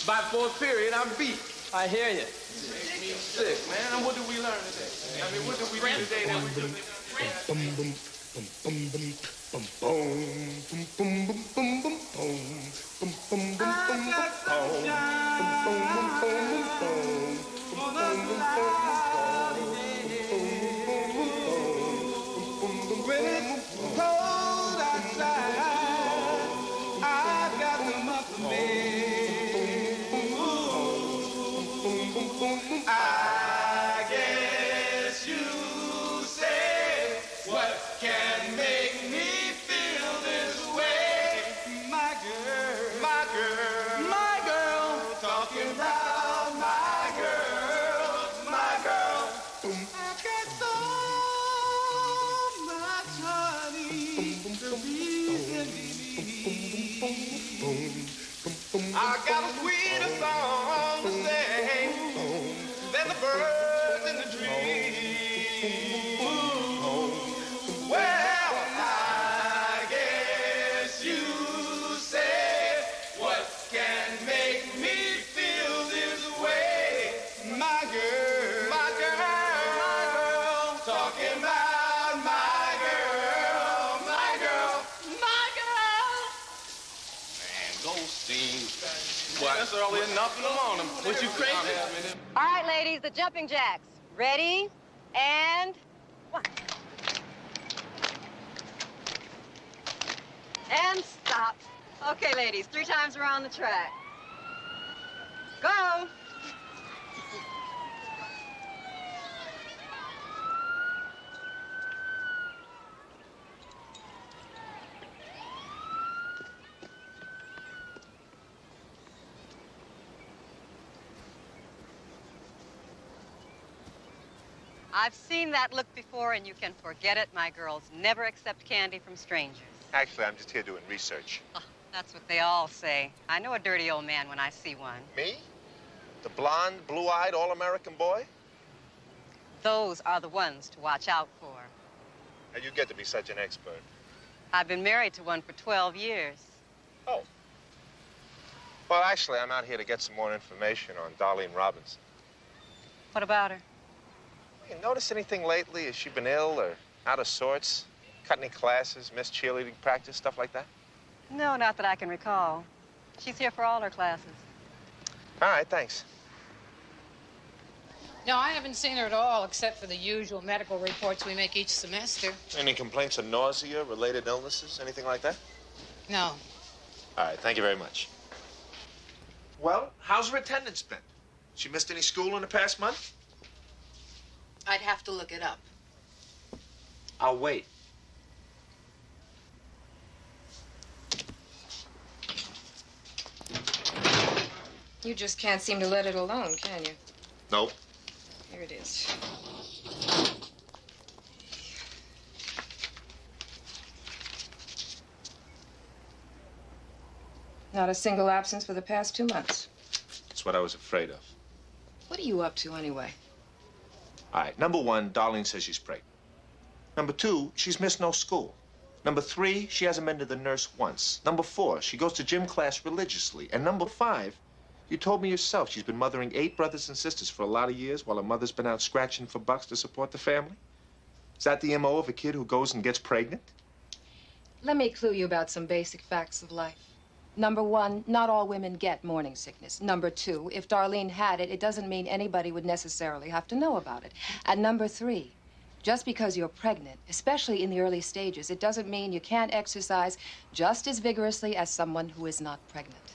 By fourth period, I'm beat. I hear you. Make me sick, man. And what did we learn today? I mean, what did we do today that we couldn't? When it's cold outside, I've got the muffin made. I guess you say, what can make me feel this way? My girl, talking about my girl. I've got so much honey to be in me. I got a sweeter song to sing than the birds in the trees. Well, I guess you say, what can make me feel this way? My girl, talking about my girl. Man, Goldstein. What? That's early enough in the morning. What, you crazy? All right, ladies, the jumping jacks. Ready? And 1. And stop. Okay, ladies, 3 times around the track. Go. I've seen that look before, and you can forget it. My girls never accept candy from strangers. Actually, I'm just here doing research. Oh, that's what they all say. I know a dirty old man when I see one. Me? The blonde, blue-eyed, all-American boy? Those are the ones to watch out for. How you get to be such an expert? I've been married to one for 12 years. Oh. Well, actually, I'm out here to get some more information on Darlene Robinson. What about her? You notice anything lately? Has she been ill or out of sorts? Cut any classes, missed cheerleading practice, stuff like that? No, not that I can recall. She's here for all her classes. All right, thanks. No, I haven't seen her at all, except for the usual medical reports we make each semester. Any complaints of nausea, related illnesses, anything like that? No. All right, thank you very much. Well, how's her attendance been? She missed any school in the past month? I'd have to look it up. I'll wait. You just can't seem to let it alone, can you? Nope. Here it is. Not a single absence for the past 2 months. That's what I was afraid of. What are you up to anyway? All right, number one, Darlene says she's pregnant. Number two, she's missed no school. Number 3, she hasn't been to the nurse once. Number 4, she goes to gym class religiously. And number 5, you told me yourself she's been mothering 8 brothers and sisters for a lot of years while her mother's been out scratching for bucks to support the family. Is that the MO of a kid who goes and gets pregnant? Let me clue you about some basic facts of life. Number 1, not all women get morning sickness. Number 2, if Darlene had it, it doesn't mean anybody would necessarily have to know about it. And number 3, just because you're pregnant, especially in the early stages, it doesn't mean you can't exercise just as vigorously as someone who is not pregnant.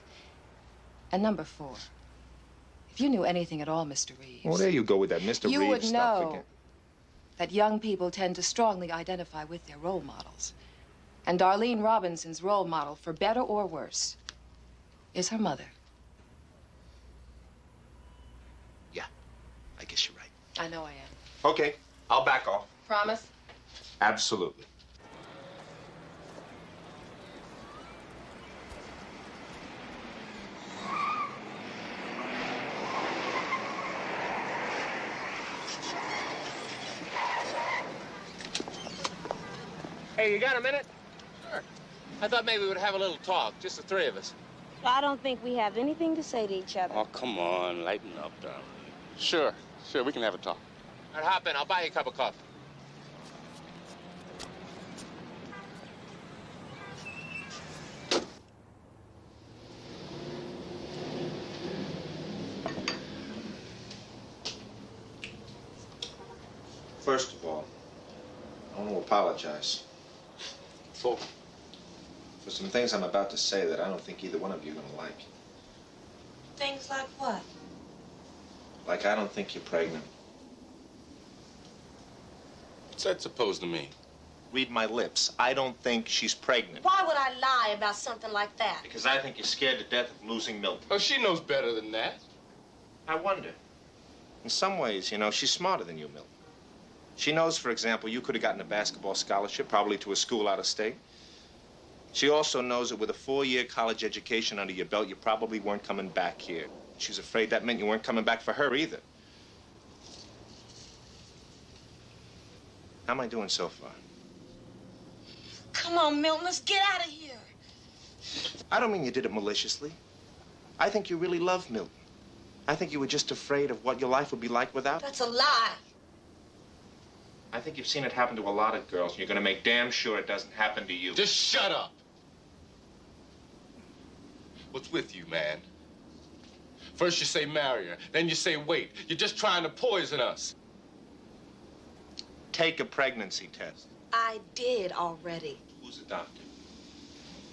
And number 4, if you knew anything at all, Mr. Reeves... Well, there you go with that Mr. You Reeves would stuff know again. that young people tend to strongly identify with their role models. And Darlene Robinson's role model, for better or worse, is her mother. Yeah, I guess you're right. I know I am. Okay, I'll back off. Promise? Absolutely. Hey, you got a minute? Sure. I thought maybe we would have a little talk, just the 3 of us. I don't think we have anything to say to each other. Oh, come on, lighten up, darling. Sure, we can have a talk. All right, hop in. I'll buy you a cup of coffee. First of all, I want to apologize. For some things I'm about to say that I don't think either one of you are going to like. Things like what? Like, I don't think you're pregnant. What's that supposed to mean? Read my lips. I don't think she's pregnant. Why would I lie about something like that? Because I think you're scared to death of losing Milton. Oh, she knows better than that. I wonder. In some ways, you know, she's smarter than you, Milton. She knows, for example, you could have gotten a basketball scholarship, probably to a school out of state. She also knows that with a 4-year college education under your belt, you probably weren't coming back here. She's afraid that meant you weren't coming back for her either. How am I doing so far? Come on, Milton, let's get out of here. I don't mean you did it maliciously. I think you really love Milton. I think you were just afraid of what your life would be like without him. That's a lie. I think you've seen it happen to a lot of girls, and you're gonna make damn sure it doesn't happen to you. Just shut up. What's with you, man? First you say marry her, then you say wait. You're just trying to poison us. Take a pregnancy test. I did already. Who's the doctor?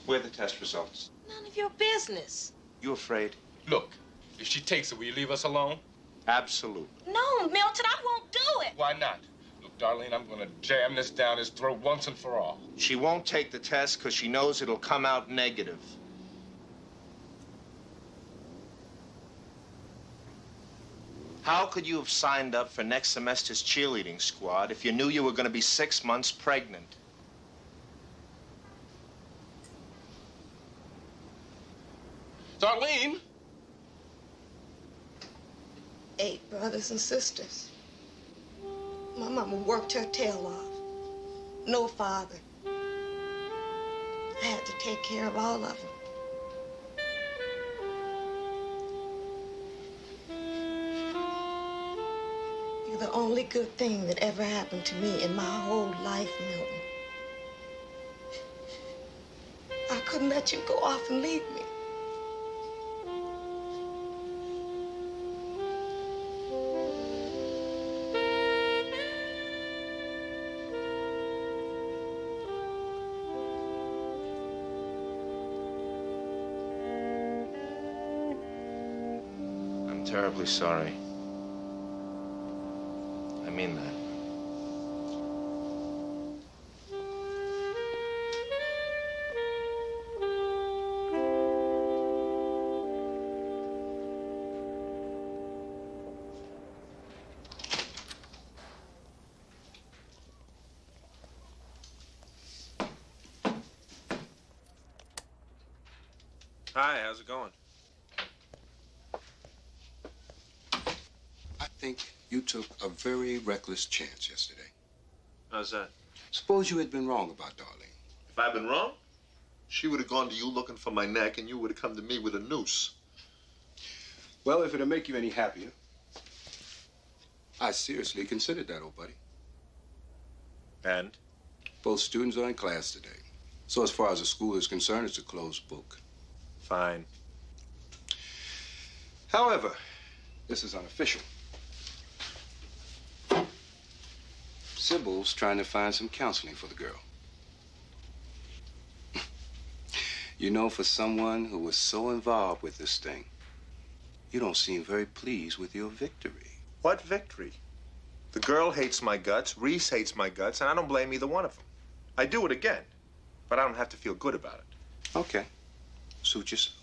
Where are the test results? None of your business. You afraid? Look, if she takes it, will you leave us alone? Absolutely. No, Milton, I won't do it. Why not? Look, Darlene, I'm gonna jam this down his throat once and for all. She won't take the test because she knows it'll come out negative. How could you have signed up for next semester's cheerleading squad if you knew you were going to be 6 months pregnant? Darlene! 8 brothers and sisters. My mama worked her tail off. No father. I had to take care of all of them. You're the only good thing that ever happened to me in my whole life, Milton. I couldn't let you go off and leave me. I'm terribly sorry. I mean that. Hi, how's it going? I think you took a very reckless chance yesterday. How's that? Suppose you had been wrong about Darlene. If I'd been wrong, she would have gone to you looking for my neck, and you would have come to me with a noose. Well, if it'll make you any happier, I seriously considered that, old buddy. And? Both students are in class today. So as far as the school is concerned, it's a closed book. Fine. However, this is unofficial. Sybil's trying to find some counseling for the girl. You know, for someone who was so involved with this thing, you don't seem very pleased with your victory. What victory? The girl hates my guts, Reese hates my guts, and I don't blame either one of them. I do it again, but I don't have to feel good about it. Okay. Suit yourself.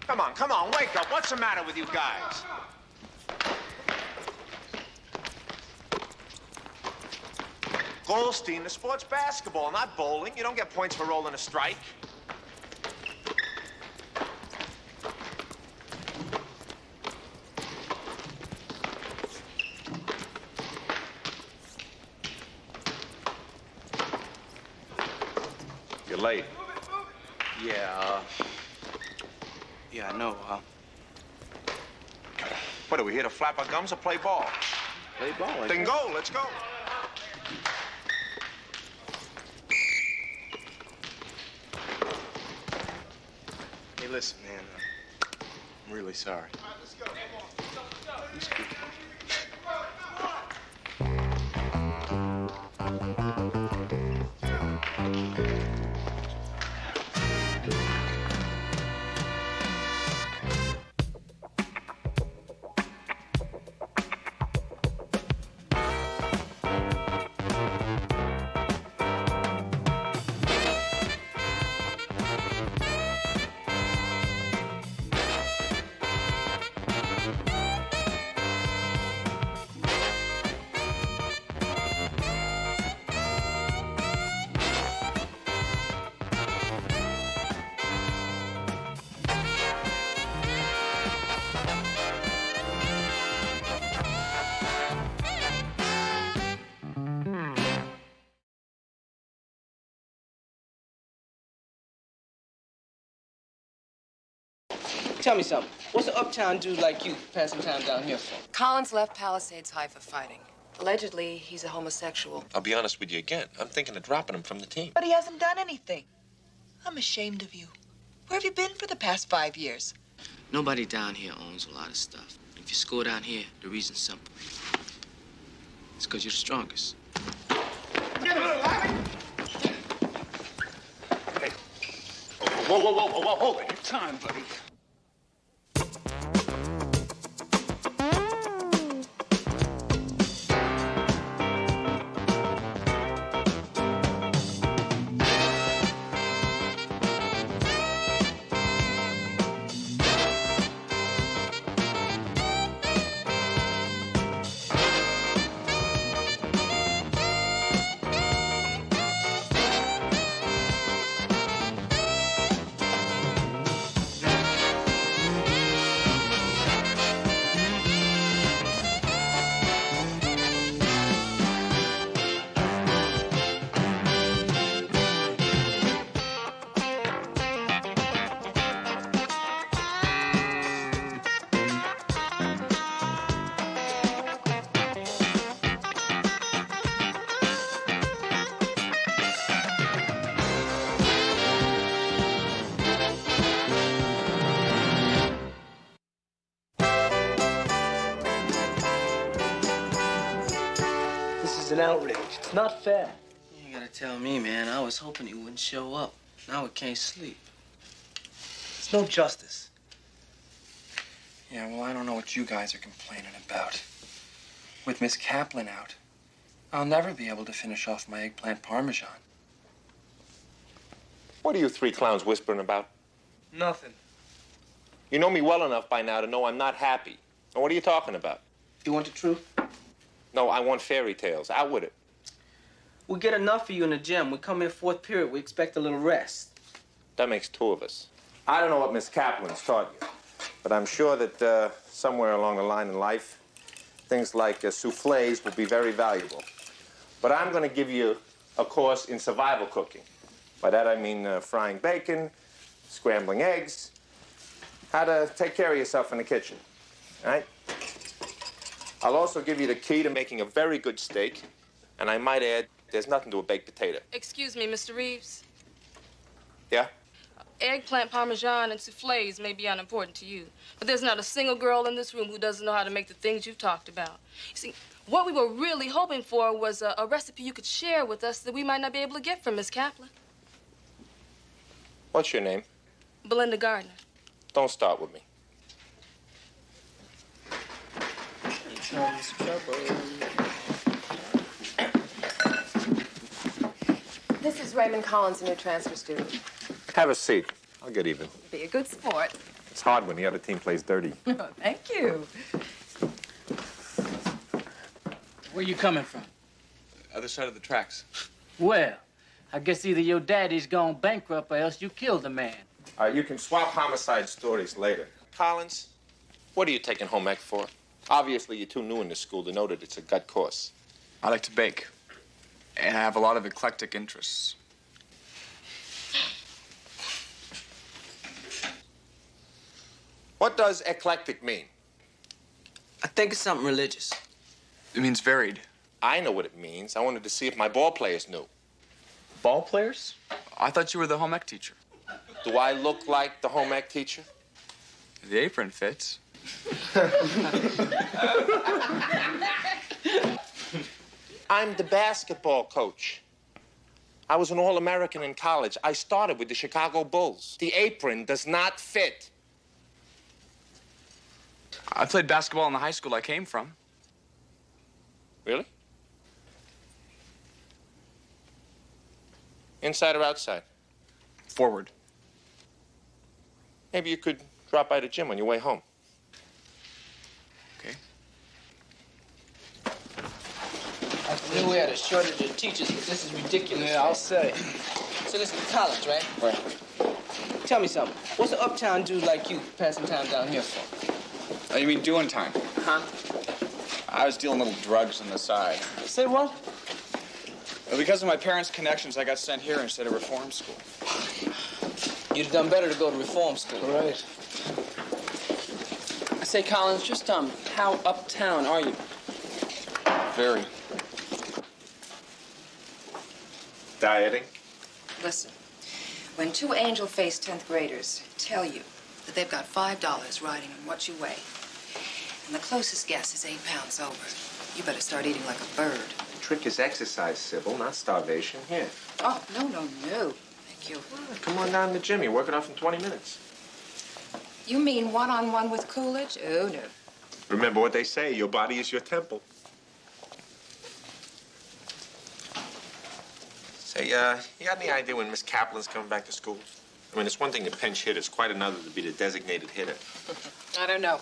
Come on, wake up. What's the matter with you guys? Goldstein, the sport's basketball, not bowling. You don't get points for rolling a strike. You're late. Yeah, I know. What, are we here to flap our gums or play ball? Play ball. Then go, let's go. Hey, listen, man. I'm really sorry. Let's go. Tell me something. What's an uptown dude like you passing time down here for? Collins left Palisades High for fighting. Allegedly, he's a homosexual. I'll be honest with you again. I'm thinking of dropping him from the team. But he hasn't done anything. I'm ashamed of you. Where have you been for the past 5 years? Nobody down here owns a lot of stuff. If you score down here, the reason's simple. It's because you're the strongest. Get a little Larry. Hey. Whoa, hold it. Your time, buddy. An outrage. It's not fair. You gotta tell me, man. I was hoping you wouldn't show up. Now we can't sleep. It's no justice. Yeah, well, I don't know what you guys are complaining about. With Miss Kaplan out, I'll never be able to finish off my eggplant parmesan. What are you three clowns whispering about? Nothing. You know me well enough by now to know I'm not happy. Now, what are you talking about? You want the truth? No, I want fairy tales. Out with it. We get enough of you in the gym. We come in fourth period. We expect a little rest. That makes two of us. I don't know what Miss Kaplan's taught you. But I'm sure that somewhere along the line in life, things like soufflés will be very valuable. But I'm going to give you a course in survival cooking. By that I mean frying bacon, scrambling eggs, how to take care of yourself in the kitchen, all right? I'll also give you the key to making a very good steak, and I might add, there's nothing to a baked potato. Excuse me, Mr. Reeves. Yeah? Eggplant parmesan and soufflés may be unimportant to you, but there's not a single girl in this room who doesn't know how to make the things you've talked about. You see, what we were really hoping for was a recipe you could share with us that we might not be able to get from Miss Kaplan. What's your name? Belinda Gardner. Don't start with me. Comes trouble. This is Raymond Collins, a new transfer student. Have a seat. I'll get even. Be a good sport. It's hard when the other team plays dirty. Oh, thank you. Where you coming from? Other side of the tracks. Well, I guess either your daddy's gone bankrupt or else you killed the man. You can swap homicide stories later. Collins, what are you taking home ec for? Obviously, you're too new in this school to know that it's a gut course. I like to bake, and I have a lot of eclectic interests. What does eclectic mean? I think it's something religious. It means varied. I know what it means. I wanted to see if my ball players knew. Ball players? I thought you were the home ec teacher. Do I look like the home ec teacher? The apron fits. I'm the basketball coach. I was an All-American in college. I started with the Chicago Bulls. The apron does not fit. I played basketball in the high school I came from. Really? Inside or outside? Forward. Maybe you could drop by the gym on your way home. Okay. I knew we had a shortage of teachers, but this is ridiculous. Yeah, I'll say. So this is college, right? Right. Tell me something. What's an uptown dude like you passing time down here for? Oh, you mean doing time? Huh? I was dealing little drugs on the side. Say what? Well, because of my parents' connections, I got sent here instead of reform school. You'd have done better to go to reform school. Right. I say, Collins, just how uptown are you? Very. Dieting? Listen, when two angel-faced 10th graders tell you that they've got $5 riding on what you weigh, and the closest guess is 8 pounds over, you better start eating like a bird. The trick is exercise, Sybil, not starvation. Here. Oh, no. Thank you. Come on down to the gym. You work it off in 20 minutes. You mean one-on-one with Coolidge? Oh, no. Remember what they say, your body is your temple. Say, you got any idea when Miss Kaplan's coming back to school? I mean, it's one thing to pinch hit. It's quite another to be the designated hitter. I don't know.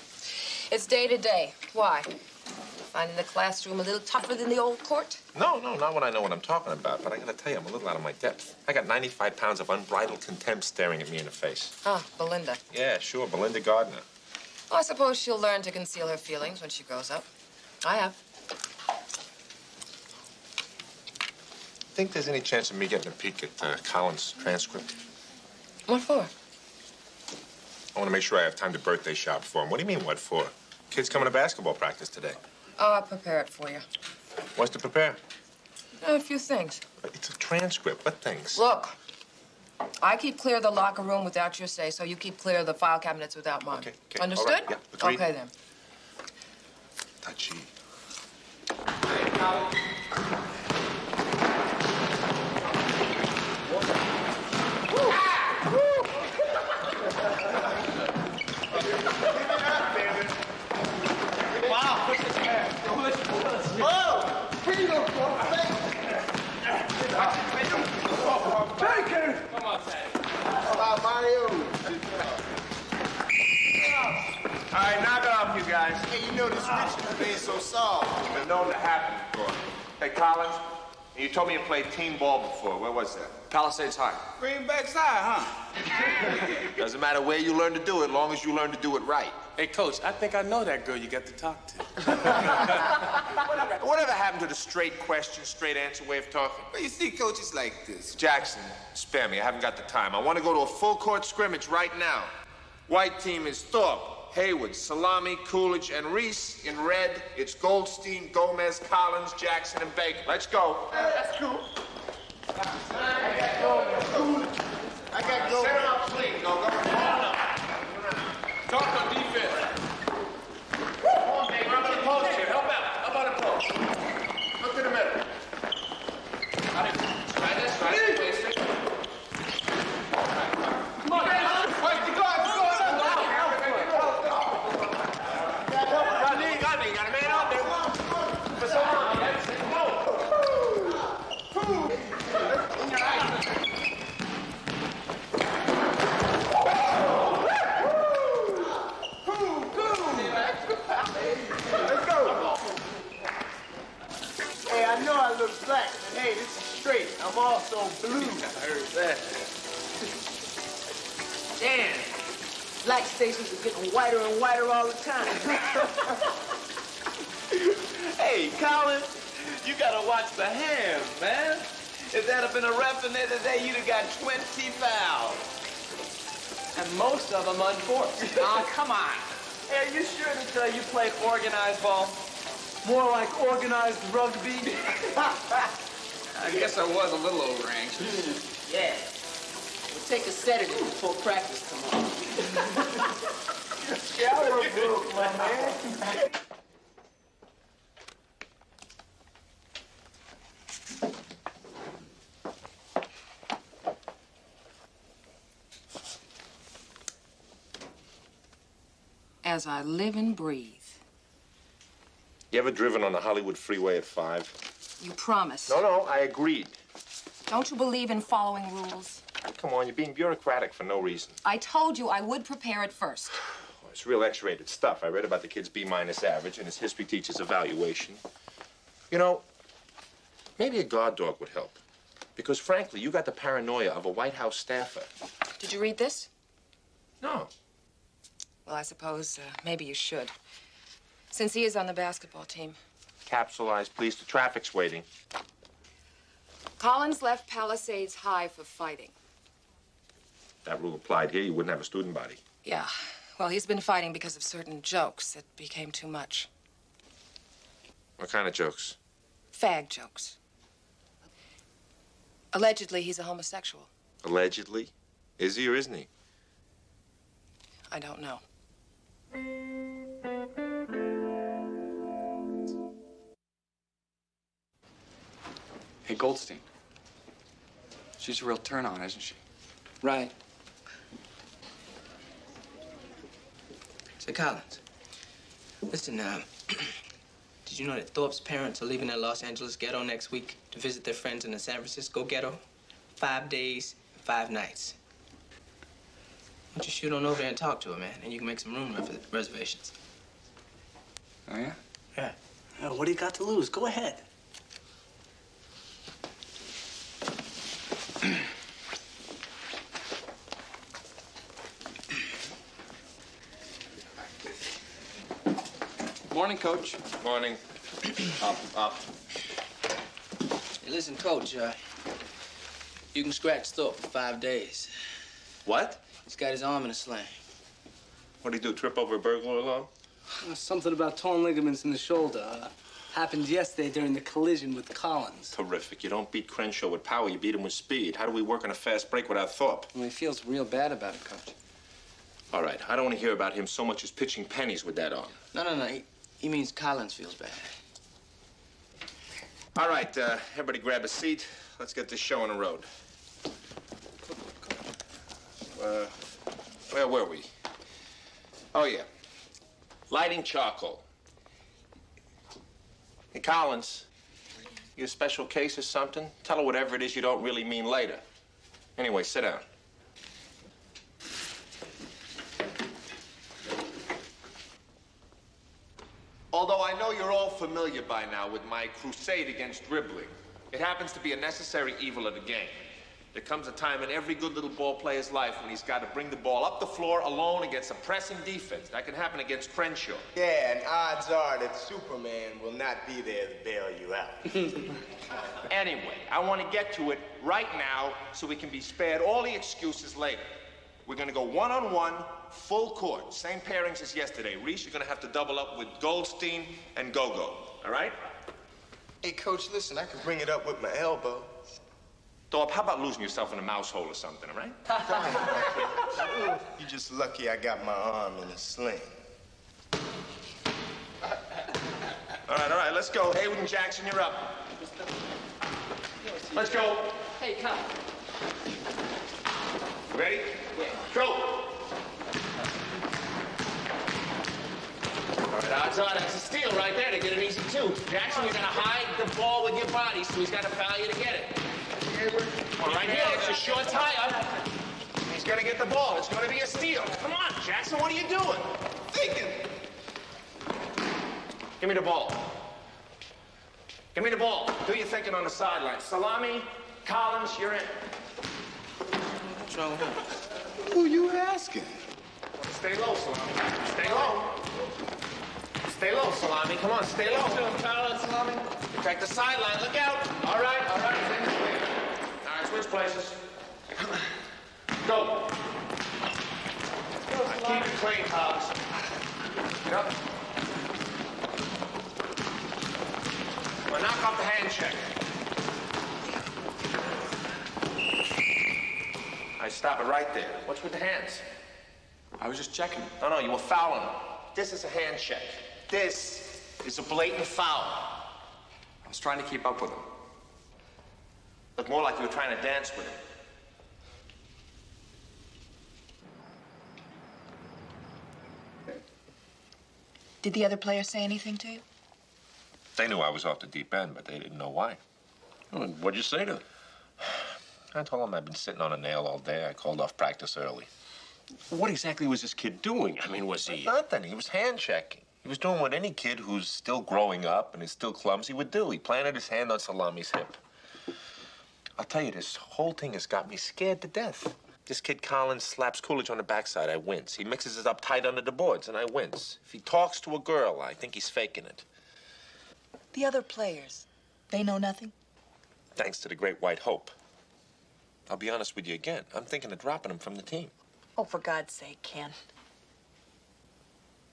It's day to day. Why? Finding the classroom a little tougher than the old court? No, not when I know what I'm talking about. But I gotta tell you, I'm a little out of my depth. I got 95 pounds of unbridled contempt staring at me in the face. Ah, Belinda. Yeah, sure, Belinda Gardner. Well, I suppose she'll learn to conceal her feelings when she grows up. I have. Think there's any chance of me getting a peek at Collins' transcript? What for? I want to make sure I have time to birthday shop for him. What do you mean, what for? Kid's coming to basketball practice today. Oh, I'll prepare it for you. What's to prepare? A few things. It's a transcript. What things? Look, I keep clear of the locker room without your say, so you keep clear of the file cabinets without mine. Okay. Understood? All right. Yeah, agreed. Okay, then. Touchy. Wow, look at this man. Oh, here you go, Baker! Come on, Sam. How about Mario? All right, knock it off, you guys. Hey, you know this Richmond being so soft. Been known to happen before. Hey, Collins, You told me you played team ball before. Where was that? Palisades High. Greenback's high, huh? Doesn't matter where you learn to do it, long as you learn to do it right. Hey, Coach, I think I know that girl you got to talk to. Whatever happened to the straight question, straight answer way of talking? Well, you see, Coach, it's like this. Jackson, spare me. I haven't got the time. I want to go to a full court scrimmage right now. White team is Thorpe, Hayward, Salami, Coolidge, and Reese. In red, it's Goldstein, Gomez, Collins, Jackson, and Baker. Let's go. That's cool. I got go. Set him up, please. Go. Talk on defense. Come on, Baker. I'm on the post here. Help out. How about a post? Look to the middle. Try this. Come on, man. Wait, the guard. Got a man out there. Let's go. Hey, I know I look black, but hey, this is straight. I'm also blue. I heard that. Damn. Black stations are getting whiter and whiter all the time. Hey, Colin, you gotta watch the hands, man. If that had been a ref in there today, you'd have got 20 fouls. And most of them unforced. Oh, come on. Hey, are you sure that you played organized ball? More like organized rugby. I guess I was a little overanxious. Yeah. We'll take a sedative before practice tomorrow. Shower broke, my man. As I live and breathe. You ever driven on the Hollywood freeway at 5? You promised. No, I agreed. Don't you believe in following rules? Come on, you're being bureaucratic for no reason. I told you I would prepare it first. Well, it's real X-rated stuff. I read about the kid's B- average and his history teacher's evaluation. You know, maybe a guard dog would help. Because frankly, you got the paranoia of a White House staffer. Did you read this? No. Well, I suppose maybe you should. Since he is on the basketball team. Capsulize, please. The traffic's waiting. Collins left Palisades High for fighting. That rule applied here, you wouldn't have a student body. Yeah. Well, he's been fighting because of certain jokes that became too much. What kind of jokes? Fag jokes. Allegedly, he's a homosexual. Allegedly? Is he or isn't he? I don't know. Hey, Goldstein. She's a real turn-on, isn't she? Right. Say, Collins, listen, did you know that Thorpe's parents are leaving their Los Angeles ghetto next week to visit their friends in the San Francisco ghetto? 5 days, 5 nights. Why don't you shoot on over there and talk to her, man, and you can make some room reservations. Oh, yeah? Yeah. What do you got to lose? Go ahead. Morning, Coach. Morning. Up. Hey, listen, Coach, you can scratch Thorpe for 5 days. What? He's got his arm in a sling. What'd he do, trip over a burglar alarm? Something about torn ligaments in the shoulder. Happened yesterday during the collision with Collins. Terrific. You don't beat Crenshaw with power, you beat him with speed. How do we work on a fast break without Thorpe? Well, he feels real bad about it, Coach. All right, I don't want to hear about him so much as pitching pennies with that arm. No. He means Collins feels bad. All right, everybody grab a seat. Let's get this show on the road. Where were we? Oh, yeah. Lighting charcoal. Hey, Collins, you a special case or something? Tell her whatever it is you don't really mean later. Anyway, sit down. Although I know you're all familiar by now with my crusade against dribbling, It happens to be a necessary evil of the game. There comes a time in every good little ball player's life when he's got to bring the ball up the floor alone against a pressing defense. That can happen against Crenshaw. Yeah, and odds are that Superman will not be there to bail you out. Anyway, I want to get to it right now so we can be spared all the excuses later. We're going to go one-on-one, full court. Same pairings as yesterday. Reese, you're going to have to double up with Goldstein and Gogo. All right? Hey, Coach, listen, I can bring it up with my elbow. Thorpe, how about losing yourself in a mouse hole or something, all right? You're just lucky I got my arm in a sling. All right, let's go. Haywood and Jackson, you're up. Let's go. Hey, come. Ready? Yeah. Go. All right, odds are that's a steal right there to get an easy two. Jackson, you're going to hide the ball with your body, so he's got to foul you to get it. Well, right here, it's a short tie-up. He's going to get the ball. It's going to be a steal. Come on, Jackson, what are you doing? Thinking. Give me the ball. Give me the ball. Do your thinking on the sideline. Salami, Collins, you're in. What's wrong with him? Who you asking? Stay low, Salami. Stay low. Stay low, Salami. Come on, stay low. Collins, Salami. Protect the sideline. Look out. All right. Things clear. All right, switch places. Go. Keep it clean, Hobbs. Get up. Well, knock off the hand check. I stop it right there. What's with the hands? I was just checking. No, you were fouling him. This is a hand check. This is a blatant foul. I was trying to keep up with him. Looked more like you were trying to dance with him. Did the other players say anything to you? They knew I was off the deep end, but they didn't know why. Well, what'd you say to them? I told them I'd been sitting on a nail all day. I called off practice early. What exactly was this kid doing? I mean, was he... Nothing. He was hand checking. He was doing what any kid who's still growing up and is still clumsy would do. He planted his hand on Salami's hip. I'll tell you, this whole thing has got me scared to death. This kid Collins slaps Coolidge on the backside, I wince. He mixes it up tight under the boards, and I wince. If he talks to a girl, I think he's faking it. The other players, they know nothing? Thanks to the Great White Hope. I'll be honest with you again. I'm thinking of dropping him from the team. Oh, for God's sake, Ken.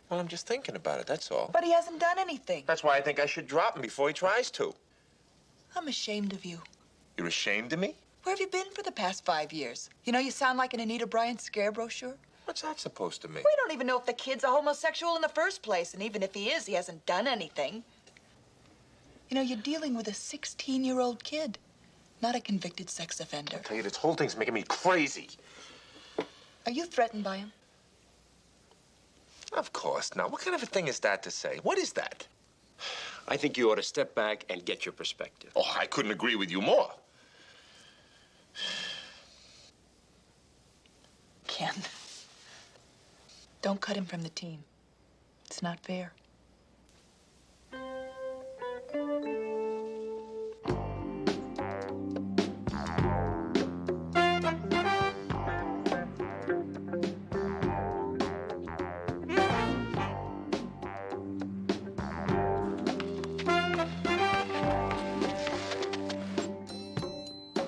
Well, I'm just thinking about it, that's all. But he hasn't done anything. That's why I think I should drop him before he tries to. I'm ashamed of you. You're ashamed of me? Where have you been for the past 5 years? You know, you sound like an Anita Bryant scare brochure. What's that supposed to mean? We don't even know if the kid's a homosexual in the first place, and even if he is, he hasn't done anything. You know, you're dealing with a 16-year-old kid, not a convicted sex offender. I tell you, this whole thing's making me crazy. Are you threatened by him? Of course not. What kind of a thing is that to say? What is that? I think you ought to step back and get your perspective. Oh, I couldn't agree with you more. Ken, don't cut him from the team. It's not fair.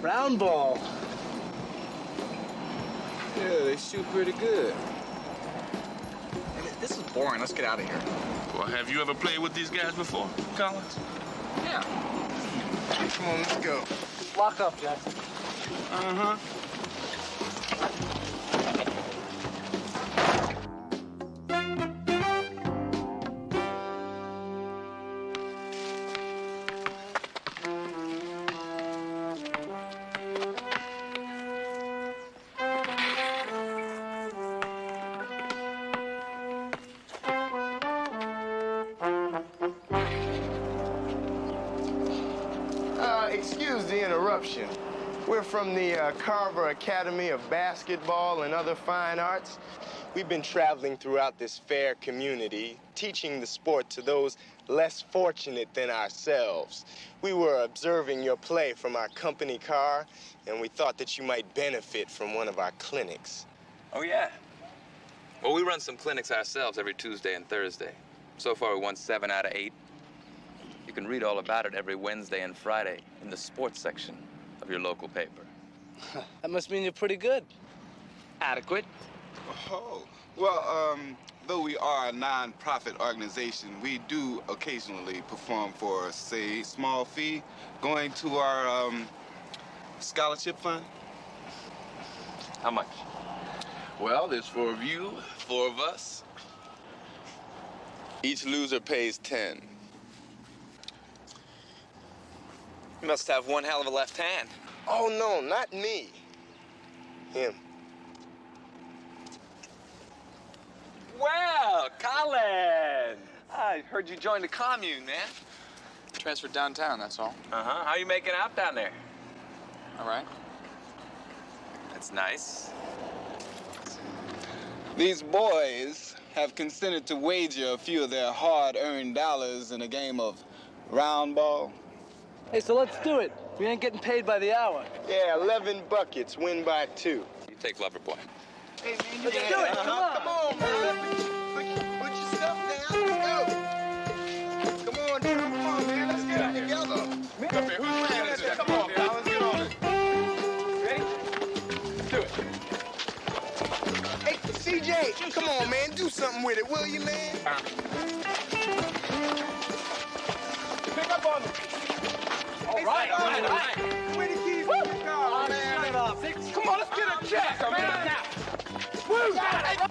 Brown ball. Yeah, they shoot pretty good. Hey, this is boring. Let's get out of here. Well, have you ever played with these guys before, Collins? Yeah. Come on, let's go. Lock up, Jackson. Uh-huh. Excuse the interruption. We're from the Carver Academy of Basketball and Other Fine Arts. we've been traveling throughout this fair community, teaching the sport to those less fortunate than ourselves. We were observing your play from our company car, and we thought that you might benefit from one of our clinics. Oh, yeah. Well, we run some clinics ourselves every Tuesday and Thursday. So far, we won 7 out of 8. You can read all about it every Wednesday and Friday in the sports section of your local paper. That must mean you're pretty good. Adequate. Oh, well, though we are a non-profit organization, we do occasionally perform for, say, small fee, going to our scholarship fund. How much? Well, there's 4 of you, 4 of us. Each loser pays 10. You must have one hell of a left hand. Oh, no, not me. Him. Well, Colin! I heard you joined the commune, man. Transferred downtown, that's all. Uh-huh. How you making out down there? All right. That's nice. These boys have consented to wager a few of their hard-earned dollars in a game of round ball. Hey, so let's do it. We ain't getting paid by the hour. Yeah, 11 buckets, win by 2. You take Loverboy. Hey, man, let's do it. Come on, man. Put your stuff down. Let's go. Come on, dude. Come on, man. Let's get it together. Up here, who's playing this? Come on, Collins. Get on it. Ready? Do it. Hey, CJ, come on, man. Do something with it, will you, man? Pick up on me. All right. Where the keys to the car, man? Shut up. Come on, let's get a check, man. Woo!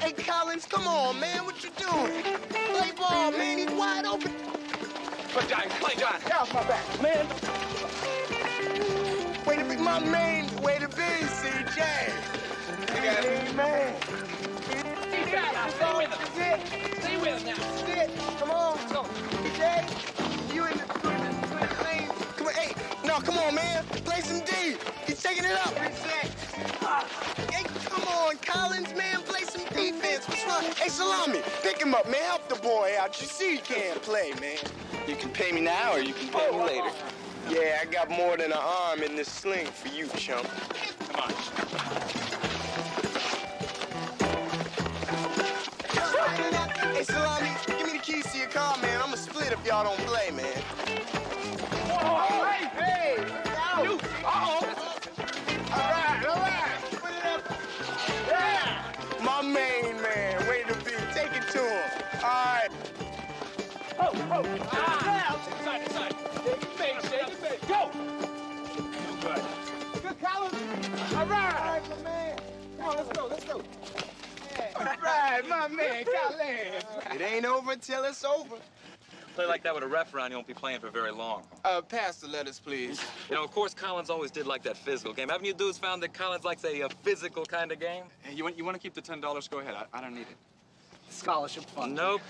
Hey, Collins, come on, man. What you doing? Play ball, man. He's wide open. Play John. Get off my back, man. Way to be my main. Way to be, CJ. You got it, man. Stay with him. Stay with him now. Sit. Come on. CJ, you in the lane. Come on, hey. No, come on, man. Play some D. He's taking it up. Hey, come on, Collins, man. Play some defense. What's wrong? Hey, Salami, pick him up, man. Help the boy out. You see he can't play, man. You can pay me now or you can pay me later. Yeah, I got more than an arm in this sling for you, chump. Come on. Hey, Salami, give me the keys to your car, man. I'ma split if y'all don't play, man. Oh, Hey! you. Uh-oh. All right. Put it up. Yeah! My main man. Way to be. Take it to him. All right. Inside. Shake your face. Go! Good, Collins. All right, my man. Come on, let's go. Yeah. All right, my man, Collins. It ain't over till it's over. Play like that with a ref around, you won't be playing for very long. Pass the letters, please. You know, of course, Collins always did like that physical game. Haven't you dudes found that Collins likes a physical kind of game? Hey, you want to keep the $10? Go ahead. I don't need it. Scholarship fund. Nope.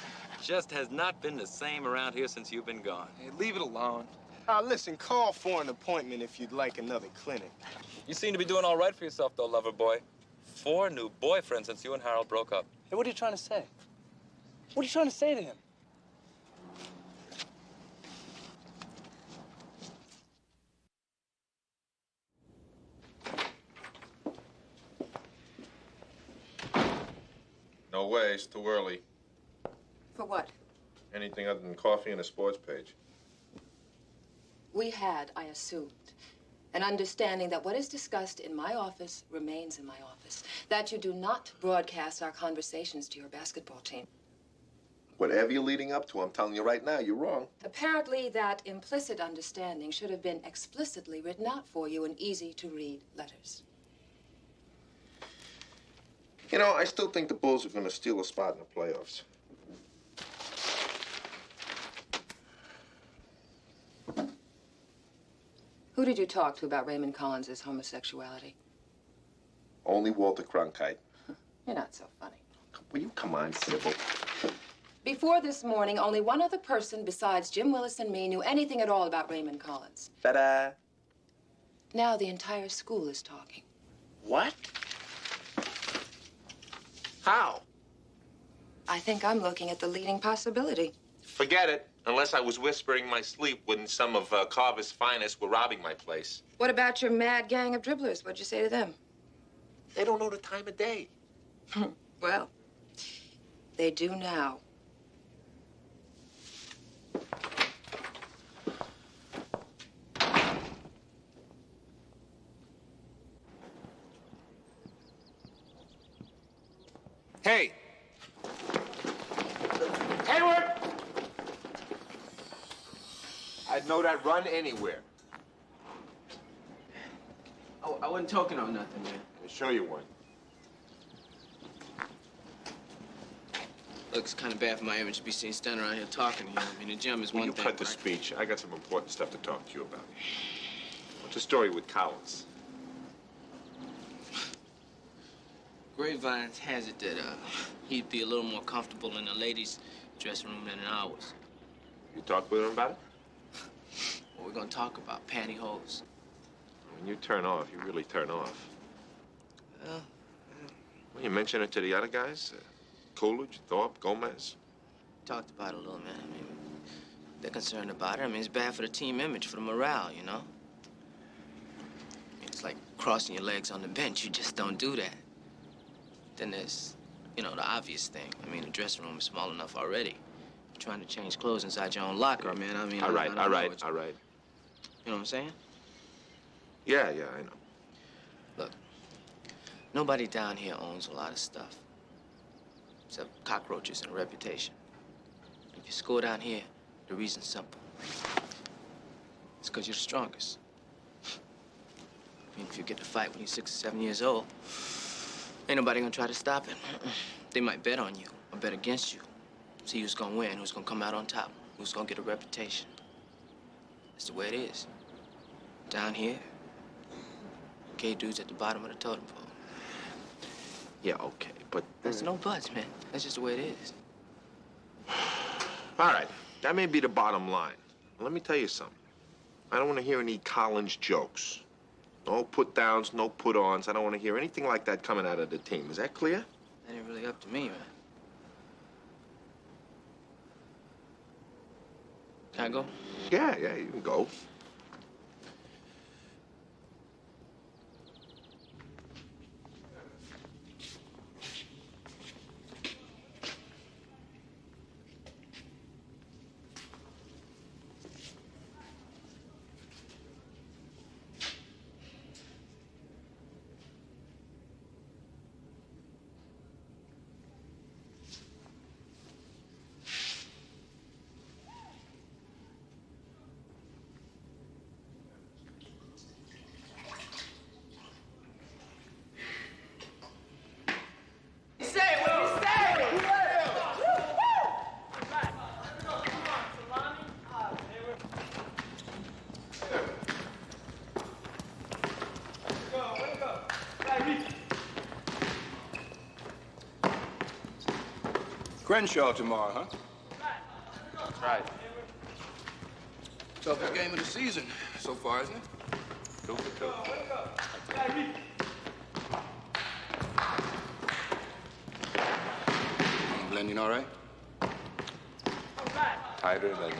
Just has not been the same around here since you've been gone. Hey, leave it alone. Listen, call for an appointment if you'd like another clinic. You seem to be doing all right for yourself, though, lover boy. 4 new boyfriends since you and Harold broke up. Hey, what are you trying to say? What are you trying to say to him? No way, it's too early. For what? Anything other than coffee and a sports page. We had, I assumed, an understanding that what is discussed in my office remains in my office. That you do not broadcast our conversations to your basketball team. Whatever you're leading up to, I'm telling you right now, you're wrong. Apparently, that implicit understanding should have been explicitly written out for you in easy-to-read letters. You know, I still think the Bulls are going to steal a spot in the playoffs. Who did you talk to about Raymond Collins' homosexuality? Only Walter Cronkite. You're not so funny. Will you come on, Sybil? Before this morning, only one other person besides Jim Willis and me knew anything at all about Raymond Collins. Ta-da! Now the entire school is talking. What? How? I think I'm looking at the leading possibility. Forget it. Unless I was whispering in my sleep when some of Carver's finest were robbing my place. What about your mad gang of dribblers? What'd you say to them? They don't know the time of day. Well, they do now. Hey! Hayward! I'd know that run anywhere. Oh, I wasn't talking on nothing, man. I'll show you one. Looks kind of bad for my image to be seen standing around here talking to you. I mean, the gym is Will one you thing. cut the speech? I got some important stuff to talk to you about. What's the story with Collins? Grapevine has it that he'd be a little more comfortable in the ladies' dressing room than in ours. You talked with him about it? What we're gonna talk about? Pantyhose. When you turn off, you really turn off. Well, Well, you mention it to the other guys? Coolidge, Thorpe, Gomez? talked about it a little, man. I mean, they're concerned about it. I mean, it's bad for the team image, for the morale, you know? I mean, it's like crossing your legs on the bench. You just don't do that. Then there's, you know, the obvious thing. I mean, the dressing room is small enough already. You're trying to change clothes inside your own locker, man. I mean, All right. You know what I'm saying? Yeah, I know. Look, nobody down here owns a lot of stuff. Except cockroaches and a reputation. If you score down here, the reason's simple. It's because you're the strongest. I mean, if you get to fight when you're 6 or 7 years old, ain't nobody gonna try to stop it. They might bet on you or bet against you. See who's gonna win, who's gonna come out on top, who's gonna get a reputation. That's the way it is. Down here, gay dudes at the bottom of the totem pole. Yeah, okay, but... There's no buts, man. That's just the way it is. All right, that may be the bottom line. Let me tell you something. I don't want to hear any Collins jokes. No put-downs, no put-ons. I don't want to hear anything like that coming out of the team. Is that clear? That ain't really up to me, man. Can I go? Yeah, you can go. Crenshaw tomorrow, huh? That's right. Toughest game of the season so far, isn't it? 2 for 2. Blending all right? Tighter than...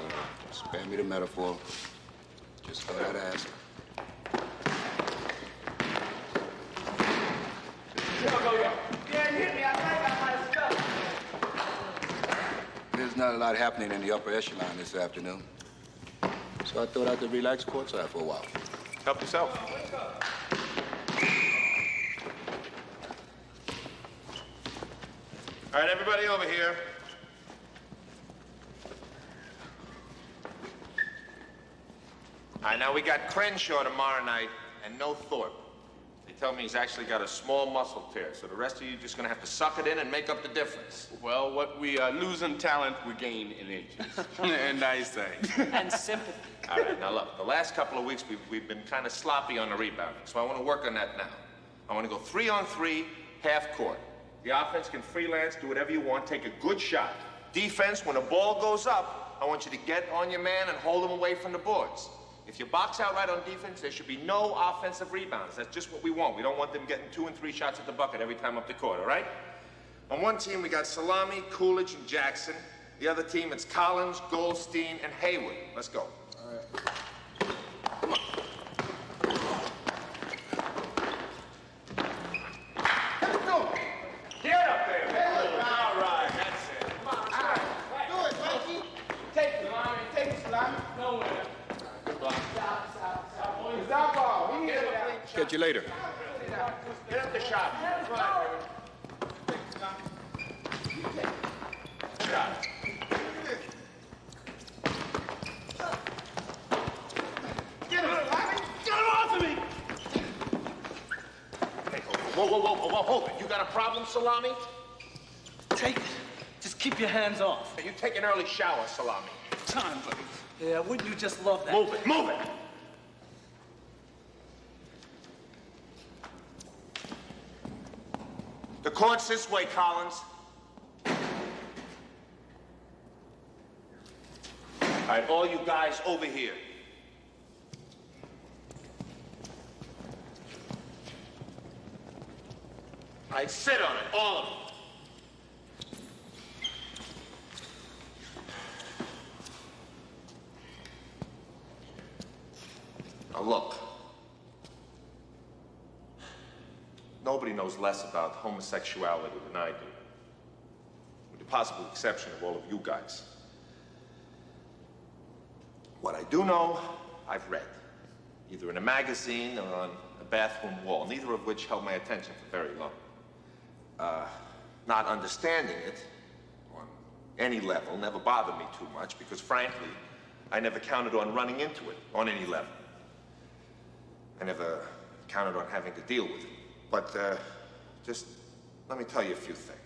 Spare me the metaphor. Just thought I'd ask. There's not a lot happening in the upper echelon this afternoon. So I thought I could relax courtside for a while. Help yourself. All right, everybody over here. All right, now we got Crenshaw tomorrow night and no Thorpe. They tell me he's actually got a small muscle tear, so the rest of you just gonna have to suck it in and make up the difference. Well, what we lose in talent, we gain in inches. And nice things. And sympathy. All right, now look, the last couple of weeks we've been kind of sloppy on the rebounding, so I want to work on that now. I want to go 3-on-3, half court. The offense can freelance, do whatever you want, take a good shot. Defense, when the ball goes up, I want you to get on your man and hold him away from the boards. If you box out right on defense, there should be no offensive rebounds. That's just what we want. We don't want them getting 2 and 3 shots at the bucket every time up the court, all right? On one team, we got Salami, Coolidge, and Jackson. The other team, it's Collins, Goldstein, and Haywood. Let's go. All right. Get up there. All right, that's it. Come on, all right. Do it, Mikey. Take it, Salami. Take it, Salami. Nowhere. Good block. Stop. Stop ball. We need it. Catch you later. Get up the shot. Come on, shot. Get him, Salami. Get him off of me. Hey, whoa, hold it. You got a problem, Salami? Take it. Just keep your hands off. Hey, you take an early shower, Salami. Time, buddy. Yeah, wouldn't you just love that? Move it, move it. The court's this way, Collins. All right, all you guys over here. All right, sit on it, all of you. Now look. Nobody knows less about homosexuality than I do. With the possible exception of all of you guys. What I do know, I've read. Either in a magazine or on a bathroom wall, neither of which held my attention for very long. Not understanding it on any level never bothered me too much because, frankly, I never counted on running into it on any level. I never counted on having to deal with it. But just let me tell you a few things.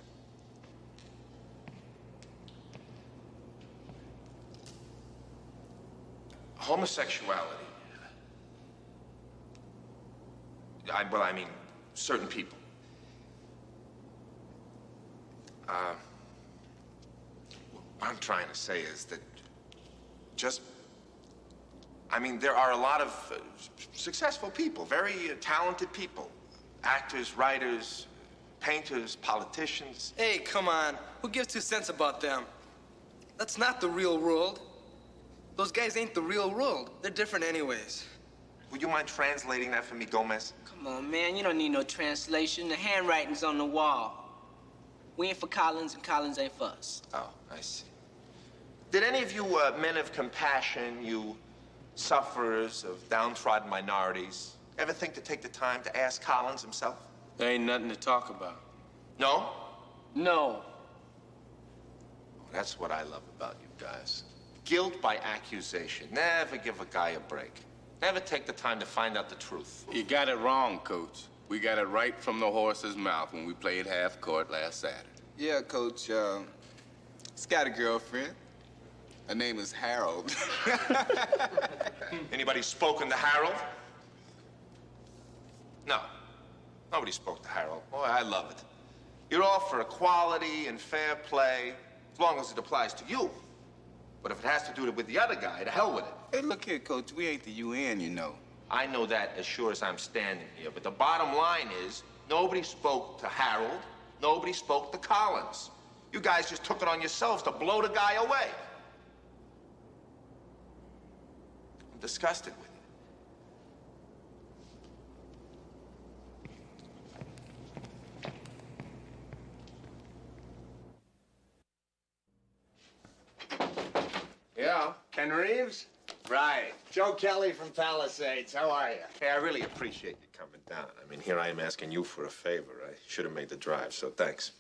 Homosexuality. I mean, certain people. What I'm trying to say is that there are a lot of successful people, very talented people. Actors, writers, painters, politicians. Hey, come on. Who gives 2 cents about them? That's not the real world. Those guys ain't the real world. They're different anyways. Would you mind translating that for me, Gomez? Come on, man. You don't need no translation. The handwriting's on the wall. We ain't for Collins, and Collins ain't for us. Oh, I see. Did any of you men of compassion, you sufferers of downtrodden minorities, ever think to take the time to ask Collins himself? There ain't nothing to talk about. No? No. That's what I love about you guys. Guilt by accusation. Never give a guy a break. Never take the time to find out the truth. You got it wrong, Coach. We got it right from the horse's mouth when we played half court last Saturday. Yeah, Coach. He's got a girlfriend. Her name is Harold. Anybody spoken to Harold? No. Nobody spoke to Harold. Boy, I love it. You're all for equality and fair play, as long as it applies to you. But if it has to do with the other guy, to hell with it. Hey, look here, Coach. We ain't the UN, you know. I know that as sure as I'm standing here. But the bottom line is, nobody spoke to Harold. Nobody spoke to Collins. You guys just took it on yourselves to blow the guy away. I'm disgusted with it. Yeah? Ken Reeves? Right. Joe Kelly from Palisades. How are you? Hey, I really appreciate you coming down. I mean, here I am asking you for a favor. I should have made the drive, so thanks.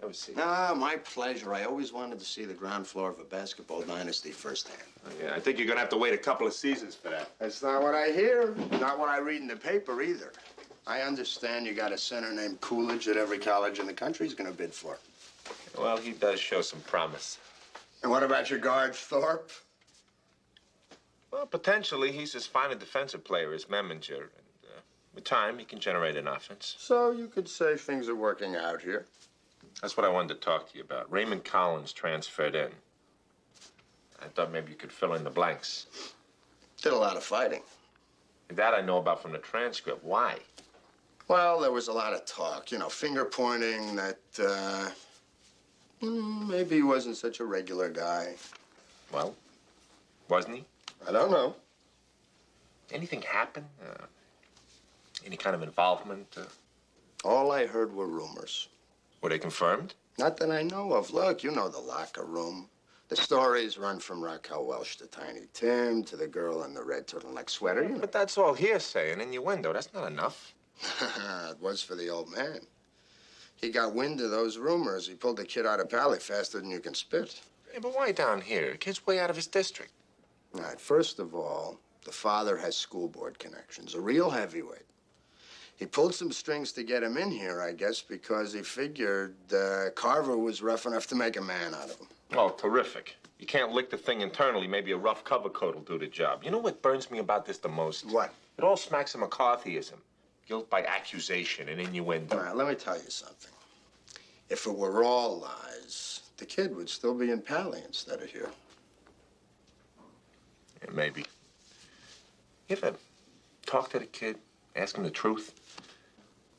Have a seat. Ah, my pleasure. I always wanted to see the ground floor of a basketball dynasty firsthand. Oh, yeah, I think you're gonna have to wait a couple of seasons for that. That's not what I hear. Not what I read in the paper either. I understand you got a center named Coolidge that every college in the country's gonna bid for. Well, he does show some promise. And what about your guard, Thorpe? Well, potentially, he's as fine a defensive player as Meminger. And with time, he can generate an offense. So you could say things are working out here. That's what I wanted to talk to you about. Raymond Collins transferred in. I thought maybe you could fill in the blanks. Did a lot of fighting. That I know about from the transcript. Why? Well, there was a lot of talk, you know, finger pointing that maybe he wasn't such a regular guy. Well, wasn't he? I don't know. Anything happen? Any kind of involvement? All I heard were rumors. Were they confirmed? Not that I know of. Look, you know the locker room. The stories run from Raquel Welch to Tiny Tim to the girl in the red turtleneck sweater. You know. But that's all hearsay and innuendo. That's not enough. It was for the old man. He got wind of those rumors. He pulled the kid out of Pally faster than you can spit. Yeah, but why down here? The kid's way out of his district. All right, first of all, the father has school board connections, a real heavyweight. He pulled some strings to get him in here, I guess, because he figured Carver was rough enough to make a man out of him. Oh, terrific. You can't lick the thing internally. Maybe a rough cover coat will do the job. You know what burns me about this the most? What? It all smacks of McCarthyism. Guilt by accusation and innuendo. All right, let me tell you something. If it were all lies, the kid would still be in Pally instead of here. Yeah, maybe. You ever talk to the kid, ask him the truth?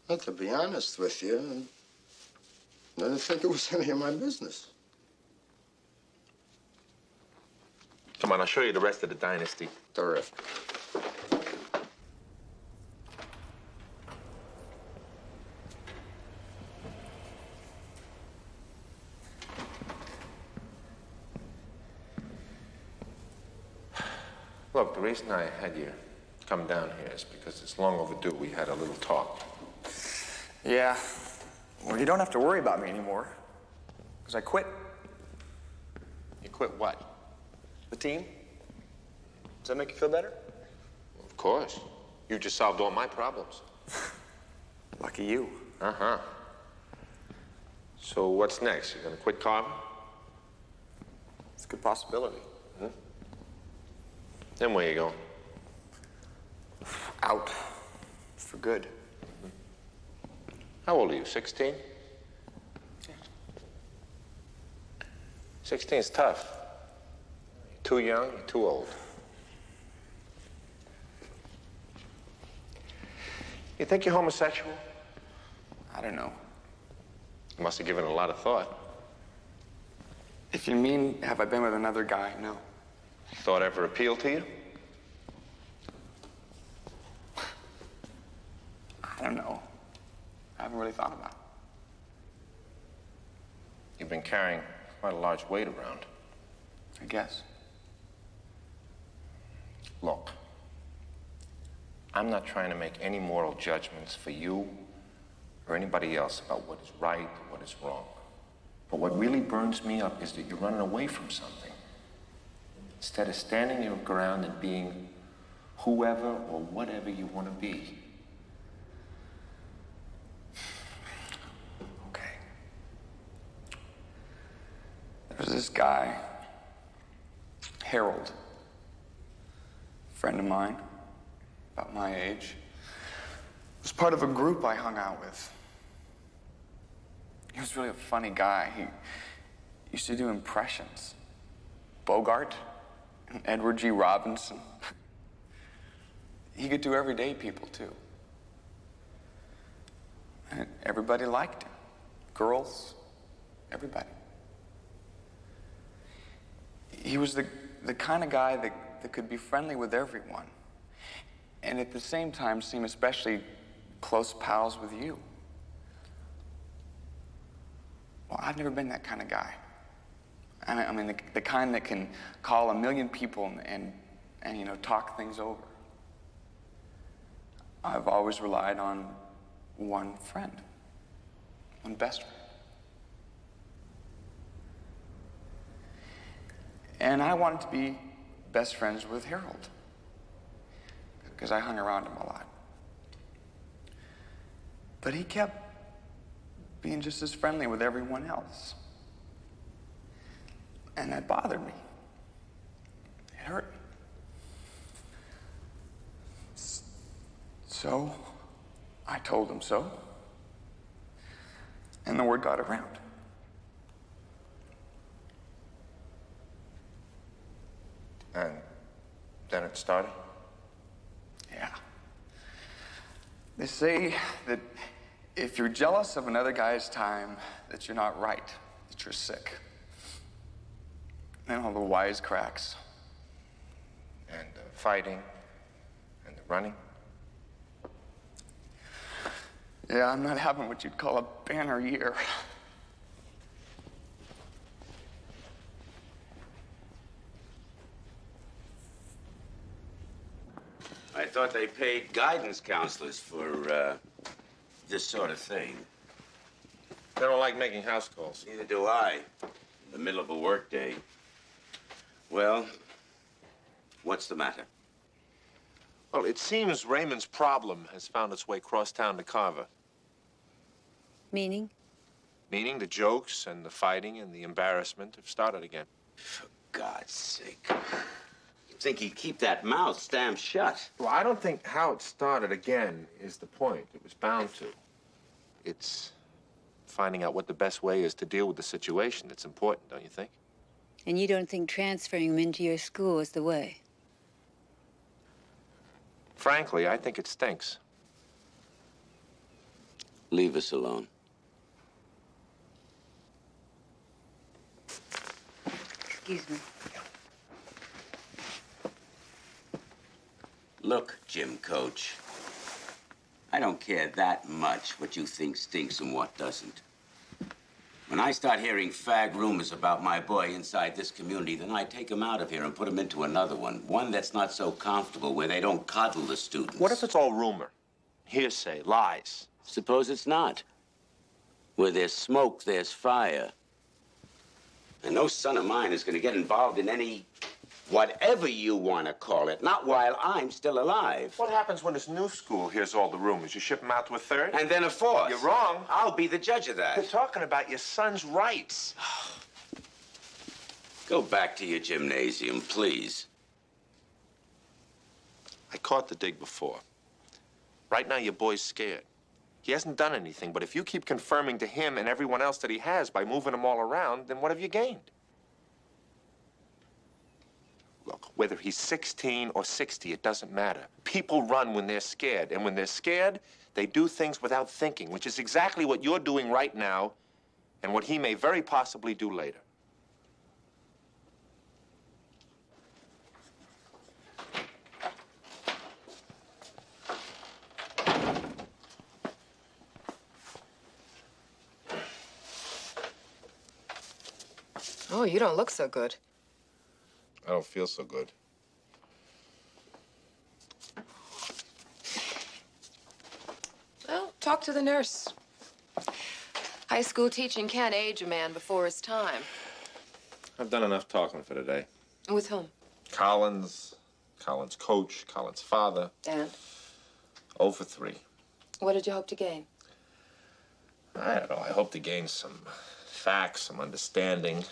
Well, to be honest with you, I didn't think it was any of my business. Come on, I'll show you the rest of the dynasty. Terrific. Look, the reason I had you come down here is because it's long overdue. We had a little talk. Yeah. Well, you don't have to worry about me anymore. Because I quit. You quit what? The team. Does that make you feel better? Of course. You just solved all my problems. Lucky you. Uh-huh. So what's next? You're gonna quit carving? It's a good possibility. Hmm? Then where you going? Out. For good. How old are you, 16? 16's tough. You're too young, you're too old. You think you're homosexual? I don't know. You must have given it a lot of thought. If you mean, have I been with another guy? No. Thought ever appealed to you? I don't know. I haven't really thought about it. You've been carrying quite a large weight around. I guess. Look, I'm not trying to make any moral judgments for you or anybody else about what is right or what is wrong. But what really burns me up is that you're running away from something. Instead of standing your ground and being whoever or whatever you want to be. Okay. There's this guy, Harold, a friend of mine, about my age. Was part of a group I hung out with. He was really a funny guy. He used to do impressions. Bogart, and Edward G. Robinson. He could do everyday people, too. And everybody liked him. Girls, everybody. He was the kind of guy that could be friendly with everyone, and at the same time seem especially close pals with you. Well, I've never been that kind of guy. I mean, the kind that can call 1 million people and you know, talk things over. I've always relied on one friend, one best friend. And I wanted to be best friends with Harold, because I hung around him a lot. But he kept being just as friendly with everyone else. And that bothered me. It hurt me. So I told him so. And the word got around. And then it started? Yeah. They say that if you're jealous of another guy's time, that you're not right, that you're sick. And all the wisecracks. And the fighting. And the running. Yeah, I'm not having what you'd call a banner year. I thought they paid guidance counselors for this sort of thing. They don't like making house calls. Neither do I. In the middle of a workday. Well, what's the matter? Well, it seems Raymond's problem has found its way cross town to Carver. Meaning? Meaning the jokes and the fighting and the embarrassment have started again. For God's sake. You'd think he'd keep that mouth stamped shut. Well, I don't think how it started again is the point. It was bound to. It's finding out what the best way is to deal with the situation that's important, don't you think? And you don't think transferring him into your school is the way? Frankly, I think it stinks. Leave us alone. Excuse me. Look, Gym Coach, I don't care that much what you think stinks and what doesn't. When I start hearing fag rumors about my boy inside this community, then I take him out of here and put him into another one that's not so comfortable, where they don't coddle the students. What if it's all rumor? Hearsay, lies? Suppose it's not. Where there's smoke, there's fire. And no son of mine is going to get involved in any whatever you want to call it, not while I'm still alive. What happens when this new school hears all the rumors? You ship them out to a third? And then a fourth. You're wrong. I'll be the judge of that. You're talking about your son's rights. Go back to your gymnasium, please. I caught the dig before. Right now, your boy's scared. He hasn't done anything, but if you keep confirming to him and everyone else that he has by moving them all around, then what have you gained? Look, whether he's 16 or 60, it doesn't matter. People run when they're scared, and when they're scared, they do things without thinking, which is exactly what you're doing right now and what he may very possibly do later. Oh, you don't look so good. I don't feel so good. Well, talk to the nurse. High school teaching can't age a man before his time. I've done enough talking for today. With whom? Collins, Collins' coach, Collins' father. And? 0 for 3. What did you hope to gain? I don't know. I hope to gain some facts, some understanding.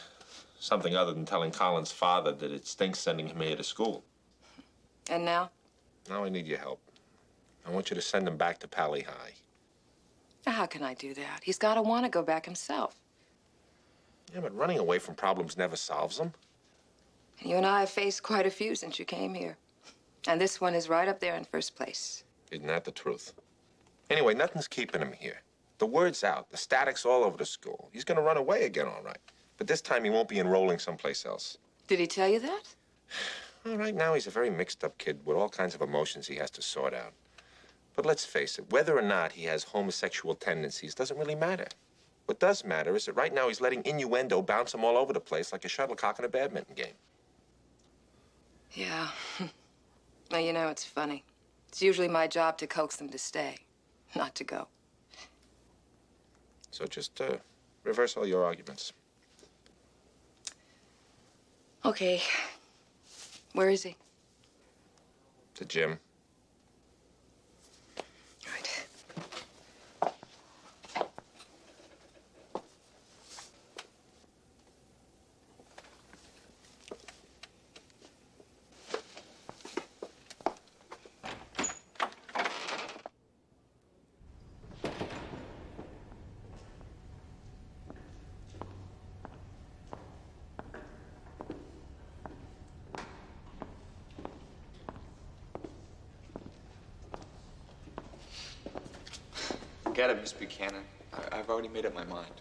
Something other than telling Collins' father that it stinks sending him here to school. And now? Now I need your help. I want you to send him back to Pally High. Now, how can I do that? He's got to want to go back himself. Yeah, but running away from problems never solves them. You and I have faced quite a few since you came here. And this one is right up there in first place. Isn't that the truth? Anyway, nothing's keeping him here. The word's out. The static's all over the school. He's going to run away again, all right. But this time he won't be enrolling someplace else. Did he tell you that? Well, right now he's a very mixed-up kid with all kinds of emotions he has to sort out. But let's face it, whether or not he has homosexual tendencies doesn't really matter. What does matter is that right now he's letting innuendo bounce him all over the place like a shuttlecock in a badminton game. Yeah. Well, you know, it's funny. It's usually my job to coax them to stay, not to go. So just reverse all your arguments. Okay. Where is he? The gym. Right. Forget it, Miss Buchanan. I've already made up my mind.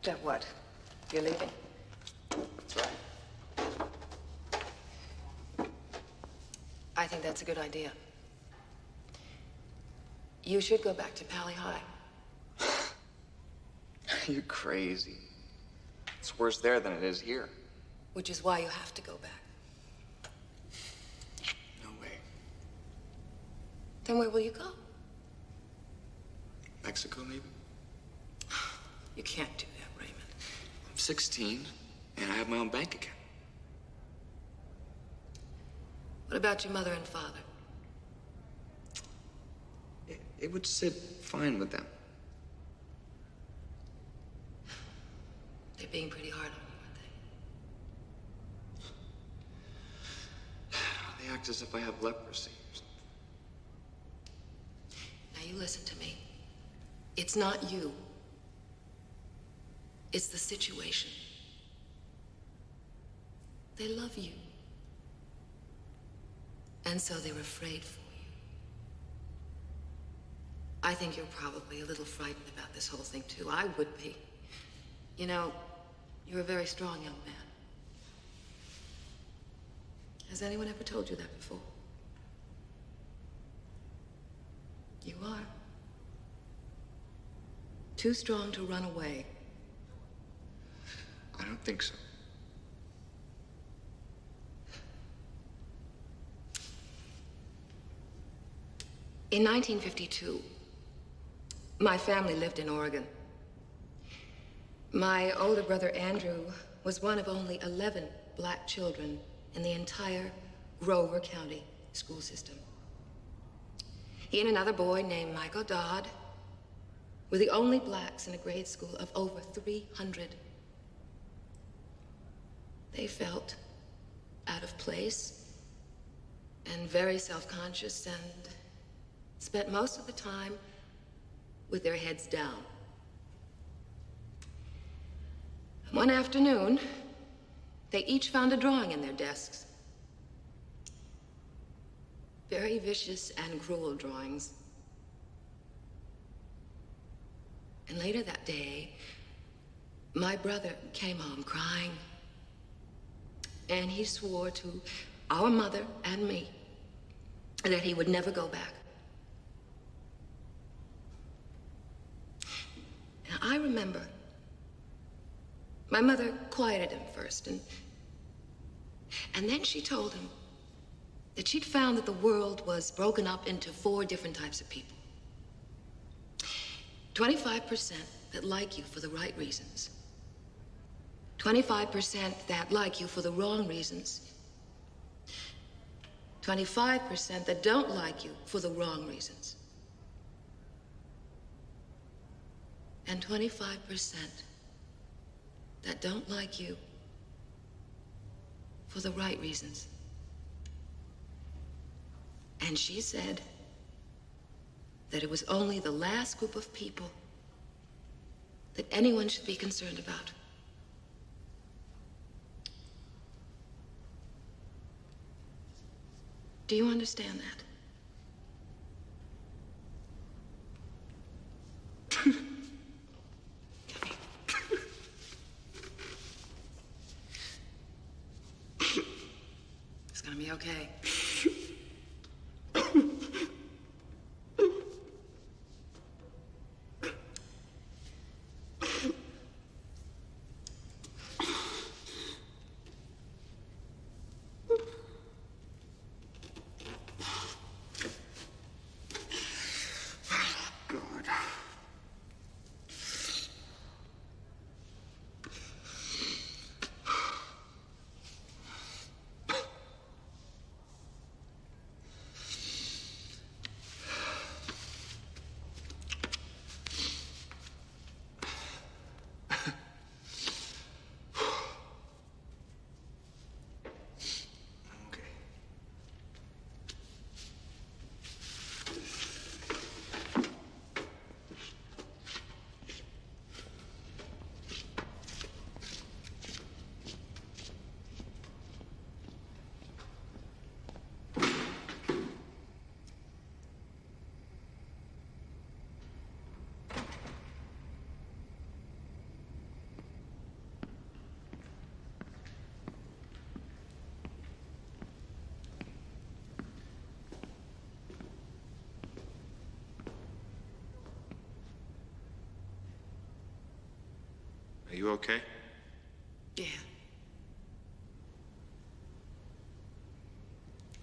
That what? You're leaving? That's right. I think that's a good idea. You should go back to Pally High. You're crazy. It's worse there than it is here. Which is why you have to go back. No way. Then where will you go? Mexico, maybe? You can't do that, Raymond. I'm 16, and I have my own bank account. What about your mother and father? It would sit fine with them. They're being pretty hard on you, aren't They act as if I have leprosy. they? Now you listen to me. It's not you. It's the situation. They love you. And so they're afraid for you. I think you're probably a little frightened about this whole thing, too. I would be. You know, you're a very strong young man. Has anyone ever told you that before? You are. Too strong to run away. I don't think so. In 1952, my family lived in Oregon. My older brother, Andrew, was one of only 11 black children in the entire Grover County school system. He and another boy named Michael Dodd were the only blacks in a grade school of over 300. They felt out of place and very self-conscious and spent most of the time with their heads down. One afternoon, they each found a drawing in their desks. Very vicious and cruel drawings. And later that day, my brother came home crying. And he swore to our mother and me that he would never go back. Now, I remember my mother quieted him first, and then she told him that she'd found that the world was broken up into 4 different types of people. 25% that like you for the right reasons. 25% that like you for the wrong reasons. 25% that don't like you for the wrong reasons. And 25% that don't like you for the right reasons. And she said that it was only the last group of people that anyone should be concerned about. Do you understand that? It's gonna be okay. you okay? Yeah.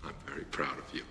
I'm very proud of you.